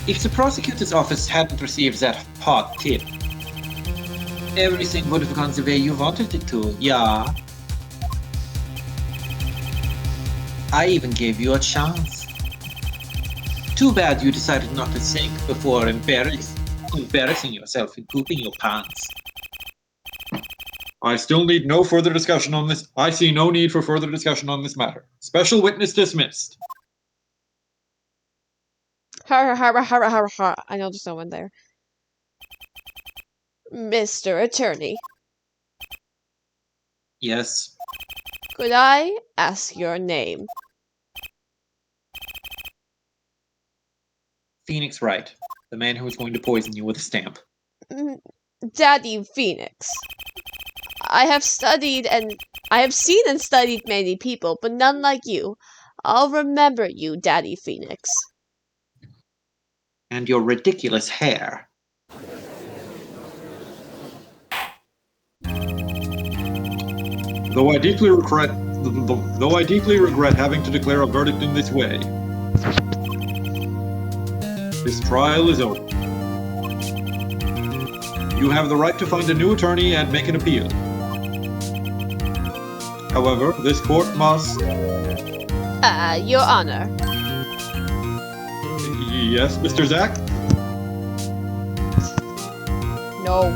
if the prosecutor's office hadn't received that hot tip, everything would have gone the way you wanted it to, yeah. I even gave you a chance. Too bad you decided not to think before embarrassing yourself and pooping your pants. I still need no further discussion on this. I see no need for further discussion on this matter. Special witness dismissed. Har har har har har har. I know there's no one there. Mr. Attorney, Yes. could I ask your name? Phoenix Wright, the man who was going to poison you with a stamp. Daddy Phoenix. I have seen and studied many people, but none like you. I'll remember you, Daddy Phoenix. And your ridiculous hair. Though I deeply regret having to declare a verdict in this way, this trial is over. You have the right to find a new attorney and make an appeal. However, this court must... Your Honor. Yes, Mr. Zack? No.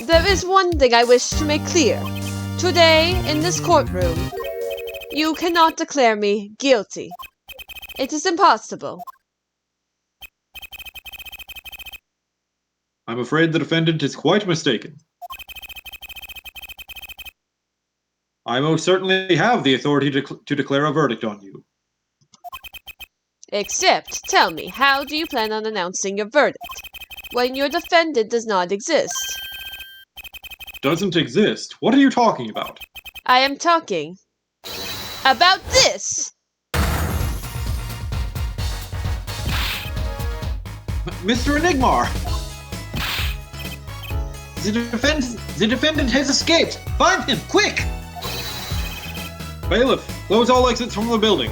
There is one thing I wish to make clear. Today, in this courtroom, you cannot declare me guilty. It is impossible. I'm afraid the defendant is quite mistaken. I most certainly have the authority to declare a verdict on you. Except, tell me, how do you plan on announcing your verdict when your defendant does not exist? Doesn't exist? What are you talking about? I am talking about this! Mr. Enigmar! The defendant has escaped! Find him, quick! Bailiff, close all exits from the building.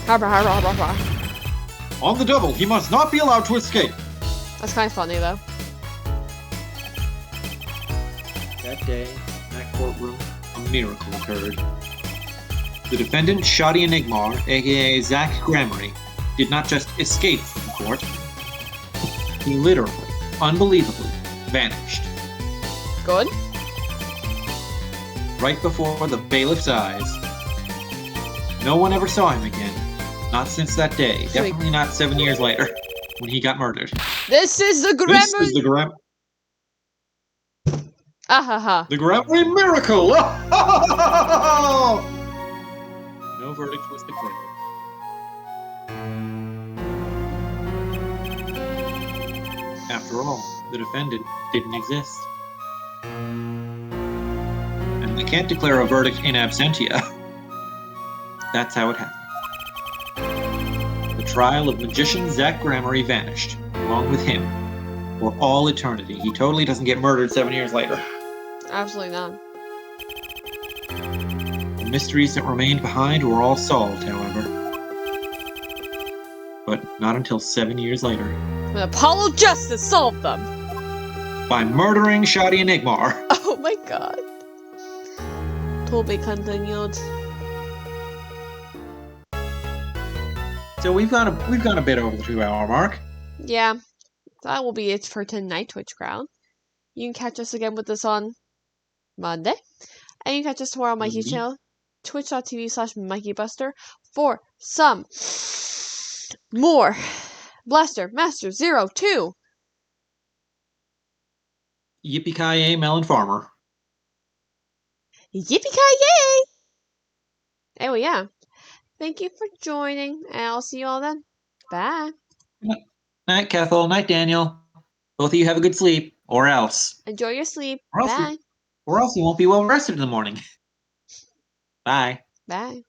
Harbor, harbor, harbor, harbor. On the double, he must not be allowed to escape. That's kind of funny, though. That day, in that courtroom, a miracle occurred. The defendant, Shoddy Enigmar, aka Zach Gramery, did not just escape from the court. He literally, unbelievably, vanished. Good. Right before the bailiff's eyes. No one ever saw him again. Not since that day. Sweet. Definitely not 7 years later, when he got murdered. This is the This grammar. is the Ahaha. the Gramery miracle! No verdict was declared. After all, the defendant didn't exist. And they can't declare a verdict in absentia. That's how it happened. The trial of magician Zach Gramery vanished, along with him, for all eternity. He totally doesn't get murdered 7 years later. Absolutely not. The mysteries that remained behind were all solved, however. But not until 7 years later. When Apollo Justice solved them. by murdering Shadi and Igmar. Oh my god. To be continued. So we've gone a bit over the 2-hour mark. Yeah, that will be it for tonight, Twitch crowd. You can catch us again with us on Monday. And you can catch us tomorrow on Mikey's Mhm. channel, twitch.tv/MikeyBuster, for some more Blaster Master 02. Yippee-ki-yay, Melon Farmer. Yippee-ki-yay! Anyway, yeah. Thank you for joining, and I'll see you all then. Bye. Night, Kethel. Night, Daniel. Both of you have a good sleep, or else. Enjoy your sleep. Or else Bye. or else you won't be well rested in the morning. Bye. Bye.